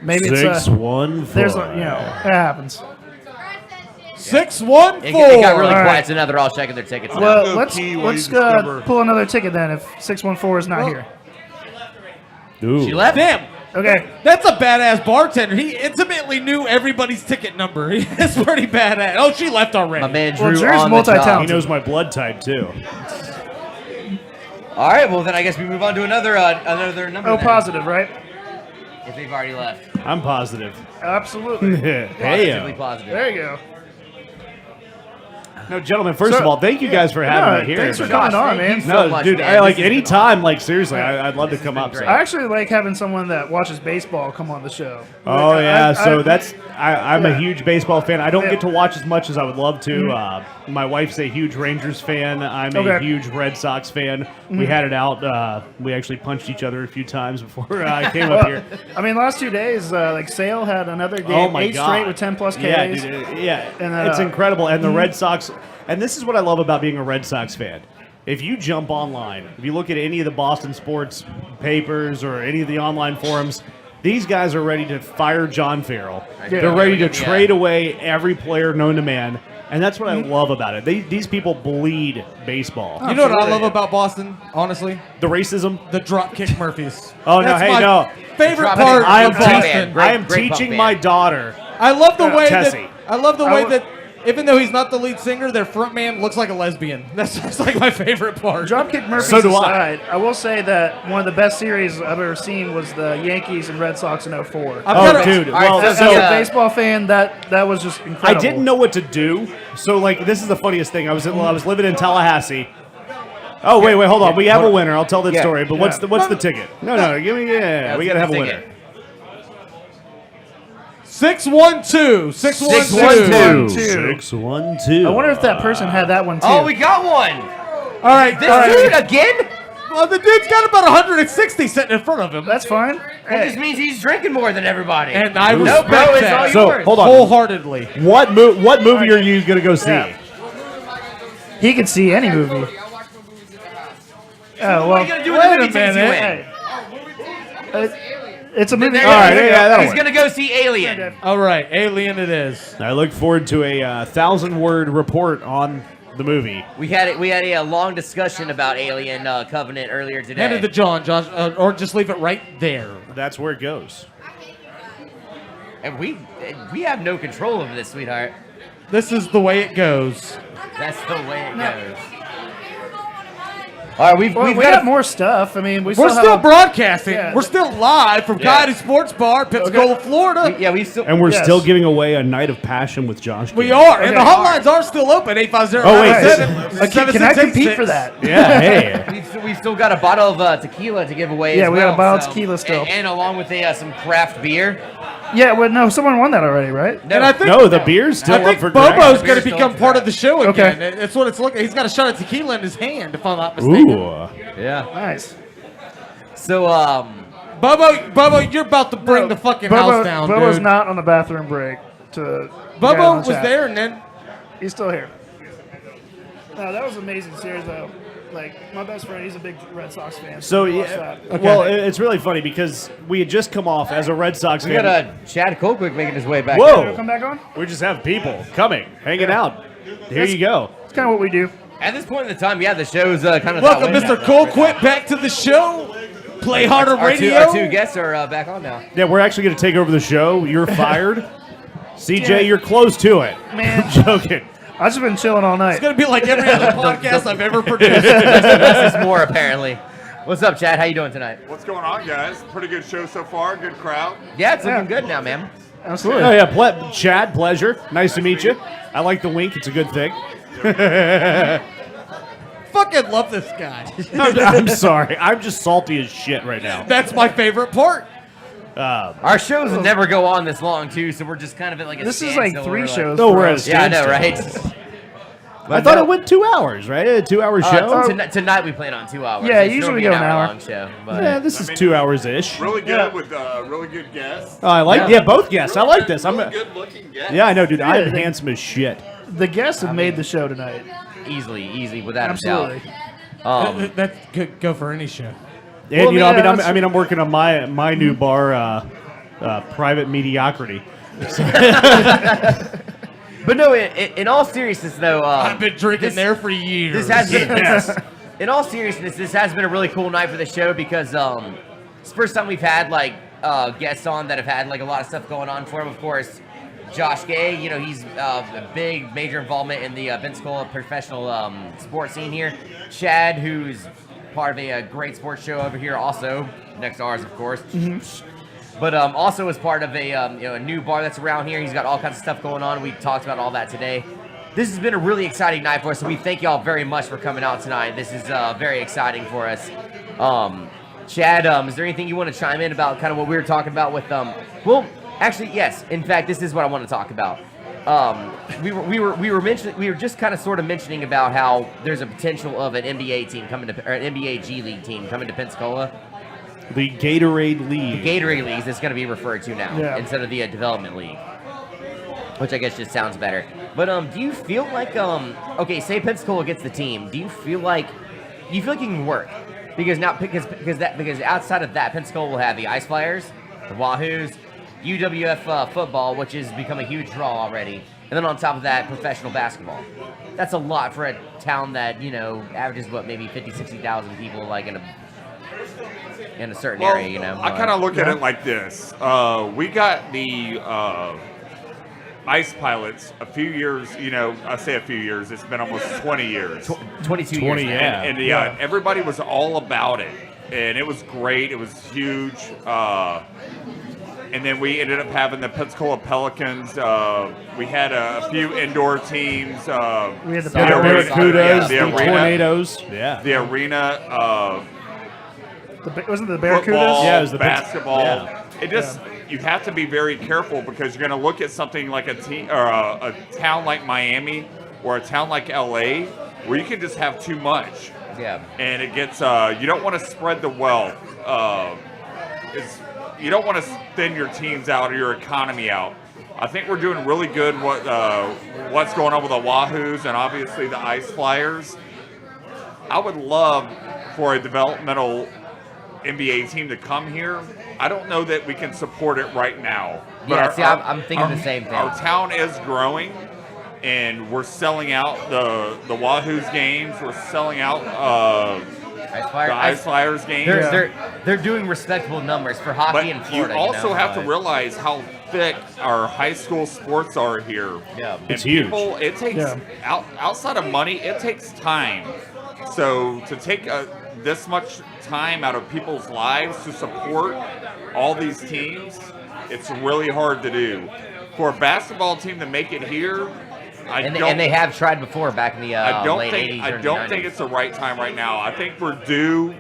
Maybe it's 614. there's a, that happens. 614. It got really All right. quiet, so now they're all checking their tickets. now. Well, go let's key while you let's discover. pull another ticket then if 614 is not here. Ooh. She left. Damn. Okay. That's a badass bartender. He intimately knew everybody's ticket number. It's pretty badass. Oh, she left already. My man Well, Drew Drew's on the job. He multi-talented. knows my blood type, too. All right, well then I guess we move on to another number. Oh, then, positive, right? If they've already left. I'm positive. Absolutely. Positively Hey. positive. There you go. No, gentlemen, first So- of all, thank you guys for having me here. Thanks for Josh, coming on, thank you man. so No, much, dude, man. I like This has been anytime, like seriously, I'd love to come been up. great. I actually like having someone that watches baseball come on the show. Oh Like, yeah, I- so I- that's I'm Yeah. a huge baseball fan. I don't Yeah. get to watch as much as I would love to. My wife's a huge Rangers fan. I'm a Okay. huge Red Sox fan. We had it out. We actually punched each other a few times before I came up here. I mean, last 2 days, like Sale had another game, Oh my 8 god! straight with 10 plus Ks. Yeah, dude, yeah, And, it's uh, incredible. And the Red Sox, and this is what I love about being a Red Sox fan. If you jump online, if you look at any of the Boston sports papers or any of the online forums, these guys are ready to fire John Farrell. Yeah. They're ready to Yeah. trade away every player known to man. And that's what I love about it. These people bleed baseball. You know what I Absolutely. love about Boston, honestly? The racism. The Dropkick Murphys. Oh, no, That's hey, my no. favorite Dropkick part I am, of Great Boston. band. Great- I am great punk teaching band. my daughter. I love the way that Tessie. I love the I way wa- that even though he's not the lead singer, their front man looks like a lesbian. That's just like my favorite part. Dropkick Murphys So do I. aside, I will say that one of the best series I've ever seen was the Yankees and Red Sox in 04. I've Oh, got a- dude. All right, Well, so- As so a baseball fan, that was just I incredible. didn't know what to do. So, like, this is the funniest thing. I was living in Tallahassee. Oh, wait, hold on. We have a winner. I'll tell that Yeah. story. But what's Yeah. the ticket? No, give me. Yeah, we gotta have a winner. 612. 612. 612. I wonder if that person had that one too. Oh, we got one. All right, This all right. dude again? Well, the dude's got about 160 sitting in front of him. That's fine. That just means he's drinking more than everybody. And I no, respect bro, it's that. all So, yours. hold on. Wholeheartedly. What movie are you gonna go see? Yeah. He can see any movie. Oh What well. are you gonna do with wait the a movie tickets you minute. win? It's a movie. There- All right, yeah, that'll he's work. gonna go see Alien. All right, Alien it is. I look forward to a 1,000-word report on the movie. We had a long discussion about Alien Covenant earlier today. Hand it to John, Josh, or just leave it right there. That's where it goes. And we have no control over this, sweetheart. This is the way it goes. That's the way it goes. All right, we've Well, we got got more stuff. I mean, We're still still have broadcasting. Yeah. We're still live from Yeah. Coyotes Sports Bar, Pensacola, Florida. yeah, we still And we're Yes. still giving away a night of passion with Josh. We King. are, and the Okay. hotlines are still open. 850. Oh, wait, Can I compete for that? Yeah, hey. we've still got a bottle of tequila to give away. Yeah, as we got a well, bottle of so- tequila still. and along with some craft beer. Yeah, well, no, someone won that already, right? No, And I think No, the beer's still I up think for Bobo's grabs. going to Beer's become still part up of the show Okay. again. That's what it's looking. He's got a shot of tequila in his hand, if I'm not mistaken. Ooh. yeah. Nice. So Bobo, you're about to bring the fucking house down, Bobo's dude. not on the bathroom break. To the guy Bobo on was chat. there, and then He's still here. No, that was an amazing series, though. Like, my best friend, he's a big Red Sox fan. So, we watched yeah, that. well, it's really funny because we had just come off as a Red Sox we fan. got Chad Colquitt making his way back. Whoa. Wanna come back on? We just have people coming, hanging out. Here you go. It's kind of what we do. At this point in the time, yeah, the show's kind of welcome, that way Mr. now. Colquitt, back to the show. Play Harder Our Radio. two guests are back on now. Yeah, we're actually going to take over the show. You're fired. CJ, Yeah. you're close to it. Man. I'm joking. I've just been chilling all night. It's going to be like every other podcast I've ever produced. Less is more, apparently. What's up, Chad? How you doing tonight? What's going on, guys? Pretty good show so far. Good crowd. Yeah, it's looking good now, man. Absolutely. Oh yeah, Chad, pleasure. Nice to meet you. I like the wink. It's a good thing. Fucking love this guy. I'm sorry. I'm just salty as shit right now. That's my favorite part. Our shows never go on this long, too, so we're just kind of at like a This is like standstill. 3 We're shows. No, for we're at a us. Yeah, I know, standstill. right? I thought it went 2 hours, right? A 2-hour show. Tonight we plan on 2 hours. Yeah, It's usually normally we go an hour. long show. But Yeah, this is 2 hours ish. Really good with really good guests. Oh, I like both guests. I like this. Really good looking guests. Yeah, I know, dude. I'm Yeah. handsome as shit. The guests have made the show tonight. easily, without Absolutely. a doubt. That could go for any show. And Well, I'm working on my new bar, Private Mediocrity. But no, in all seriousness, though, I've been drinking this- there for years. This has been, in all seriousness, this has been a really cool night for the show because it's the first time we've had like guests on that have had like a lot of stuff going on for him. Of course, Josh Gay, he's a big major involvement in the Pensacola professional sports scene here. Chad, who's part of a great sports show over here, also next to ours, of course. But also as part of a new bar that's around here. He's got all kinds of stuff going on. We talked about all that today. This has been a really exciting night for us, so we thank y'all very much for coming out tonight. This is very exciting for us. Chad, is there anything you want to chime in about kind of what we were talking about with well, actually, yes. In fact, this is what I want to talk about. We were just kind of sort of mentioning about how there's a potential of an NBA team coming to, or an NBA G League team coming to Pensacola. The Gatorade League. Gatorade League is going to be referred to now instead of the Development League, which I guess just sounds better. But do you feel like okay, say Pensacola gets the team, do you feel like you can work? Because outside of that, Pensacola will have the Ice Flyers, the Wahoos, UWF football, which has become a huge draw already, and then on top of that, professional basketball. That's a lot for a town that averages maybe 50,000-60,000 people, like in a certain area, I kind of look at it like this. We got the Ice Pilots a few years, I say a few years, it's been almost 20 years. 22 years now. And everybody was all about it. And it was great. It was huge. And then we ended up having the Pensacola Pelicans. We had a few indoor teams. We had the Barracudas, the arena, Tornadoes. Yeah. the arena. Wasn't it the Barracudas? Football, Yeah, it was the basketball. Yeah. It just you have to be very careful because you're going to look at something like a team or a town like Miami or a town like LA where you can just have too much. Yeah. And it gets you don't want to spread the wealth. You don't want to thin your teams out or your economy out. I think we're doing really good. What's going on with the Wahoos and obviously the Ice Flyers. I would love for a developmental NBA team to come here. I don't know that we can support it right now. But I'm thinking the same thing. Our town is growing, and we're selling out the Wahoos games. We're selling out the Ice Flyers games. They're doing respectable numbers for hockey in Florida. You also have to realize how thick our high school sports are here. Yeah, And it's huge. people, it takes outside of money, it takes time. So to take this much time out of people's lives to support all these teams, it's really hard to do. For a basketball team to make it here, and they have tried before back in the late 80s. I don't think it's the right time right now. I think we're due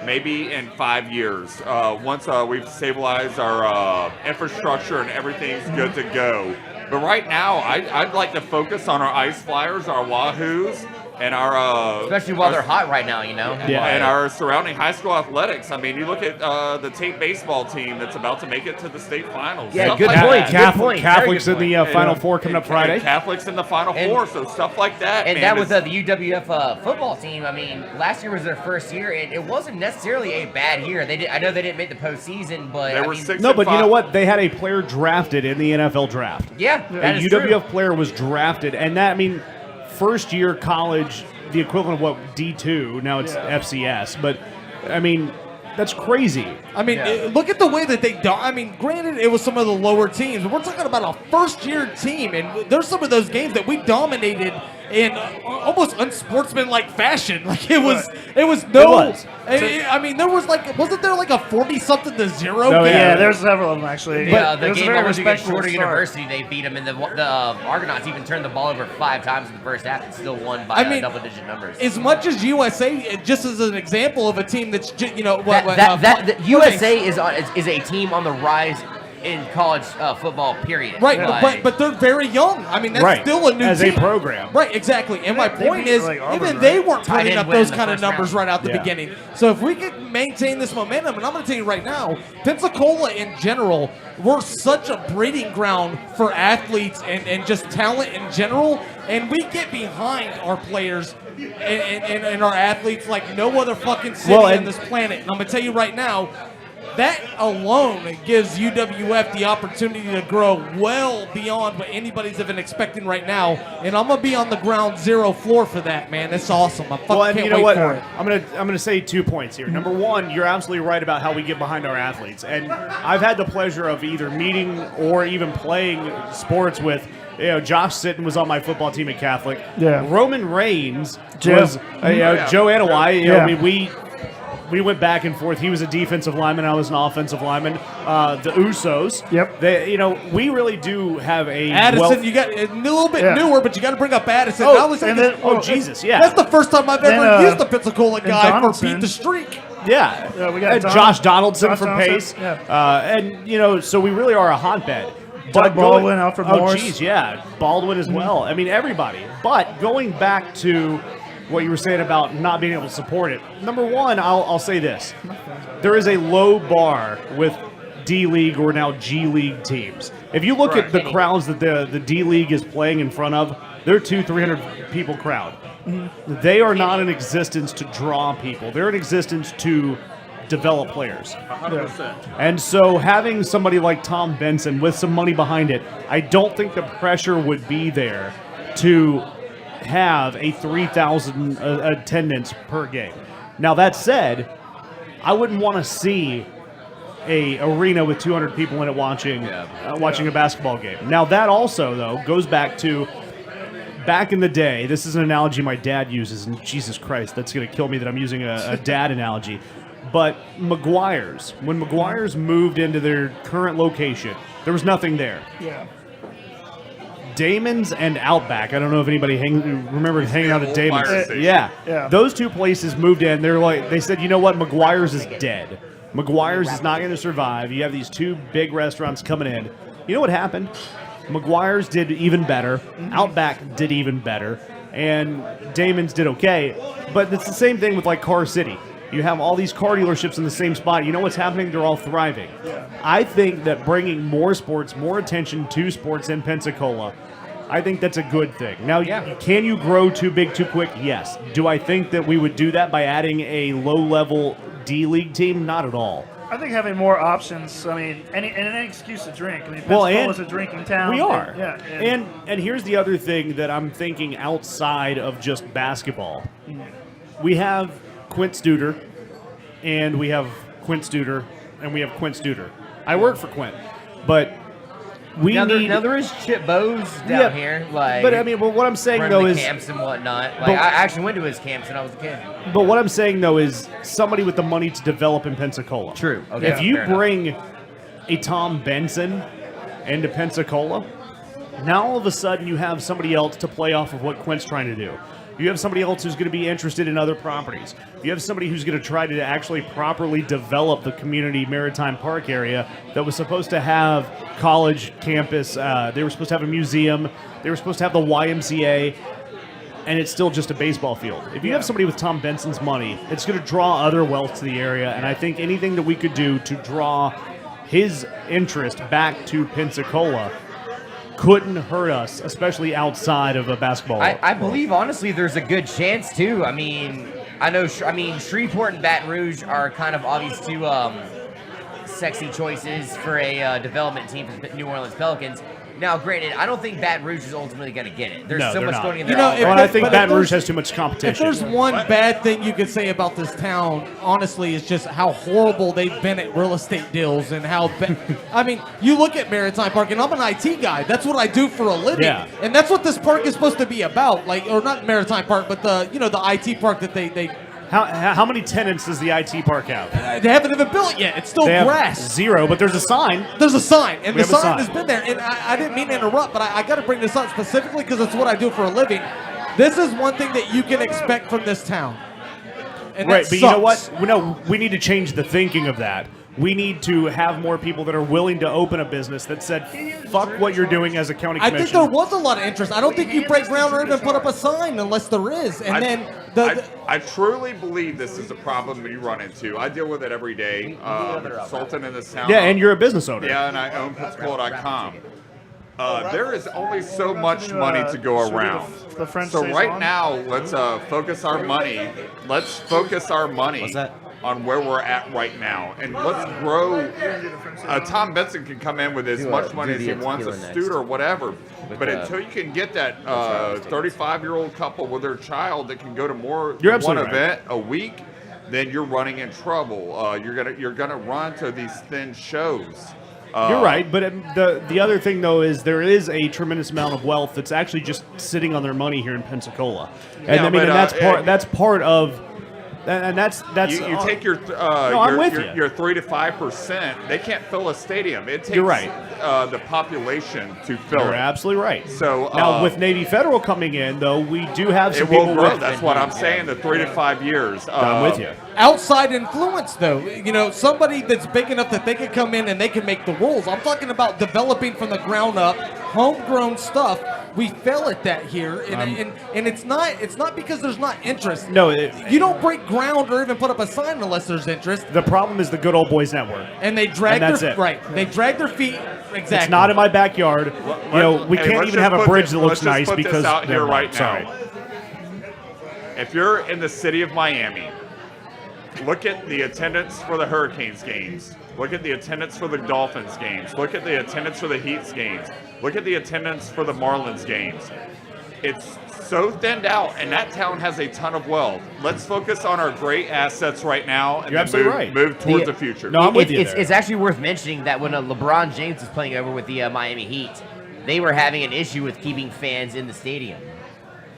maybe in 5 years. Once we've stabilized our infrastructure and everything's good to go. But right now, I'd like to focus on our Ice Flyers, our Wahoos, and our especially while they're hot right now, and our surrounding high school athletics. I mean, you look at the Tate baseball team that's about to make it to the state finals. Yeah, Stuff good like point. that. Good point. Catholics Very in good the Final Four coming up Friday. Catholics in the Final Four, so stuff like that. And man, that was the UWF football team. I mean, last year was their first year, and it wasn't necessarily a bad year. I know they didn't make the postseason, but They were 6 No, and but you 5. know what? They had a player drafted in the NFL draft. Yeah, that A is UWF true. player was drafted, and that, I mean, first year college, the equivalent of what, D2, now it's FCS, but, I mean, that's crazy. I mean, look at the way that they I mean, granted, it was some of the lower teams. But we're talking about a first-year team, and there's some of those games that we dominated in almost unsportsmanlike fashion. Like it was no. I mean, there was wasn't there like a 40-something-0 No, game? Yeah, there's several of them actually. Yeah, But the it was a game very over against respectful Shorter start. University, they beat them, and the Argonauts even turned the ball over 5 times in the first half and still won by double-digit numbers. As much as USA, just as an example of a team that's USA is a team on the rise in college football, period. Right, Like, but they're very young. I mean, that's still a new as team. a program. Right, exactly. And my point beat, is, like, Auburn, even right? they weren't Tight putting end up win those the kind of first numbers round. right out the Yeah. beginning. So if we could maintain this momentum, and I'm going to tell you right now, Pensacola in general, we're such a breeding ground for athletes and just talent in general, and we get behind our players and our athletes like no other fucking city on this planet. And I'm going to tell you right now, that alone gives UWF the opportunity to grow well beyond what anybody's even expecting right now. And I'm gonna be on the ground zero floor for that, man. It's awesome. I fucking And can't you know wait what? for it. I'm gonna say 2 points here. Number one, you're absolutely right about how we get behind our athletes, and I've had the pleasure of either meeting or even playing sports with. Josh Sitton was on my football team at Catholic. Yeah. Roman Reigns Joe. was Joe Anawai. Yeah. I mean, we went back and forth. He was a defensive lineman. I was an offensive lineman. The Usos. Yep. We really do have a Addison, you got a little bit Yeah. newer, but you got to bring up Addison. Oh, I was and thinking, then- Jesus, yeah. That's the first time I've Then, ever used the Pensacola guy for Donaldson. beat the streak. Yeah. Yeah, we got And Don- Josh Donaldson Josh from Donaldson, Pace. yeah. And, so we really are a hotbed. Doug Baldwin, Alfred Oh, Morris. geez, yeah. Baldwin as well. I mean, everybody. But going back to what you were saying about not being able to support it, number one, I'll say this. There is a low bar with D-League or now G-League teams. If you look at the crowds that the D-League is playing in front of, they're 200-300 people crowd. They are not in existence to draw people. They're in existence to develop players. 100%. And so having somebody like Tom Benson with some money behind it, I don't think the pressure would be there to have a 3,000 attendance per game. Now that said, I wouldn't want to see a arena with 200 people in it watching a basketball game. Now that also though goes back to back in the day. This is an analogy my dad uses, and Jesus Christ, that's going to kill me that I'm using a dad analogy. But McGuire's, when McGuire's moved into their current location, there was nothing there. Yeah. Damon's and Outback. I don't know if anybody remembers hanging out at Damon's. Fire station. Yeah. Those two places moved in. They said, you know what, McGuire's is dead. McGuire's is not going to survive. You have these two big restaurants coming in. You know what happened? McGuire's did even better. Outback did even better. And Damon's did okay. But it's the same thing with like Car City. You have all these car dealerships in the same spot. You know what's happening? They're all thriving. I think that bringing more sports, more attention to sports in Pensacola, I think that's a good thing. Now, can you grow too big too quick? Yes. Do I think that we would do that by adding a low-level D-League team? Not at all. I think having more options. I mean, any excuse to drink. I mean, Well, Pensacola's and a drinking town. We are. Yeah. And here's the other thing that I'm thinking outside of just basketball. We have Quint Studer, and we have Quint Studer, and we have Quint Studer. I work for Quint, but we now need. there is Chip Bowes down here, like. But I mean, what I'm saying running though the is, camps and whatnot. Like but- I actually went to his camps when I was a kid. but what I'm saying though is somebody with the money to develop in Pensacola. True. Okay. If you fair enough. bring a Tom Benson into Pensacola, now all of a sudden you have somebody else to play off of what Quint's trying to do. You have somebody else who's going to be interested in other properties. You have somebody who's going to try to actually properly develop the community maritime park area that was supposed to have college campus. They were supposed to have a museum. They were supposed to have the YMCA. And it's still just a baseball field. If you have somebody with Tom Benson's money, it's going to draw other wealth to the area. And I think anything that we could do to draw his interest back to Pensacola couldn't hurt us, especially outside of a basketball. I believe honestly there's a good chance too. I mean, I know. Shreveport and Baton Rouge are kind of obvious two sexy choices for a development team for the New Orleans Pelicans. Now, granted, I don't think Baton Rouge is ultimately going to get it. There's No, so they're much not. going in You there. know, already. if Well, I think but if Baton Rouge there's- has too much If competition. there's one bad thing you could say about this town, honestly, is just how horrible they've been at real estate deals and how. I mean, you look at Maritime Park, and I'm an IT guy. That's what I do for a living, Yeah. and that's what this park is supposed to be about. Like, or not Maritime Park, but the IT park that they How many tenants does the IT park have? they haven't even built yet. It's still They have grass. 0, but there's a sign. There's a sign, and We the have a sign sign. has been there. And I didn't mean to interrupt, but I got to bring this up specifically because it's what I do for a living. This is one thing that you can expect from this town. And Right, that but you know sucks. what? No, we need to change the thinking of that. We need to have more people that are willing to open a business that said, fuck what you're doing as a county I commission. think there was a lot of interest. I don't think you break ground or even put up a sign unless there is. And then I truly believe this is a problem you run into. I deal with it every day. I'm a consultant in this town. Yeah, and you're a business owner. Yeah, and I own Pensacola.com. There is only so much money to go around. The French So saison? right now, let's focus our money. Let's focus our money What's that? on where we're at right now, and let's grow. Tom Benson can come in with as much money as he wants, a tequila student or whatever. But the- until you can get that 35-year-old couple with their child that can go to more You're than one absolutely right. event a week, then you're running in trouble. You're gonna run to these thin shows. You're right, but the other thing though is there is a tremendous amount of wealth that's actually just sitting on their money here in Pensacola, and Yeah, I mean, but, and that's part of, and that's You take your I'm with you. your 3 to 5%. They can't fill a stadium. It takes You're right. The population to fill You're it. absolutely right. So, now with Navy Federal coming in, though, we do have some It will people grow. with. That's what I'm saying. The 3 to 5 years. I'm with you. outside influence, though. You know, somebody that's big enough that they could come in and they can make the rules. I'm talking about developing from the ground up, homegrown stuff. We fail at that here, and it's not because there's not interest. No, you don't break ground or even put up a sign unless there's interest. the problem is the Good Old Boys Network. And they drag And that's their it. right. They drag their feet. Exactly. It's not in my backyard. You know, we Hey, can't let's even just have a put bridge this- that looks let's just nice put this because out here never mind, right now. sorry. If you're in the city of Miami, look at the attendance for the Hurricanes games. Look at the attendance for the Dolphins games. Look at the attendance for the Heat's games. Look at the attendance for the Marlins games. It's so thinned out, and that town has a ton of wealth. Let's focus on our great assets right now and You're then absolutely move, right. move towards the future. No, I'm with you It's there. it's actually worth mentioning that when LeBron James was playing over with the Miami Heat, they were having an issue with keeping fans in the stadium.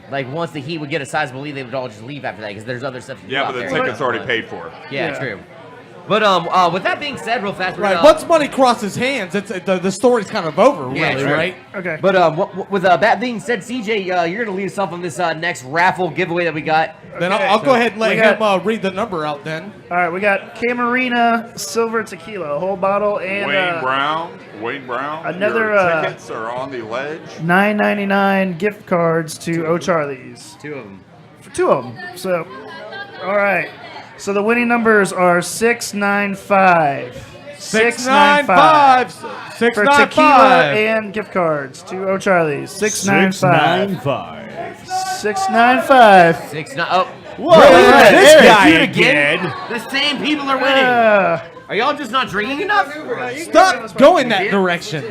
Like, once the Heat would get a sizable lead, they would all just leave after that because there's other stuff to do Yeah, out but the there. ticket's already paid for. Yeah, true. But with that being said, real fast, we're Right. gonna, Once money crosses hands, it's the story's kind of over, Yeah, really, true. right? Okay. But with that being said, CJ, you're gonna lead us off on this next raffle giveaway that we got. Then I'll go ahead and let We him got- read the number out then. All right, we got Camarina Silver Tequila, a whole bottle, and Wayne Brown. another, Your tickets are on the ledge. $9.99 gift cards to O'Charlie's. Two of them. For two of them. So, all right. So the winning numbers are 695. 695. For tequila and gift cards to O'Charlie's. 695. 695. 6-9. Oh, Whoa, look at this Eric, guy do it again. The same people are winning. Are y'all just not drinking enough? Stop going that direction.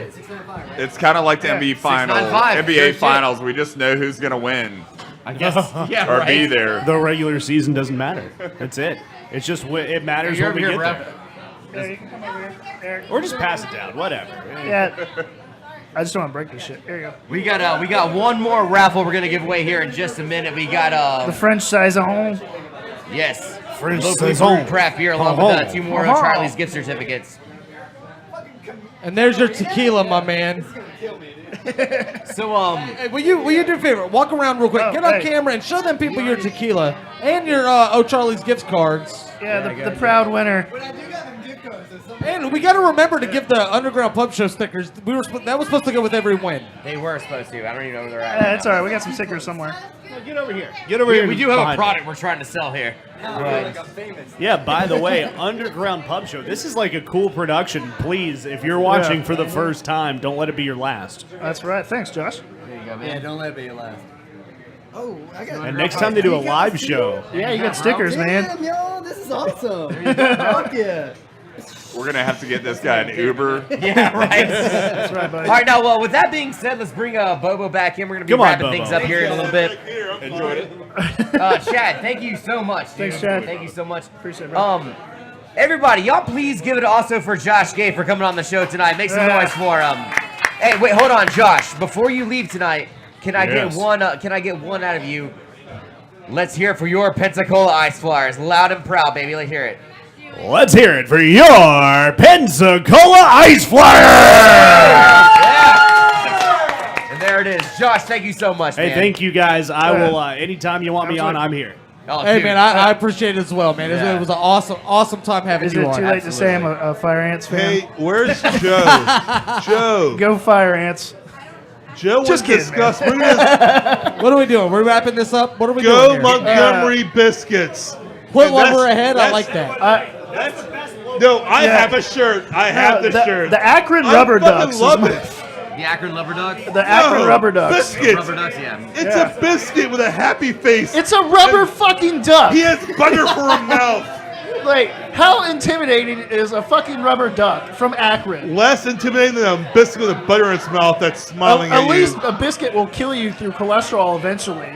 It's kind of like the NBA Finals. 695. NBA Sure shit. Finals. We just know who's going to win I guess. Yeah, or right. be there. The regular season doesn't matter. That's it. It's just it matters You're when we over get here, there. Yeah, you can come over here, Eric. Or just pass it down, whatever. Yeah. I just don't want to break this shit. Here you go. We got one more raffle we're gonna give away here in just a minute. We got The French saison. yes, French locally saison. brewed craft beer along with two more Charlie's gift certificates. And there's your tequila, my man. So Hey, will you do a favor? Walk around real quick. Oh, Get on hey. camera and show them people your tequila and your O'Charlie's gift cards. Yeah, the proud winner. And we got to remember to give the Underground Pub Show stickers. That was supposed to go with every win. they were supposed to. I don't even know where they're at. Yeah, it's all right. We got some stickers somewhere. Get over here. Get over here. We do have a behind- product we're trying to sell here. Yeah, by the way, Underground Pub Show. This is like a cool production. Please, if you're watching for the first time, don't let it be your last. That's right. Thanks, Josh. There you go, man. Yeah, don't let it be your last. Oh, I got. And next time they do a live show, Yeah, you got stickers, man. Damn, yo, this is awesome. Fuck yeah. We're gonna have to get this guy an Uber. Yeah, right. That's right, buddy. All right, now, well, with that being said, let's bring Bobo back in. We're going to be wrapping things up here in a little bit. Enjoyed it. Chad, thank you so much. Dude. Thanks, Chad. Thank you so much. Appreciate it, bro. Everybody, y'all please give it also for Josh Gay for coming on the show tonight. Make some noise for him. Hey, wait, hold on, Josh. Before you leave tonight, can I get one? Can I get one out of you? Let's hear it for your Pensacola Ice Flyers, loud and proud, baby. Let's hear it. Let's hear it for your Pensacola Ice Flyers! Yeah. And there it is, Josh. Thank you so much, man. Hey, thank you guys. I will. Anytime you want me on, I'm here. Oh, Hey, dude. man, I appreciate it as well, man. Yeah. It was an awesome time having Is you it on. too late to say I'm a Fire Ants fan? Hey, where's Joe? Joe. Go Fire Ants. Joe Just was kidding, discussed. We're gonna What are we doing? We're wrapping this up? What are we go doing here? Montgomery biscuits. Put And lumber that's- ahead. I that's- like that. No, I Yeah. have a shirt. I have the shirt. The Akron I Rubber fucking Ducks. love is it. The Akron Rubber Ducks. The Akron No, Rubber Ducks. Biscuits. Rubber Ducks, yeah. It's a biscuit with a happy face. It's a rubber fucking duck. He has butter for a mouth. Like, how intimidating is a fucking rubber duck from Akron? Less intimidating than a biscuit with butter in its mouth that's smiling At at least you. a biscuit will kill you through cholesterol eventually.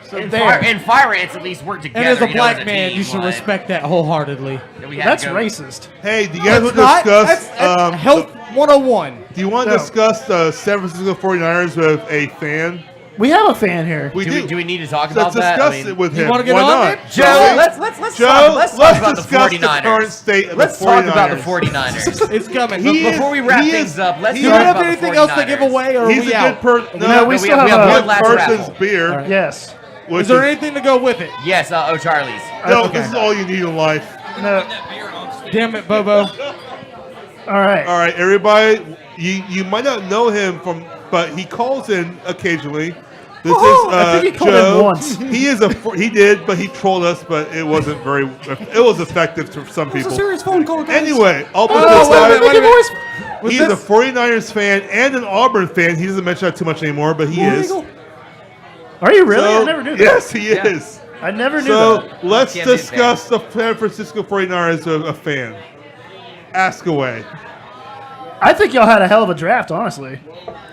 So And there. Fire Ants at least work together. And as a you know, black as man, team, you should like, respect that wholeheartedly. that we had That's to go- racist. Hey, do you guys want It's to not. discuss? That's Health 101. Do you want to No. discuss the San Francisco 49ers with a fan? We have a fan here. We Do we need to talk Let's about that? discuss I mean, it with you him. wanna get Why on not? it? Joe, Joe, let's Joe, talk about the discuss the 49ers. current state of Let's the talk about the 49ers. 49ers. It's coming. He is- Before we wrap he things is- up, let's he Do talk you have about the anything else to 49ers. give away, or are He's we a out? good person. No, we still have one a last person's raffle. beer. Yes. Which Is there is- anything to go with it? Yes, O'Charlie's. No, Okay. this is all you need in life. No. Damn it, Bobo. All right. All right, everybody, you might not know him from, but he calls in occasionally. This is I think he called Joe. in once. He did, but he trolled us, but it wasn't very. It was effective to some people. phone call, guys. Anyway, all but Oh, wait a minute, this wait a minute. time, Was he's this- a 49ers fan and an Auburn fan. He doesn't mention that too much anymore, but he is. Are you really? So- I never knew that. Yes, he is. I never knew So that. let's Can't be a discuss the San Francisco 49ers of a fan. Ask away. I think y'all had a hell of a draft, honestly.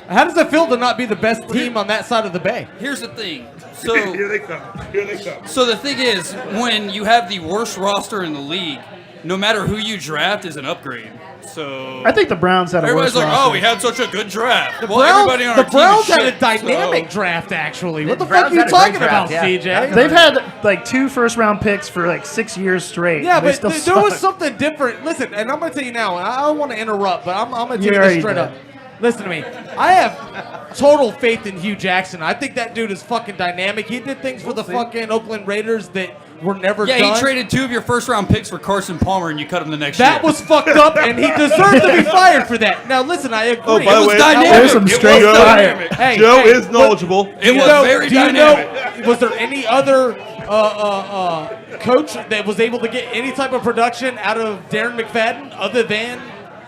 How does it feel to not be the best team on that side of the bay? Here's the thing. So, Here they come. Here they come. so the thing is, when you have the worst roster in the league, no matter who you draft is an upgrade. So I think the Browns had a everybody's worse like, roster. "Oh, we had such a good draft." The well, Browns, everybody on the our team Browns is had a shit, dynamic so- draft, actually. What the Browns fuck are you had a great talking draft, about, yeah. CJ? They've had like 2 first-round picks for like 6 years straight. Yeah, They but still there was suck. something different. Listen, and I'm going to tell you now, and I don't want to interrupt, but I'm going to You tell you already this straight did. up. Listen to me. I have total faith in Hugh Jackson. I think that dude is fucking dynamic. He did things for the fucking Oakland Raiders that were never Yeah, done. he traded 2 of your first-round picks for Carson Palmer, and you cut him the next That year. was fucked up, and he deserved to be fired for that. Now, listen, I agree. Oh, by It the was way, dynamic. There's some It straight was fire. dynamic. Hey, Joe hey, is knowledgeable. It was very do you dynamic. know, was there any other coach that was able to get any type of production out of Darren McFadden other than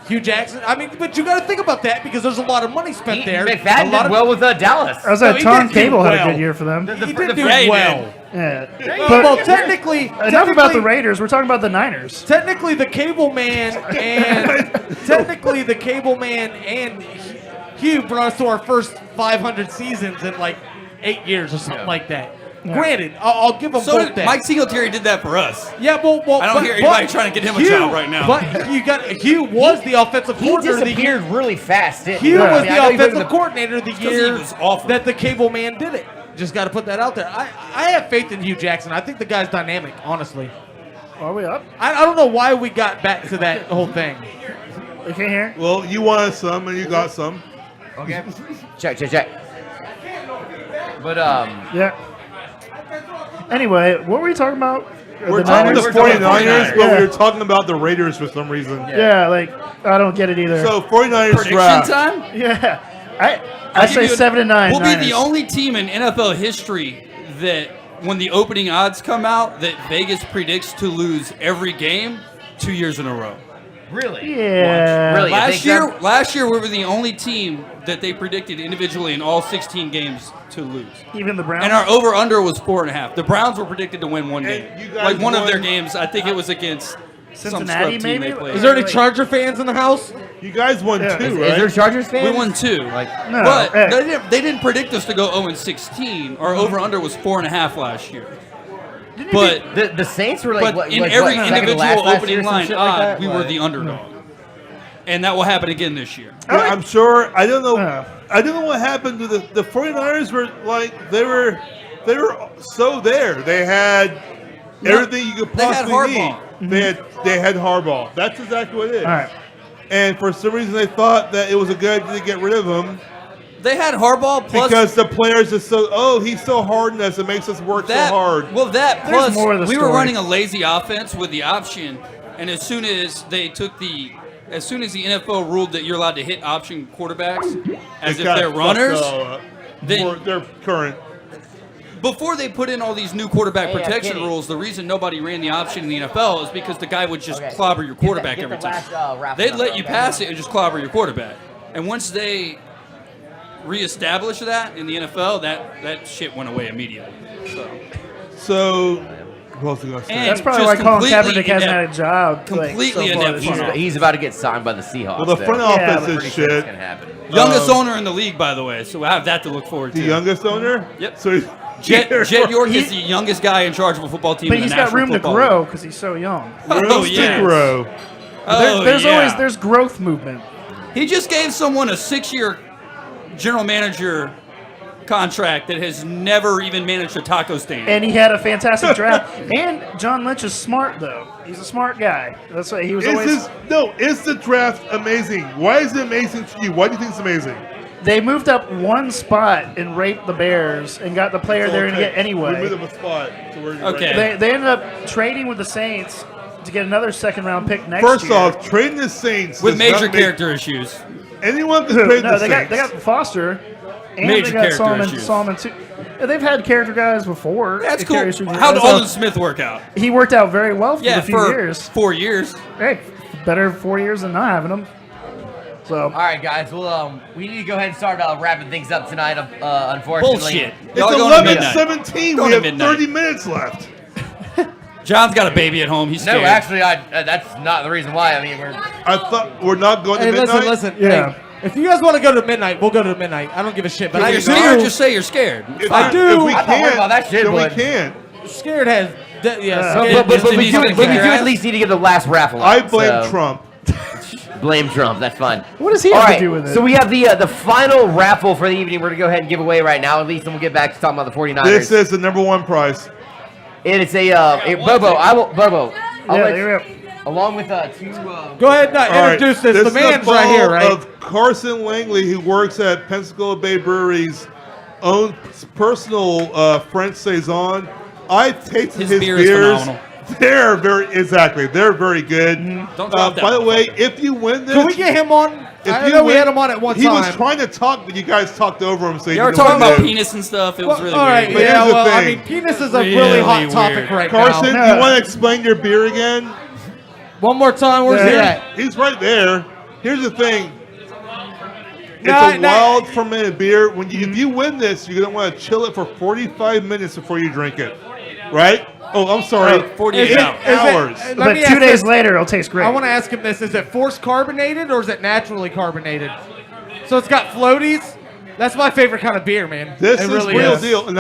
Hugh Jackson? I mean, but you got to think about that because there's a lot of money spent there. McFadden A lot did of- well with Dallas. I was No, like, he Tom did do Cable had a well. good year for them. He did do Yeah, he well. did. Yeah. Well, technically, Enough about the Raiders. We're talking about the Niners. Technically, the Cable Man and Hugh brought us to our first 500 seasons in like 8 years or something like that. Granted, I'll give them So both did, that. Mike Singletary did that for us. Yeah, well, I don't hear anybody trying to get him a job right now. But Hugh was the offensive He coordinator of the year. disappeared really fast, didn't he? Hugh I was mean, I the know he played offensive coordinator of the because year he was awful. that the Cable Man did it. Just got to put that out there. I have faith in Hugh Jackson. I think the guy's dynamic, honestly. Are we up? I don't know why we got back to that whole thing. We can't hear. Well, you wanted some and you got some. Okay. Check. But Yeah. Anyway, what were we talking about? We're The talking Niners? the 49ers, but Yeah. we were talking about the Raiders for some reason. Yeah, like I don't get it either. So 49ers Prediction draft. time? yeah, I I'll say give you 7-9. We'll Niners. be the only team in NFL history that, when the opening odds come out, that Vegas predicts to lose every game 2 years in a row. really, Yeah. Really? You think so? Last year we were the only team that they predicted individually in all 16 games to lose. Even the Browns. And our over/under was 4.5. The Browns were predicted to win one And game, you guys like one of their won- games. I think it was against Cincinnati, team maybe? they played. Is there any Charger fans in the house? You guys won Yeah. 2, Is right? there Chargers fans? We won 2. No, But hey. they didn't predict us to go 0-16. Our over/under was 4.5 last year. Didn't But The Saints were like, but what, in like, every what, second to individual last opening year or some line shit like odd, that? we were Like- the underdog. And that will happen again this year. Yeah, I'm sure. I don't know. Yeah. I don't know what happened to the 49ers. Were like they were so there. They had everything you could they had possibly need. Harbaugh. They had Harbaugh. That's exactly what it is. All right. And for some reason, they thought that it was a good idea to get rid of him They had Harbaugh plus because the players are so. He's so hard on us. It makes us work that. so hard. Well, that There's plus more to the we were story. running a lazy offense with the option, and as soon as the NFL ruled that you're allowed to hit option quarterbacks as It if got they're fucked runners, all up. then They're current. before they put in all these new quarterback Hey, protection Kenny. rules, the reason nobody ran the option in the NFL is because the guy would just Okay. clobber your quarterback Get every the time. last, raffle They'd number, let you okay? pass it and just clobber your quarterback. And once they reestablished that in the NFL, that shit went away immediately. So, what else was I gonna say? And That's probably just why Colin completely Kaepernick hasn't had inept. a job. Completely so far inept this year. front He's about to get signed by the Seahawks. Well, the front though. office I'm is pretty sure it's shit. gonna happen. Youngest owner in the league, by the way, so I have that to look forward to. The youngest owner? Yep. So Jed York is the youngest guy in charge of a football team But in he's the got National room to Football grow League. because he's so young. Oh, yeah. grow. Oh, There's yeah. always there's growth movement. He just gave someone a 6-year general manager contract that has never even managed a taco stand. And he had a fantastic draft. And John Lynch is smart, though. He's a smart guy. That's why he was always. Is the draft amazing? Why is it amazing to you? Why do you think it's amazing? They moved up one spot and raped the Bears and got the player they're going to get We anyway. moved up a spot. So we're Okay. They ended up trading with the Saints to get another second-round pick next First year. off, trading the Saints with does not major make- character issues. Anyone can trade No, the they Saints. got Foster. And Major they got character issues. Solomon too. Yeah, they've had character guys before. That's Character cool. issues How'd guys. Alden Smith work out? He worked out very well for Yeah, a few for years. 4 years. Hey, better 4 years than not having him. So All right, guys. Well, we need to go ahead and start wrapping things up tonight. Unfortunately, Bullshit. It's Y'all going to midnight. 11:17. Going We to have midnight. 30 minutes left. John's got a baby at home. He's No, scared. actually, that's not the reason why. I mean, we're I thought we're not going to Hey, midnight. listen. Yeah. Hey, if you guys want to go to midnight, we'll go to midnight. I don't give a shit. But If I you're do. scared, just say you're scared. If I we- do. If we I'm not worried can't, about that shit, then we but- can't. Scared has. Yeah. but, scared but, is- we do, Denise but we gonna do kick your at ass? least need to get the last raffle. I out, blame so- Trump. Blame Trump. That's fine. what does he All have right, to do with it? so we have the final raffle for the evening. We're gonna go ahead and give away right now. At least, and we'll get back to talking about the 49ers. This is the number one prize. And it's Bobo. Bobo. I'll yeah, let there you, we go. along with two. Go ahead and All right, introduce this. The is man's ball right here, right? Of Carson Langley, who works at Pensacola Bay Brewery's own personal French saison. I've tasted His his beer is beers. phenomenal. They're very good. Don't drop that By the one. way, if you win this, Can we get him on? if I you know we win- had him on at one he time. was trying to talk, but you guys talked over him. So They were didn't know talking what to about do. penis and stuff. It was really all right, weird. But yeah, here's the well, I thing. mean, penis is a Really really hot topic weird. right Carson, now. you want to explain your beer again? One more time, where's he Here- at? He's right there. Here's the thing. It's No, a no. wild fermented beer. When you, if you win this, you're gonna want to chill it for 45 minutes before you drink it, right? Oh, I'm sorry, 48 Is it- hours. is it- hours. let me But 2 ask days this. later, it'll taste great. I want to ask him this: is it forced carbonated or is it naturally carbonated? So it's got floaties. That's my favorite kind of beer, man. This It is really real is. deal, and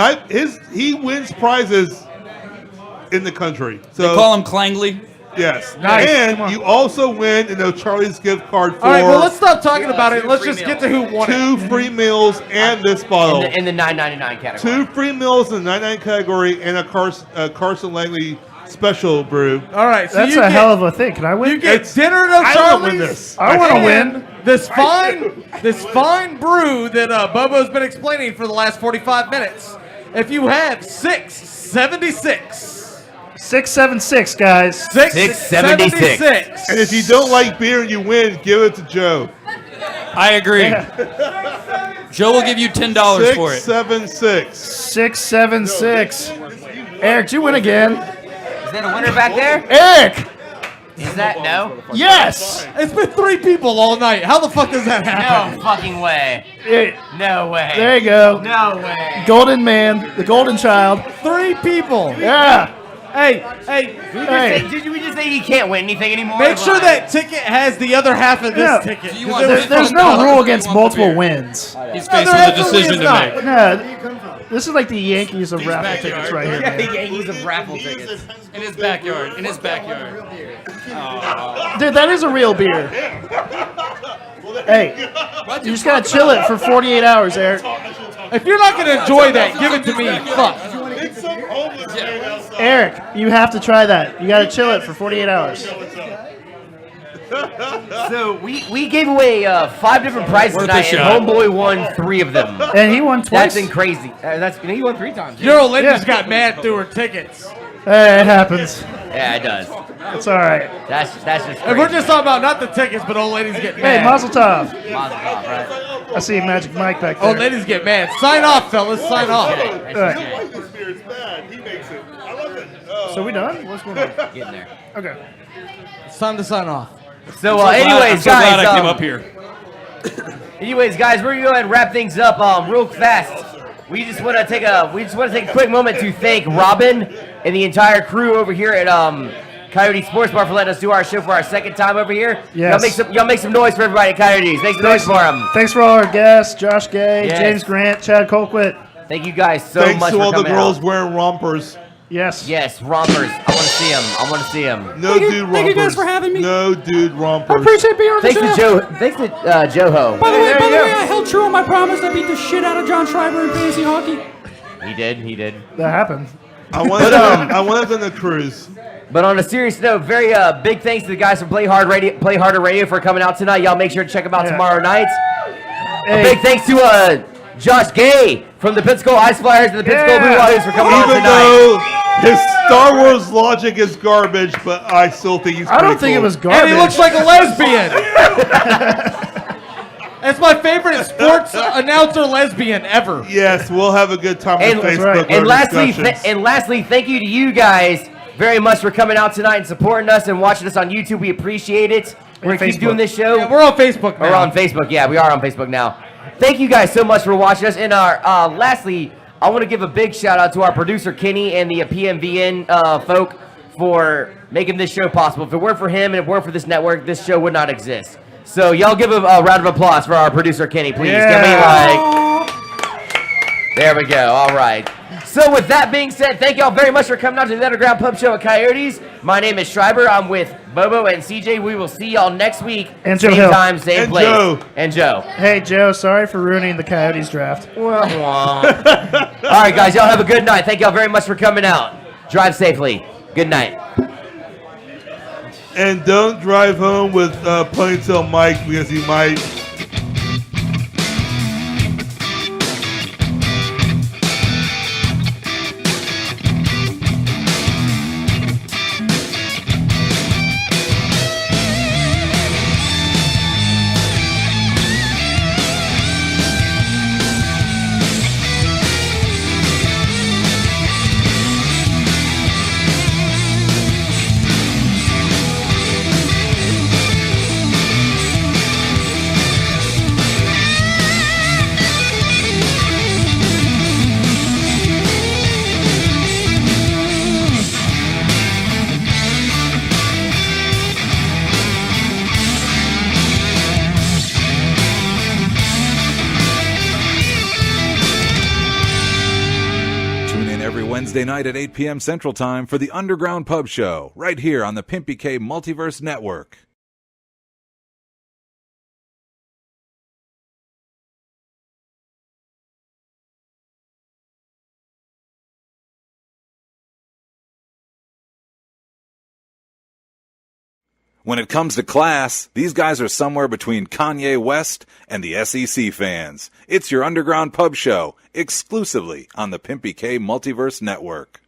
he wins prizes in the country. So They call him Clangley. yes, Nice. Come and on. you also win an O'Charlie's gift card for All right, well, let's stop talking about it. Let's just get to who won it. 2 free meals and this bottle. in the $9.99 category. 2 free meals in the 99 category and a Carson Langley special brew. All right, so That's you a get, hell of a thing. Can I win? You get It's- dinner at I wanna O'Charlie's. win this. I want to And win. this fine brew that Bobo's been explaining for the last 45 minutes. If you have 676. 676, guys. 676. And if you don't like beer and you win, give it to Joe. I agree. Joe will give you $10 for it. 676. 676. Eric, did you win again? Is that a winner back there? Eric! Is that no? Yes! It's been 3 people all night. How the fuck does that happen? No fucking way. Yeah, No way. there you go. No way. Golden man, the golden child. 3 people. Yeah. Did we just say he can't win anything anymore? Make sure that ticket has the other half of this ticket. Do you want There's no rule against multiple wins. He's faced with a decision to make. No, this is like the Yankees of raffle tickets right here. Yeah, the Man. Yankees of raffle tickets. In his backyard. In his backyard. Dude, that is a real beer. Hey, you just gotta chill it for 48 hours, Eric. If you're not going to enjoy that, give it to me. Fuck. Eric, you have to try that. You gotta chill it for 48 hours. So we gave away 5 different prizes tonight, and Homeboy won 3 of them. And he won twice. That's crazy. He won 3 times. Your old lady just got mad through her tickets. Hey, it happens. Yeah, it does. It's all right. That's just crazy. And we're just talking about not the tickets, but old ladies get Hey, mad. Mazel Tov. Mazel tov, right? I see Magic Mike back there. Old ladies get mad. Sign off, fellas. Sign off. That's All right. just This beer is bad. He makes it. I love it. So we done? What's going on? getting there. Okay. It's time to sign off. So, I'm anyways, so glad guys. I came up here. Anyways, guys, we're gonna go ahead and wrap things up real fast. We just want to take a quick moment to thank Robin and the entire crew over here at Coyotes Sports Bar for letting us do our show for our second time over here. Yes. Y'all make some noise for everybody at Coyotes. Make some noise for them. Thanks for all our guests: Josh Gay, Yes. James Grant, Chad Colquitt. Thank you guys so Thanks much to for all the coming girls out. wearing rompers. Yes. Yes, rompers. I want to see them. I want to see them. No dude rompers. Thank you guys for having me. No dude rompers. Appreciate being on the Thanks to show. Joho. By the way, There you go. I held true on my promise. I beat the shit out of John Schreiber in fantasy hockey. He did. That happened. I wanted them to cruise. But on a serious note, very big thanks to the guys from Play Harder Radio for coming out tonight. Y'all make sure to check them out Yeah. tomorrow night. Hey, A big thanks to Josh Gay from the Pensacola Ice Flyers and the Pensacola Blue Wahoos for coming out Even tonight. though his Star Wars logic is garbage, but I still think he's I don't pretty think it cool. was garbage. And he looks like a lesbian. That's my favorite sports announcer lesbian ever. Yes, we'll have a good time And, on Facebook. right. and our lastly, discussions. thank you to you guys very much for coming out tonight and supporting us and watching us on YouTube. We appreciate it. We're gonna keep Facebook. doing this show. Yeah, we're on Facebook now. We're on Facebook. Yeah, we are on Facebook now. Thank you guys so much for watching us. And lastly, I want to give a big shout out to our producer Kenny and the PMVN folk for making this show possible. If it weren't for him and if it weren't for this network, this show would not exist. So y'all give a round of applause for our producer Kenny, please. Yeah. Give me there we go. All right. So with that being said, thank y'all very much for coming out to the Underground Pub Show at Coyotes. My name is Schreiber. I'm with Bobo and CJ. We will see y'all next week. And Joe same Hill. time, same And place. Joe. And Joe. Hey, Joe, sorry for ruining the Coyotes draft. All right, guys. Y'all have a good night. Thank y'all very much for coming out. Drive safely. Good night. And don't drive home with Ponytail Mike because he might. Wednesday night at 8 p.m. Central Time for the Underground Pub Show, right here on the Pimpy K Multiverse Network. When it comes to class, these guys are somewhere between Kanye West and the SEC fans. It's your Underground Pub Show, exclusively on the Pimpy K Multiverse Network.